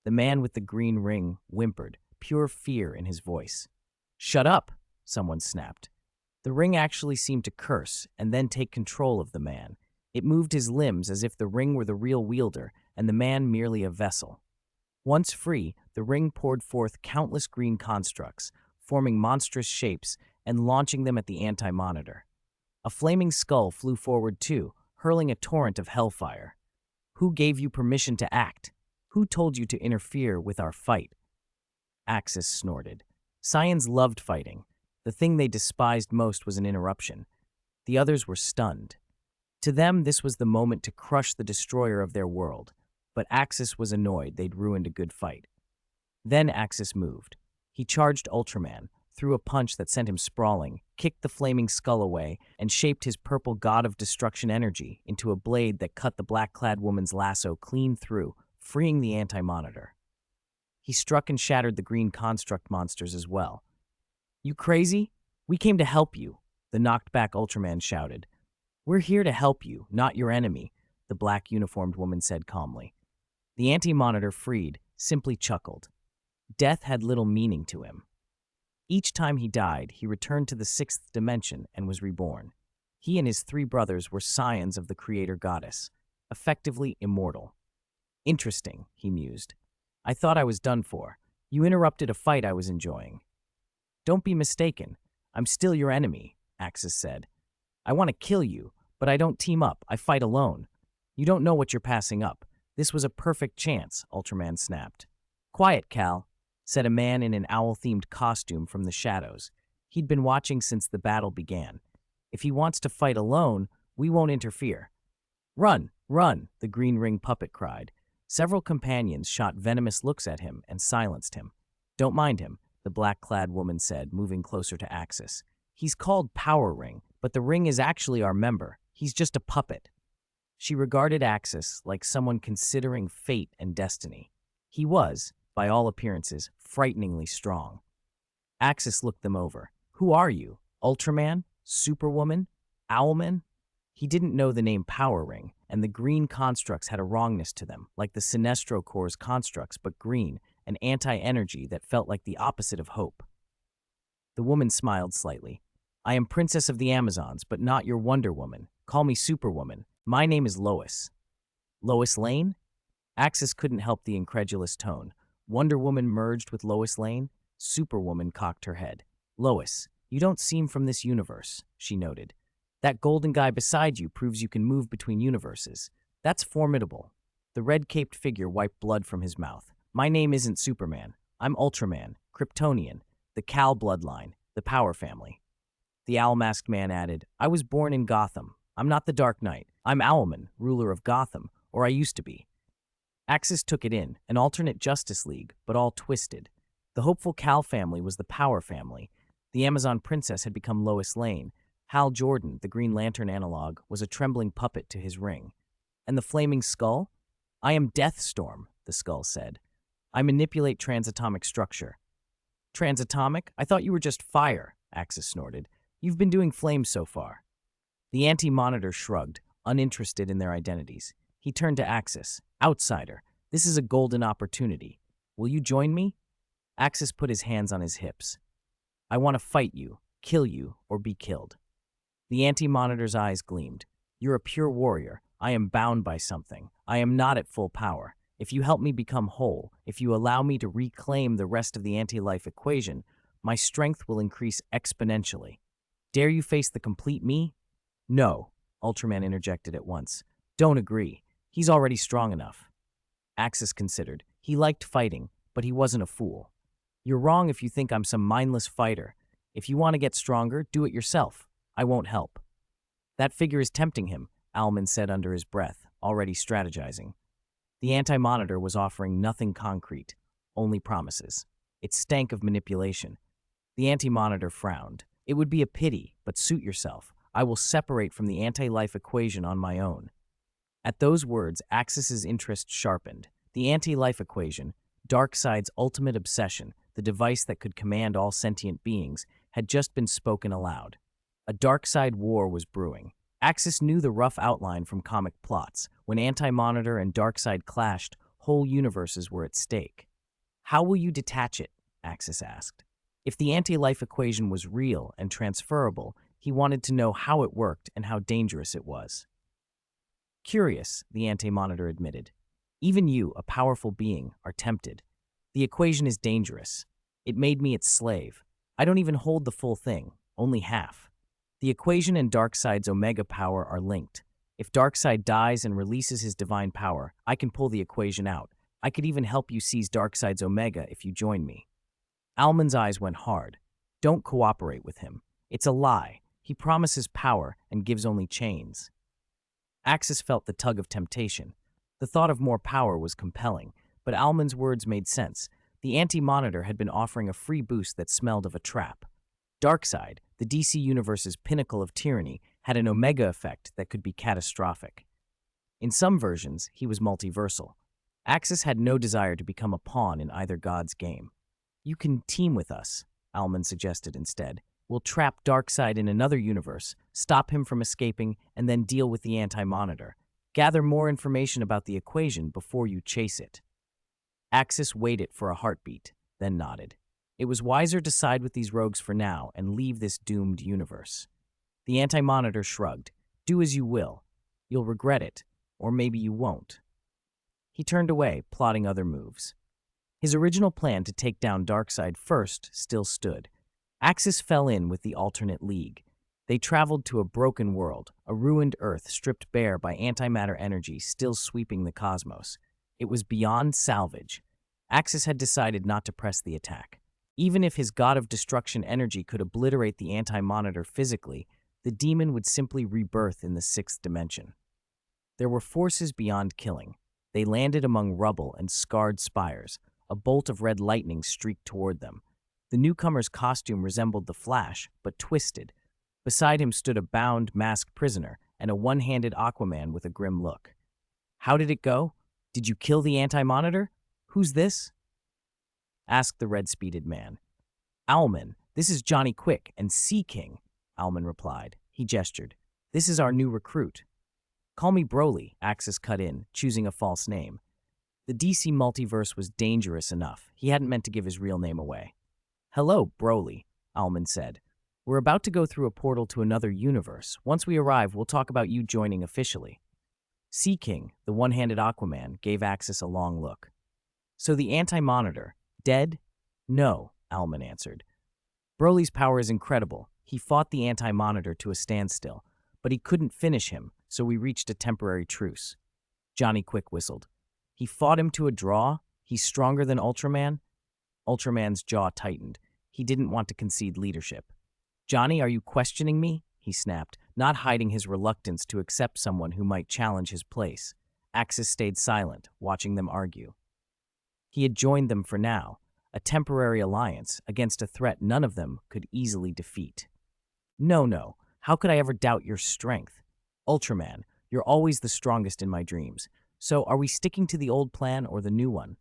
The man with the green ring whimpered, pure fear in his voice. "Shut up," someone snapped. The ring actually seemed to curse and then take control of the man. It moved his limbs as if the ring were the real wielder and the man merely a vessel. Once free, the ring poured forth countless green constructs, forming monstrous shapes and launching them at the Anti-Monitor. A flaming skull flew forward too, hurling a torrent of hellfire. "Who gave you permission to act? Who told you to interfere with our fight?" Axis snorted. Science loved fighting. The thing they despised most was an interruption. The others were stunned. To them, this was the moment to crush the destroyer of their world. But Axis was annoyed they'd ruined a good fight. Then Axis moved. He charged Ultraman, threw a punch that sent him sprawling, kicked the flaming skull away, and shaped his purple God of Destruction energy into a blade that cut the black-clad woman's lasso clean through, freeing the Anti-Monitor. He struck and shattered the green construct monsters as well. "You crazy? We came to help you," the knocked-back Ultraman shouted. "We're here to help you, not your enemy," the black-uniformed woman said calmly. The Anti-Monitor, freed, simply chuckled. Death had little meaning to him. Each time he died, he returned to the 6th dimension and was reborn. He and his 3 brothers were scions of the creator goddess, effectively immortal. "Interesting," he mused. "I thought I was done for, You interrupted a fight I was enjoying. Don't be mistaken. I'm still your enemy, Axis said. I want to kill you, but I don't team up. I fight alone. You don't know what you're passing up. This was a perfect chance, Ultraman snapped. Quiet, Cal, said a man in an owl-themed costume from the shadows. He'd been watching since the battle began. If he wants to fight alone, we won't interfere. Run, run, the green ring puppet cried. Several companions shot venomous looks at him and silenced him. Don't mind him, the black-clad woman said, moving closer to Axis. He's called Power Ring, but the ring is actually our member. He's just a puppet. She regarded Axis like someone considering fate and destiny. He was, by all appearances, frighteningly strong. Axis looked them over. Who are you? Ultraman? Superwoman? Owlman? He didn't know the name Power Ring, and the green constructs had a wrongness to them, like the Sinestro Corps' constructs, but green, an anti-energy that felt like the opposite of hope. The woman smiled slightly. I am Princess of the Amazons, but not your Wonder Woman. Call me Superwoman. My name is Lois. Lois Lane? Axis couldn't help the incredulous tone. Wonder Woman merged with Lois Lane? Superwoman cocked her head. Lois, you don't seem from this universe, she noted. That golden guy beside you proves you can move between universes. That's formidable. The red-caped figure wiped blood from his mouth. My name isn't Superman. I'm Ultraman, Kryptonian, the Cal bloodline, the Power family. The owl-masked man added, I was born in Gotham. I'm not the Dark Knight. I'm Owlman, ruler of Gotham, or I used to be. Axis took it in, an alternate Justice League, but all twisted. The hopeful Cal family was the Power family. The Amazon princess had become Lois Lane. Hal Jordan, the Green Lantern analog, was a trembling puppet to his ring. And the flaming skull? I am Deathstorm, the skull said. I manipulate transatomic structure. Transatomic? I thought you were just fire, Axis snorted. You've been doing flames so far. The anti-monitor shrugged, uninterested in their identities. He turned to Axis. Outsider, this is a golden opportunity. Will you join me? Axis put his hands on his hips. I want to fight you, kill you, or be killed. The anti-monitor's eyes gleamed. You're a pure warrior. I am bound by something. I am not at full power. If you help me become whole, if you allow me to reclaim the rest of the anti-life equation, my strength will increase exponentially. Dare you face the complete me? No, Ultraman interjected at once. Don't agree. He's already strong enough. Axis considered. He liked fighting, but he wasn't a fool. You're wrong if you think I'm some mindless fighter. If you want to get stronger, do it yourself. I won't help. That figure is tempting him, Owlman said under his breath, already strategizing. The anti-monitor was offering nothing concrete, only promises. It stank of manipulation. The anti-monitor frowned. It would be a pity, but suit yourself. I will separate from the anti-life equation on my own. At those words, Axis's interest sharpened. The anti-life equation, Darkseid's ultimate obsession, the device that could command all sentient beings, had just been spoken aloud. A Darkseid war was brewing. Axis knew the rough outline from comic plots. When Anti-Monitor and Darkseid clashed, whole universes were at stake. How will you detach it? Axis asked. If the anti-life equation was real and transferable, he wanted to know how it worked and how dangerous it was. Curious, the Anti-Monitor admitted. Even you, a powerful being, are tempted. The equation is dangerous. It made me its slave. I don't even hold the full thing, only half. The equation and Darkseid's Omega power are linked. If Darkseid dies and releases his divine power, I can pull the equation out. I could even help you seize Darkseid's Omega if you join me. Owlman's eyes went hard. Don't cooperate with him. It's a lie. He promises power and gives only chains. Axis felt the tug of temptation. The thought of more power was compelling, but Owlman's words made sense. The Anti-Monitor had been offering a free boost that smelled of a trap. Darkseid, the DC Universe's pinnacle of tyranny, had an Omega effect that could be catastrophic. In some versions, he was multiversal. Axis had no desire to become a pawn in either god's game. You can team with us, Owlman suggested instead. We'll trap Darkseid in another universe, stop him from escaping, and then deal with the Anti-Monitor. Gather more information about the equation before you chase it. Axis waited for a heartbeat, then nodded. It was wiser to side with these rogues for now and leave this doomed universe. The Anti-Monitor shrugged. Do as you will. You'll regret it, or maybe you won't. He turned away, plotting other moves. His original plan to take down Darkseid first still stood. Axis fell in with the alternate league. They traveled to a broken world, a ruined Earth stripped bare by antimatter energy still sweeping the cosmos. It was beyond salvage. Axis had decided not to press the attack. Even if his god of destruction energy could obliterate the anti-monitor physically, the demon would simply rebirth in the sixth dimension. There were forces beyond killing. They landed among rubble and scarred spires. A bolt of red lightning streaked toward them. The newcomer's costume resembled the Flash, but twisted. Beside him stood a bound, masked prisoner and a one-handed Aquaman with a grim look. "How did it go? Did you kill the anti-monitor? Who's this?" asked the red-speeded man. "Owlman, this is Johnny Quick and Sea King," Owlman replied. He gestured. "This is our new recruit." "Call me Broly," Axis cut in, choosing a false name. The DC multiverse was dangerous enough. He hadn't meant to give his real name away. "Hello, Broly," Owlman said. "We're about to go through a portal to another universe. Once we arrive, we'll talk about you joining officially." Sea King, the one-handed Aquaman, gave Axis a long look. "So the anti-monitor, dead?" "No," Owlman answered. "Broly's power is incredible. He fought the anti-monitor to a standstill, but he couldn't finish him, so we reached a temporary truce." Johnny Quick whistled. "He fought him to a draw? He's stronger than Ultraman?" Ultraman's jaw tightened. He didn't want to concede leadership. "Johnny, are you questioning me?" he snapped, not hiding his reluctance to accept someone who might challenge his place. Axis stayed silent, watching them argue. He had joined them for now, a temporary alliance against a threat none of them could easily defeat. No, how could I ever doubt your strength? Ultraman, you're always the strongest in my dreams. So are we sticking to the old plan or the new one?"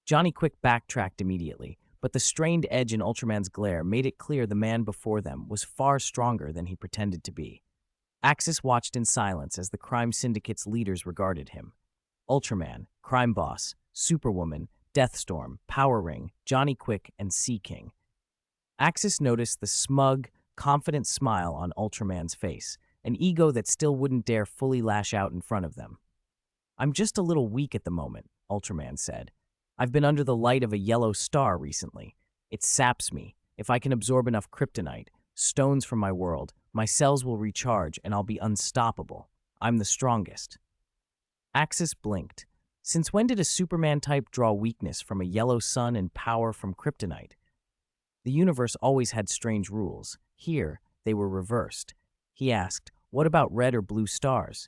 Johnny Quick backtracked immediately, but the strained edge in Ultraman's glare made it clear the man before them was far stronger than he pretended to be. Axis watched in silence as the crime syndicate's leaders regarded him. Ultraman, Crime Boss, Superwoman, Deathstorm, Power Ring, Johnny Quick, and Sea King. Axis noticed the smug, confident smile on Ultraman's face, an ego that still wouldn't dare fully lash out in front of them. "I'm just a little weak at the moment," Ultraman said. "I've been under the light of a yellow star recently. It saps me. If I can absorb enough kryptonite, stones from my world, my cells will recharge and I'll be unstoppable. I'm the strongest." Axis blinked. Since when did a Superman type draw weakness from a yellow sun and power from kryptonite? The universe always had strange rules. Here, they were reversed. He asked, "What about red or blue stars?"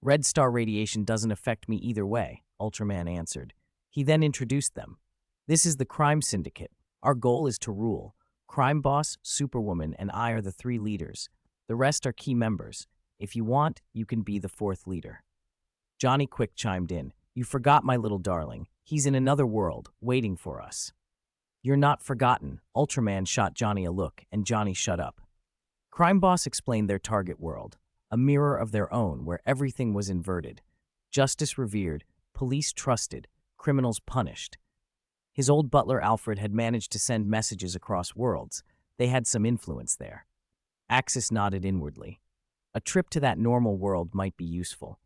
"Red star radiation doesn't affect me either way," Ultraman answered. He then introduced them. "This is the crime syndicate. Our goal is to rule. Crime Boss, Superwoman, and I are the three leaders. The rest are key members. If you want, you can be the fourth leader." Johnny Quick chimed in. "You forgot my little darling. He's in another world, waiting for us." "You're not forgotten." Ultraman shot Johnny a look, and Johnny shut up. Crime Boss explained their target world, a mirror of their own where everything was inverted. Justice revered, police trusted, criminals punished. His old butler Alfred had managed to send messages across worlds. They had some influence there. Axis nodded inwardly. A trip to that normal world might be useful.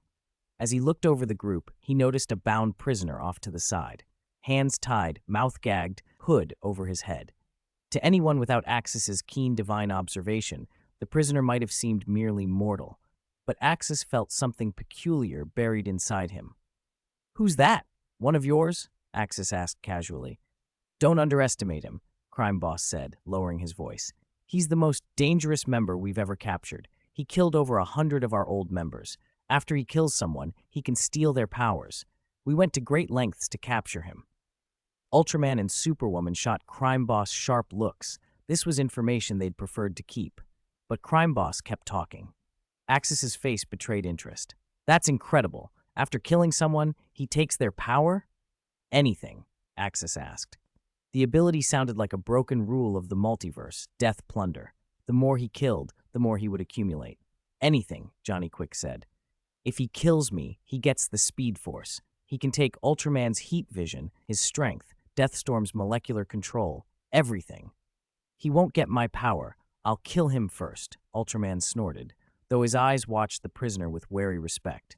As he looked over the group, he noticed a bound prisoner off to the side. Hands tied, mouth gagged, hood over his head. To anyone without Axis's keen divine observation, the prisoner might have seemed merely mortal. But Axis felt something peculiar buried inside him. "Who's that? One of yours?" Axis asked casually. "Don't underestimate him," Crime Boss said, lowering his voice. "He's the most dangerous member we've ever captured. He killed over 100 of our old members. After he kills someone, he can steal their powers. We went to great lengths to capture him." Ultraman and Superwoman shot Crime Boss sharp looks. This was information they'd preferred to keep. But Crime Boss kept talking. Axis's face betrayed interest. "That's incredible. After killing someone, he takes their power?" "Anything," Axis asked. The ability sounded like a broken rule of the multiverse, death plunder. The more he killed, the more he would accumulate. "Anything," Johnny Quick said. "If he kills me, he gets the Speed Force. He can take Ultraman's heat vision, his strength, Deathstorm's molecular control, everything. He won't get my power. I'll kill him first," Ultraman snorted, though his eyes watched the prisoner with wary respect.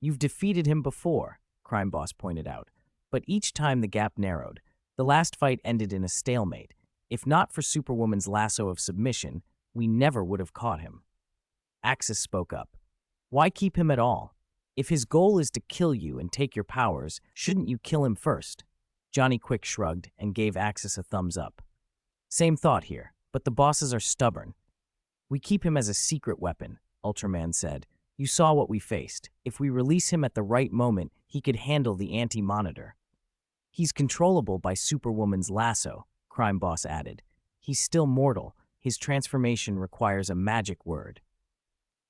"You've defeated him before," Crime Boss pointed out. But each time the gap narrowed, the last fight ended in a stalemate. If not for Superwoman's lasso of submission, we never would have caught him. Axis spoke up. Why keep him at all? If his goal is to kill you and take your powers, shouldn't you kill him first? Johnny Quick shrugged and gave Axis a thumbs up. Same thought here, but the bosses are stubborn. We keep him as a secret weapon, Ultraman said. You saw what we faced. If we release him at the right moment, he could handle the anti-monitor. He's controllable by Superwoman's lasso, Crime Boss added. He's still mortal. His transformation requires a magic word.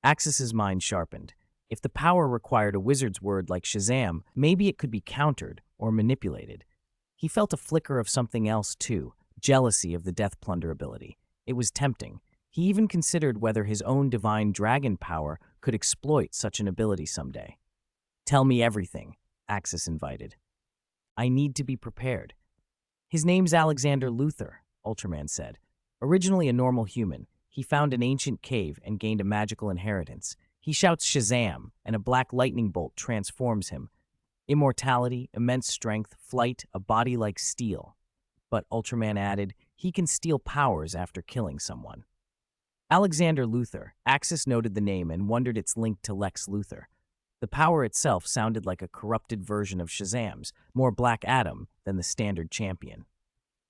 Axis's mind sharpened. If the power required a wizard's word like Shazam, maybe it could be countered or manipulated. He felt a flicker of something else too, jealousy of the Death Plunder ability. It was tempting. He even considered whether his own divine dragon power could exploit such an ability someday. Tell me everything, Axis invited. I need to be prepared. His name's Alexander Luthor, Ultraman said. Originally a normal human, he found an ancient cave and gained a magical inheritance. He shouts Shazam, and a black lightning bolt transforms him. Immortality, immense strength, flight, a body like steel. But, Ultraman added, he can steal powers after killing someone. Alexander Luthor. Axis noted the name and wondered its link to Lex Luthor. The power itself sounded like a corrupted version of Shazam's, more Black Adam than the standard champion.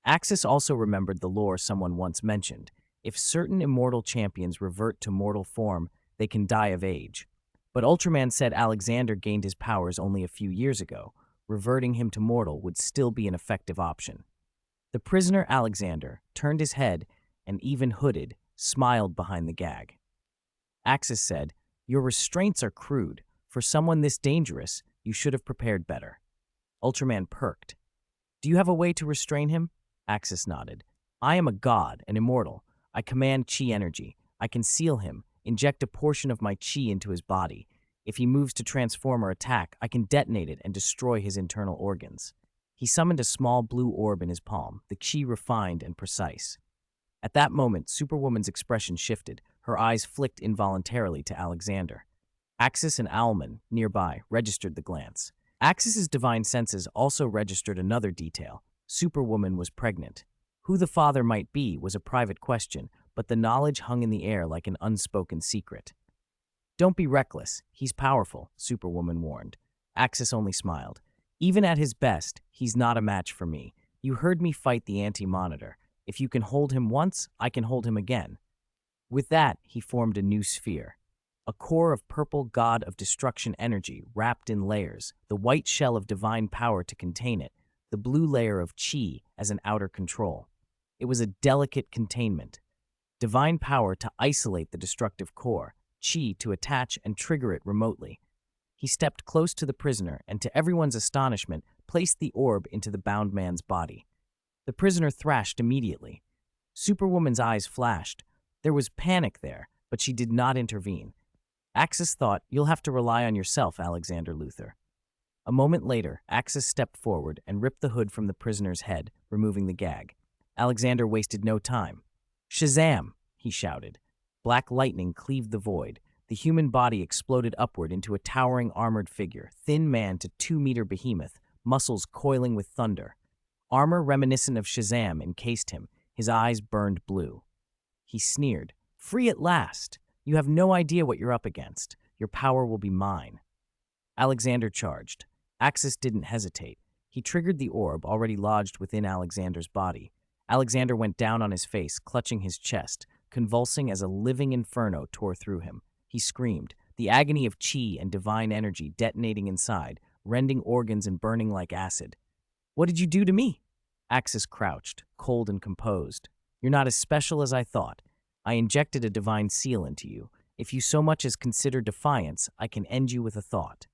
Axis also remembered the lore someone once mentioned. If certain immortal champions revert to mortal form, they can die of age. But Ultraman said Alexander gained his powers only a few years ago. Reverting him to mortal would still be an effective option. The prisoner Alexander turned his head and, even hooded, smiled behind the gag. Axis said, Your restraints are crude. For someone this dangerous, you should have prepared better. Ultraman perked. Do you have a way to restrain him? Axis nodded. I am a god, an immortal. I command chi energy. I can seal him, inject a portion of my chi into his body. If he moves to transform or attack, I can detonate it and destroy his internal organs. He summoned a small blue orb in his palm, the chi refined and precise. At that moment, Superwoman's expression shifted. Her eyes flicked involuntarily to Alexander. Axis and Owlman, nearby, registered the glance. Axis's divine senses also registered another detail. Superwoman was pregnant. Who the father might be was a private question, but the knowledge hung in the air like an unspoken secret. Don't be reckless. He's powerful, Superwoman warned. Axis only smiled. Even at his best, he's not a match for me. You heard me fight the anti-monitor. If you can hold him once, I can hold him again. With that, he formed a new sphere. A core of purple god of destruction energy wrapped in layers, the white shell of divine power to contain it, the blue layer of chi as an outer control. It was a delicate containment. Divine power to isolate the destructive core, chi to attach and trigger it remotely. He stepped close to the prisoner and, to everyone's astonishment, placed the orb into the bound man's body. The prisoner thrashed immediately. Superwoman's eyes flashed. There was panic there, but she did not intervene. Axis thought, You'll have to rely on yourself, Alexander Luthor. A moment later, Axis stepped forward and ripped the hood from the prisoner's head, removing the gag. Alexander wasted no time. Shazam! He shouted. Black lightning cleaved the void. The human body exploded upward into a towering armored figure, thin man to 2-meter behemoth, muscles coiling with thunder. Armor reminiscent of Shazam encased him. His eyes burned blue. He sneered. Free at last! You have no idea what you're up against. Your power will be mine. Alexander charged. Axis didn't hesitate. He triggered the orb already lodged within Alexander's body. Alexander went down on his face, clutching his chest, convulsing as a living inferno tore through him. He screamed, the agony of chi and divine energy detonating inside, rending organs and burning like acid. What did you do to me? Axis crouched, cold and composed. You're not as special as I thought. I injected a divine seal into you. If you so much as consider defiance, I can end you with a thought.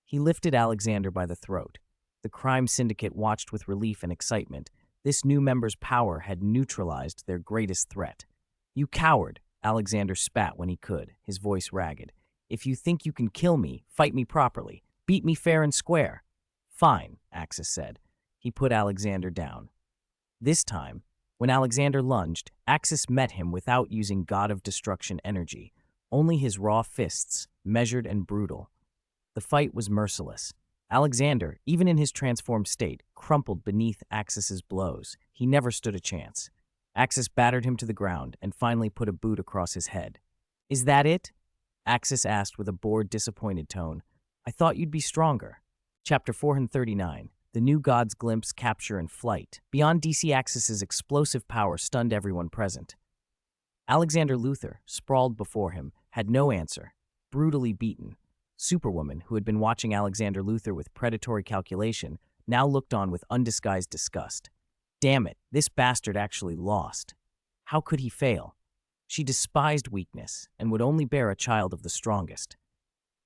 He lifted Alexander by the throat. The crime syndicate watched with relief and excitement. This new member's power had neutralized their greatest threat. You coward, Alexander spat when he could, his voice ragged. If you think you can kill me, fight me properly. Beat me fair and square. Fine, Axis said. He put Alexander down. This time, when Alexander lunged, Axis met him without using God of Destruction energy, only his raw fists, measured and brutal. The fight was merciless. Alexander, even in his transformed state, crumpled beneath Axis's blows. He never stood a chance. Axis battered him to the ground and finally put a boot across his head. "Is that it?" Axis asked with a bored, disappointed tone. "I thought you'd be stronger." Chapter 439. The New God's Glimpse, Capture, and Flight. Beyond DC Axis's explosive power stunned everyone present. Alexander Luthor, sprawled before him, had no answer. Brutally beaten, Superwoman, who had been watching Alexander Luthor with predatory calculation, now looked on with undisguised disgust. Damn it, this bastard actually lost. How could he fail? She despised weakness and would only bear a child of the strongest.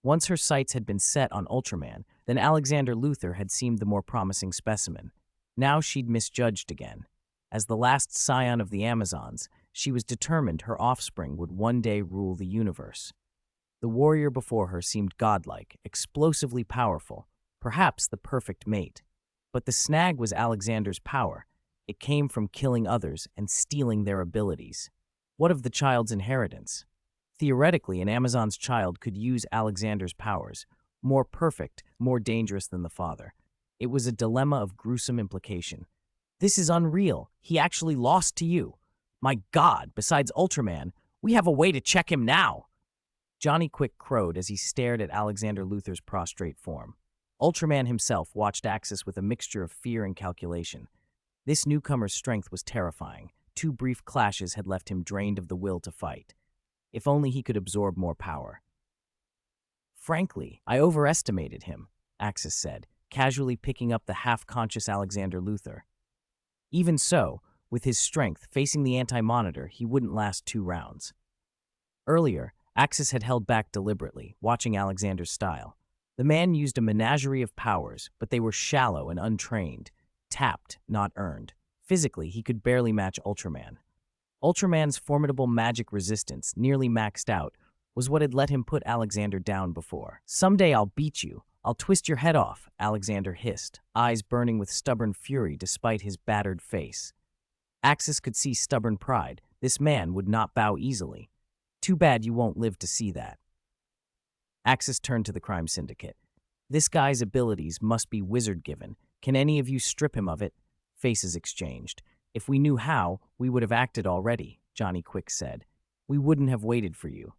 Once her sights had been set on Ultraman, then Alexander Luthor had seemed the more promising specimen. Now she'd misjudged again. As the last scion of the Amazons, she was determined her offspring would one day rule the universe. The warrior before her seemed godlike, explosively powerful, perhaps the perfect mate. But the snag was Alexander's power. It came from killing others and stealing their abilities. What of the child's inheritance? Theoretically, an Amazon's child could use Alexander's powers, more perfect, more dangerous than the father. It was a dilemma of gruesome implication. "This is unreal. He actually lost to you. My God, besides Ultraman, we have a way to check him now." Johnny Quick crowed as he stared at Alexander Luthor's prostrate form. Ultraman himself watched Axis with a mixture of fear and calculation. This newcomer's strength was terrifying. 2 brief clashes had left him drained of the will to fight. If only he could absorb more power. "Frankly, I overestimated him," Axis said, casually picking up the half-conscious Alexander Luthor. Even so, with his strength facing the Anti-Monitor, he wouldn't last 2 rounds. Earlier, Axis had held back deliberately, watching Alexander's style. The man used a menagerie of powers, but they were shallow and untrained, tapped, not earned. Physically, he could barely match Ultraman. Ultraman's formidable magic resistance, nearly maxed out, was what had let him put Alexander down before. "Someday I'll beat you. I'll twist your head off," Alexander hissed, eyes burning with stubborn fury despite his battered face. Axis could see stubborn pride. This man would not bow easily. "Too bad you won't live to see that." Axis turned to the crime syndicate. "This guy's abilities must be wizard-given. Can any of you strip him of it?" Faces exchanged. "If we knew how, we would have acted already," Johnny Quick said. "We wouldn't have waited for you."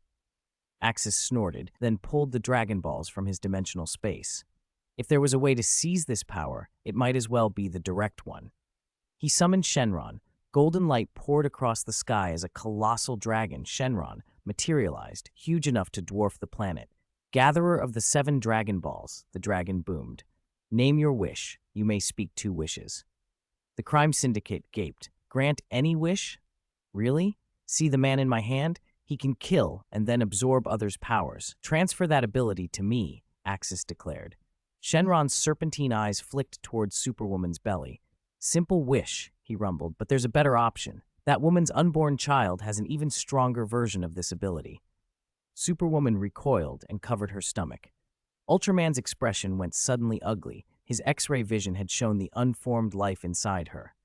Axis snorted, then pulled the Dragon Balls from his dimensional space. If there was a way to seize this power, it might as well be the direct one. He summoned Shenron. Golden light poured across the sky as a colossal dragon, Shenron, materialized, huge enough to dwarf the planet. "Gatherer of the 7 Dragon Balls," the dragon boomed. "Name your wish. You may speak 2 wishes." The crime syndicate gaped. "Grant any wish? Really? See the man in my hand? He can kill and then absorb others' powers. Transfer that ability to me," Axis declared. Shenron's serpentine eyes flicked towards Superwoman's belly. "Simple wish," he rumbled, "but there's a better option. That woman's unborn child has an even stronger version of this ability." Superwoman recoiled and covered her stomach. Ultraman's expression went suddenly ugly. His X-ray vision had shown the unformed life inside her.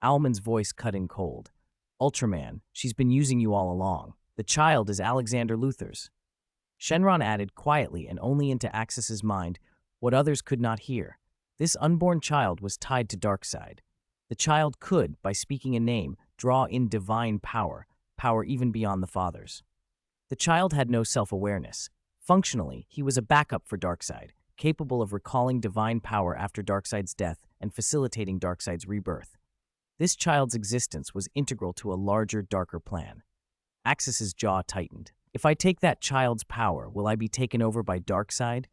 Owlman's voice cut in cold. "Ultraman, she's been using you all along. The child is Alexander Luthor's." Shenron added quietly and only into Axis's mind what others could not hear. This unborn child was tied to Darkseid. The child could, by speaking a name, draw in divine power, power even beyond the father's. The child had no self-awareness. Functionally, he was a backup for Darkseid, capable of recalling divine power after Darkseid's death and facilitating Darkseid's rebirth. This child's existence was integral to a larger, darker plan. Axis's jaw tightened. "If I take that child's power, will I be taken over by Darkseid?"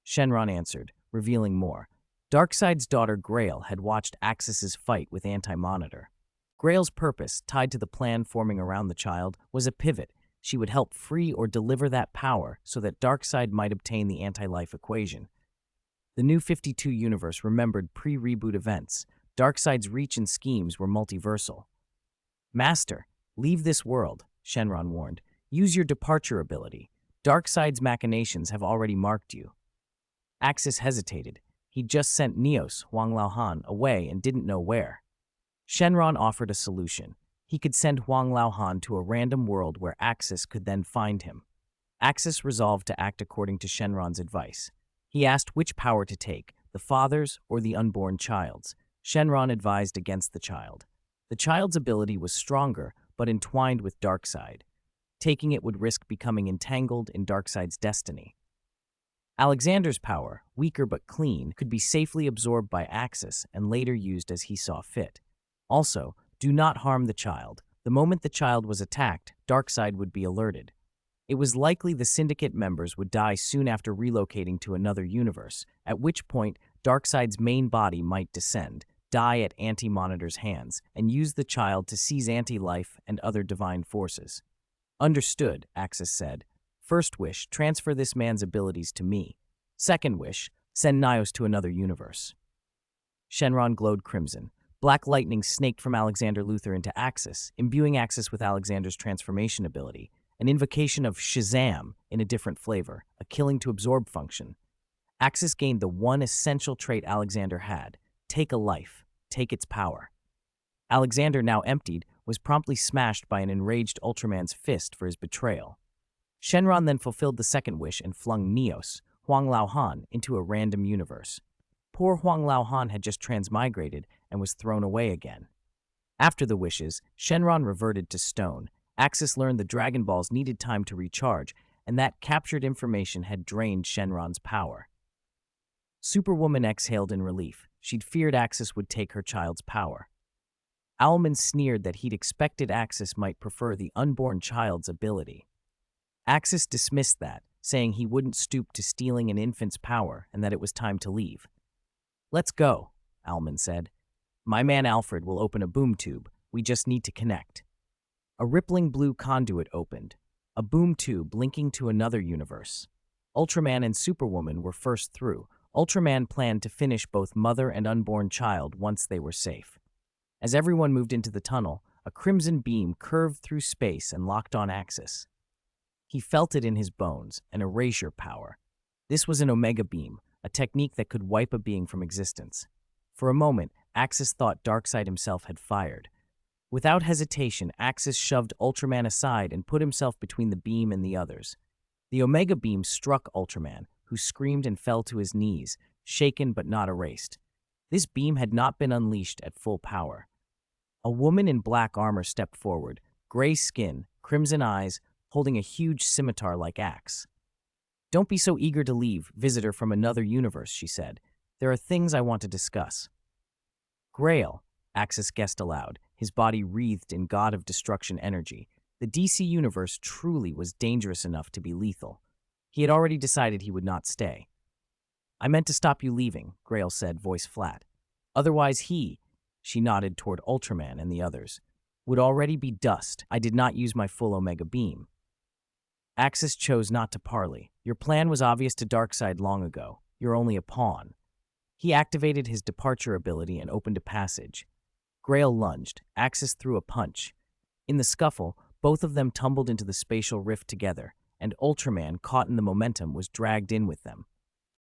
Shenron answered, revealing more. Darkseid's daughter Grail had watched Axis's fight with Anti-Monitor. Grail's purpose, tied to the plan forming around the child, was a pivot. She would help free or deliver that power so that Darkseid might obtain the anti-life equation. The New 52 universe remembered pre-reboot events. Darkseid's reach and schemes were multiversal. "Master, leave this world," Shenron warned. "Use your departure ability. Darkseid's machinations have already marked you." Axis hesitated. He'd just sent Neos, Huang Laohan, away and didn't know where. Shenron offered a solution. He could send Huang Laohan to a random world where Axis could then find him. Axis resolved to act according to Shenron's advice. He asked which power to take, the father's or the unborn child's. Shenron advised against the child. The child's ability was stronger, but entwined with Darkseid. Taking it would risk becoming entangled in Darkseid's destiny. Alexander's power, weaker but clean, could be safely absorbed by Axis and later used as he saw fit. Also, do not harm the child. The moment the child was attacked, Darkseid would be alerted. It was likely the Syndicate members would die soon after relocating to another universe, at which point Darkseid's main body might descend, die at Anti-Monitor's hands, and use the child to seize anti-life and other divine forces. Understood, Axis said. First wish, transfer this man's abilities to me. Second wish, send Nios to another universe. Shenron glowed crimson. Black lightning snaked from Alexander Luthor into Axis, imbuing Axis with Alexander's transformation ability, an invocation of Shazam in a different flavor, a killing-to-absorb function. Axis gained the one essential trait Alexander had: take a life, take its power. Alexander, now emptied, was promptly smashed by an enraged Ultraman's fist for his betrayal. Shenron then fulfilled the second wish and flung Neos, Huang Laohan, into a random universe. Poor Huang Laohan had just transmigrated and was thrown away again. After the wishes, Shenron reverted to stone. Axis learned the Dragon Balls needed time to recharge, and that captured information had drained Shenron's power. Superwoman exhaled in relief. She'd feared Axis would take her child's power. Owlman sneered that he'd expected Axis might prefer the unborn child's ability. Axis dismissed that, saying he wouldn't stoop to stealing an infant's power and that it was time to leave. "Let's go," Owlman said. "My man Alfred will open a boom tube. We just need to connect." A rippling blue conduit opened, a boom tube linking to another universe. Ultraman and Superwoman were first through. Ultraman planned to finish both mother and unborn child once they were safe. As everyone moved into the tunnel, a crimson beam curved through space and locked on Axis. He felt it in his bones, an erasure power. This was an Omega Beam, a technique that could wipe a being from existence. For a moment, Axis thought Darkseid himself had fired. Without hesitation, Axis shoved Ultraman aside and put himself between the beam and the others. The Omega Beam struck Ultraman, who screamed and fell to his knees, shaken but not erased. This beam had not been unleashed at full power. A woman in black armor stepped forward, gray skin, crimson eyes, holding a huge scimitar-like axe. "Don't be so eager to leave, visitor from another universe," she said. "There are things I want to discuss." "Grail," Axis guessed aloud, his body wreathed in God of Destruction energy. The DC universe truly was dangerous enough to be lethal. He had already decided he would not stay. "I meant to stop you leaving," Grail said, voice flat. "Otherwise she nodded toward Ultraman and the others, would already be dust. I did not use my full Omega Beam." Axis chose not to parley. "Your plan was obvious to Darkseid long ago. You're only a pawn." He activated his departure ability and opened a passage. Grail lunged. Axis threw a punch. In the scuffle, both of them tumbled into the spatial rift together, and Ultraman, caught in the momentum, was dragged in with them.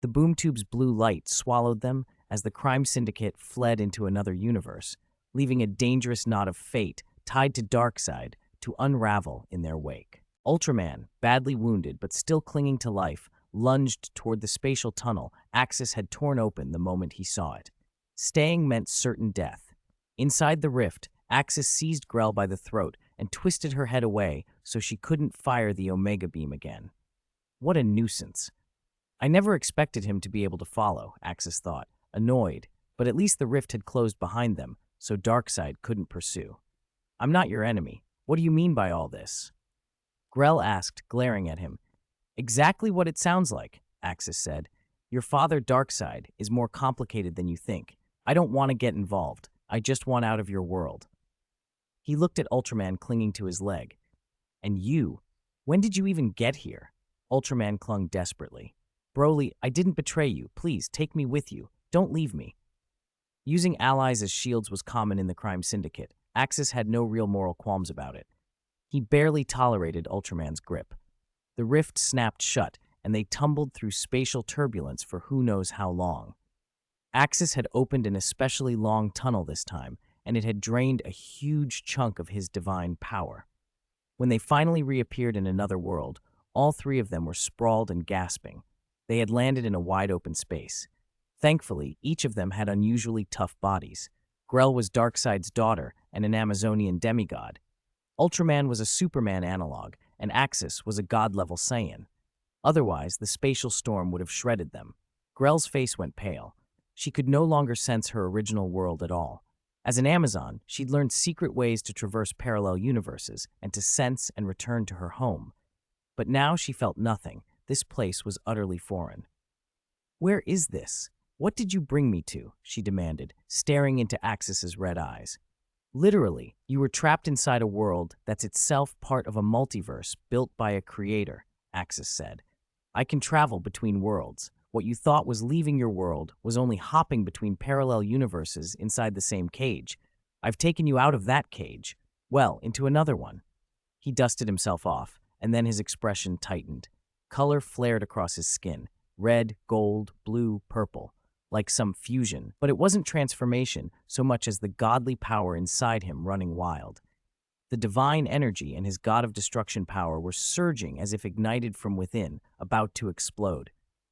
The boom tube's blue light swallowed them as the crime syndicate fled into another universe, leaving a dangerous knot of fate tied to Darkseid to unravel in their wake. Ultraman, badly wounded but still clinging to life, lunged toward the spatial tunnel Axis had torn open the moment he saw it. Staying meant certain death. Inside the rift, Axis seized Grell by the throat and twisted her head away so she couldn't fire the Omega Beam again. What a nuisance. I never expected him to be able to follow, Axis thought, annoyed, but at least the rift had closed behind them, so Darkseid couldn't pursue. "I'm not your enemy. What do you mean by all this?" Grell asked, glaring at him. "Exactly what it sounds like," Axis said. "Your father, Darkseid, is more complicated than you think. I don't want to get involved. I just want out of your world." He looked at Ultraman clinging to his leg. "And you? When did you even get here?" Ultraman clung desperately. "Broly, I didn't betray you. Please, take me with you. Don't leave me." Using allies as shields was common in the crime syndicate. Axis had no real moral qualms about it. He barely tolerated Ultraman's grip. The rift snapped shut, and they tumbled through spatial turbulence for who knows how long. Axis had opened an especially long tunnel this time, and it had drained a huge chunk of his divine power. When they finally reappeared in another world, all three of them were sprawled and gasping. They had landed in a wide-open space. Thankfully, each of them had unusually tough bodies. Grell was Darkseid's daughter and an Amazonian demigod. Ultraman was a Superman analog, and Axis was a god-level Saiyan. Otherwise, the spatial storm would have shredded them. Grell's face went pale. She could no longer sense her original world at all. As an Amazon, she'd learned secret ways to traverse parallel universes and to sense and return to her home. But now she felt nothing. This place was utterly foreign. "Where is this? What did you bring me to?" she demanded, staring into Axis's red eyes. "Literally, you were trapped inside a world that's itself part of a multiverse built by a creator," Axis said. "I can travel between worlds. What you thought was leaving your world was only hopping between parallel universes inside the same cage. I've taken you out of that cage, well, into another one." He dusted himself off, and then his expression tightened. Color flared across his skin, red, gold, blue, purple, like some fusion, but it wasn't transformation so much as the godly power inside him running wild. The divine energy and his god of destruction power were surging as if ignited from within, about to explode.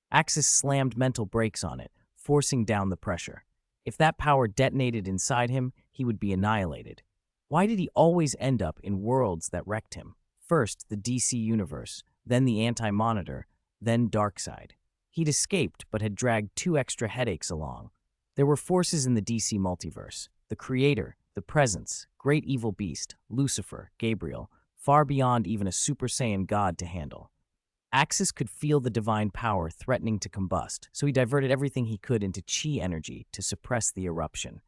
Axis slammed mental brakes on it, forcing down the pressure. If that power detonated inside him, he would be annihilated. Why did he always end up in worlds that wrecked him? First, the DC universe, then the Anti-Monitor, then Darkseid. He'd escaped, but had dragged 2 extra headaches along. There were forces in the DC multiverse: the Creator, the Presence, Great Evil Beast, Lucifer, Gabriel, far beyond even a Super Saiyan god to handle. Axis could feel the divine power threatening to combust, so he diverted everything he could into chi energy to suppress the eruption.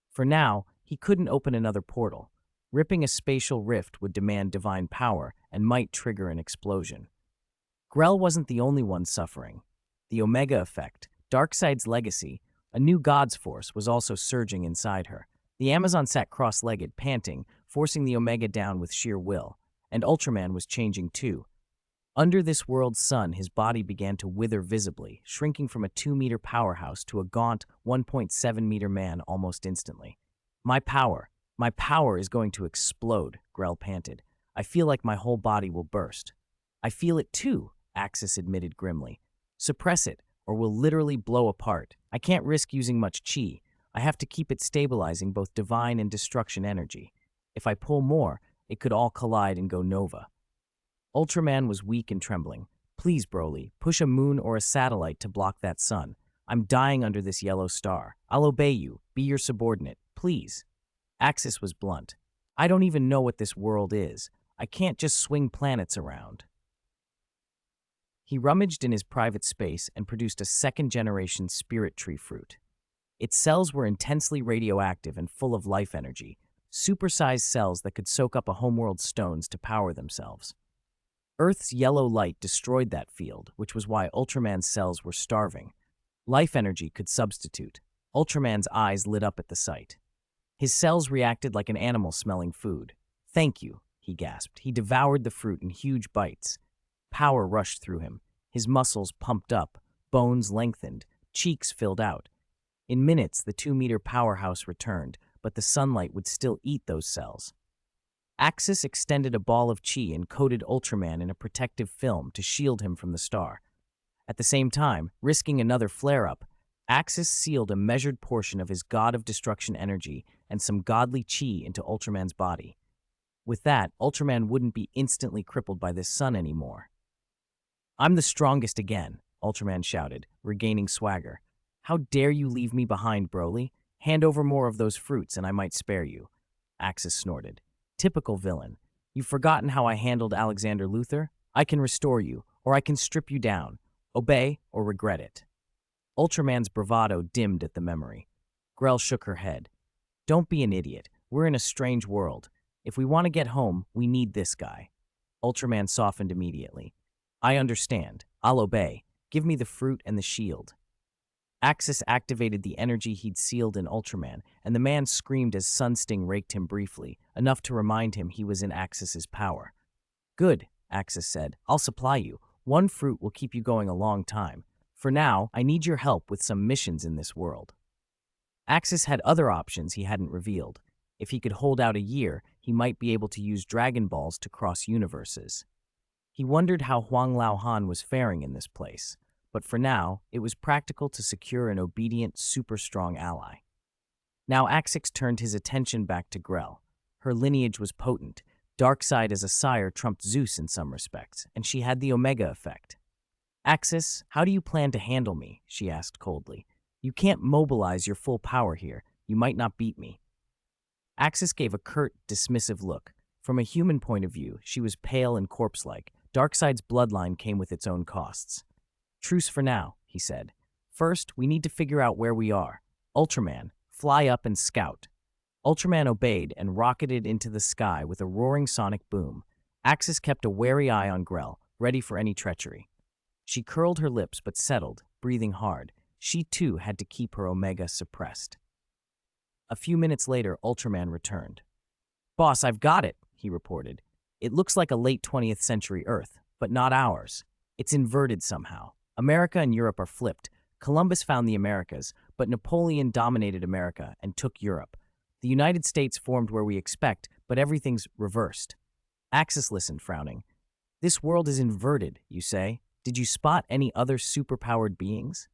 For now, he couldn't open another portal. Ripping a spatial rift would demand divine power and might trigger an explosion. Grell wasn't the only one suffering. The Omega Effect, Darkseid's legacy, a new god's force, was also surging inside her. The Amazon sat cross-legged, panting, forcing the Omega down with sheer will, and Ultraman was changing too. Under this world's sun, his body began to wither visibly, shrinking from a 2-meter powerhouse to a gaunt 1.7-meter man almost instantly. My power is going to explode," Grell panted. "I feel like my whole body will burst." "I feel it too," Axis admitted grimly. "Suppress it, or we'll literally blow apart. I can't risk using much chi. I have to keep it stabilizing both divine and destruction energy. If I pull more, it could all collide and go nova." Ultraman was weak and trembling. "Please, Broly, push a moon or a satellite to block that sun. I'm dying under this yellow star. I'll obey you. Be your subordinate. Please." Axis was blunt. "I don't even know what this world is. I can't just swing planets around." He rummaged in his private space and produced a second-generation spirit tree fruit. Its cells were intensely radioactive and full of life energy, supersized cells that could soak up a homeworld's stones to power themselves. Earth's yellow light destroyed that field, which was why Ultraman's cells were starving. Life energy could substitute. Ultraman's eyes lit up at the sight. His cells reacted like an animal smelling food. "Thank you," he gasped. He devoured the fruit in huge bites. Power rushed through him. His muscles pumped up, bones lengthened, cheeks filled out. In minutes, the 2-meter powerhouse returned, but the sunlight would still eat those cells. Axis extended a ball of chi and coated Ultraman in a protective film to shield him from the star. At the same time, risking another flare-up, Axis sealed a measured portion of his god of destruction energy and some godly chi into Ultraman's body. With that, Ultraman wouldn't be instantly crippled by this sun anymore. "I'm the strongest again," Ultraman shouted, regaining swagger. "How dare you leave me behind, Broly? Hand over more of those fruits and I might spare you." Axis snorted. "Typical villain. You've forgotten how I handled Alexander Luthor? I can restore you, or I can strip you down. Obey or regret it." Ultraman's bravado dimmed at the memory. Grell shook her head. "Don't be an idiot. We're in a strange world. If we want to get home, we need this guy." Ultraman softened immediately. "I understand. I'll obey. Give me the fruit and the shield." Axis activated the energy he'd sealed in Ultraman, and the man screamed as Sunsting raked him briefly, enough to remind him he was in Axis's power. "Good," Axis said. "I'll supply you. 1 fruit will keep you going a long time. For now, I need your help with some missions in this world." Axis had other options he hadn't revealed. If he could hold out a year, he might be able to use Dragon Balls to cross universes. He wondered how Huang Lao Han was faring in this place. but for now, it was practical to secure an obedient, super-strong ally. Now Axix turned his attention back to Grell. Her lineage was potent. Darkseid as a sire trumped Zeus in some respects, and she had the Omega effect. Axis, how do you plan to handle me? She asked coldly. You can't mobilize your full power here. You might not beat me. Axis gave a curt, dismissive look. From a human point of view, she was pale and corpse-like. Darkseid's bloodline came with its own costs. Truce for now, he said. First, we need to figure out where we are. Ultraman, fly up and scout. Ultraman obeyed and rocketed into the sky with a roaring sonic boom. Axis kept a wary eye on Grell, ready for any treachery. She curled her lips but settled, breathing hard. She too had to keep her Omega suppressed. A few minutes later, Ultraman returned. Boss, I've got it, he reported. It looks like a late 20th century Earth, but not ours. It's inverted somehow. America and Europe are flipped. Columbus found the Americas, but Napoleon dominated America and took Europe. The United States formed where we expect, but everything's reversed. Axis listened, frowning. This world is inverted, you say? Did you spot any other superpowered beings?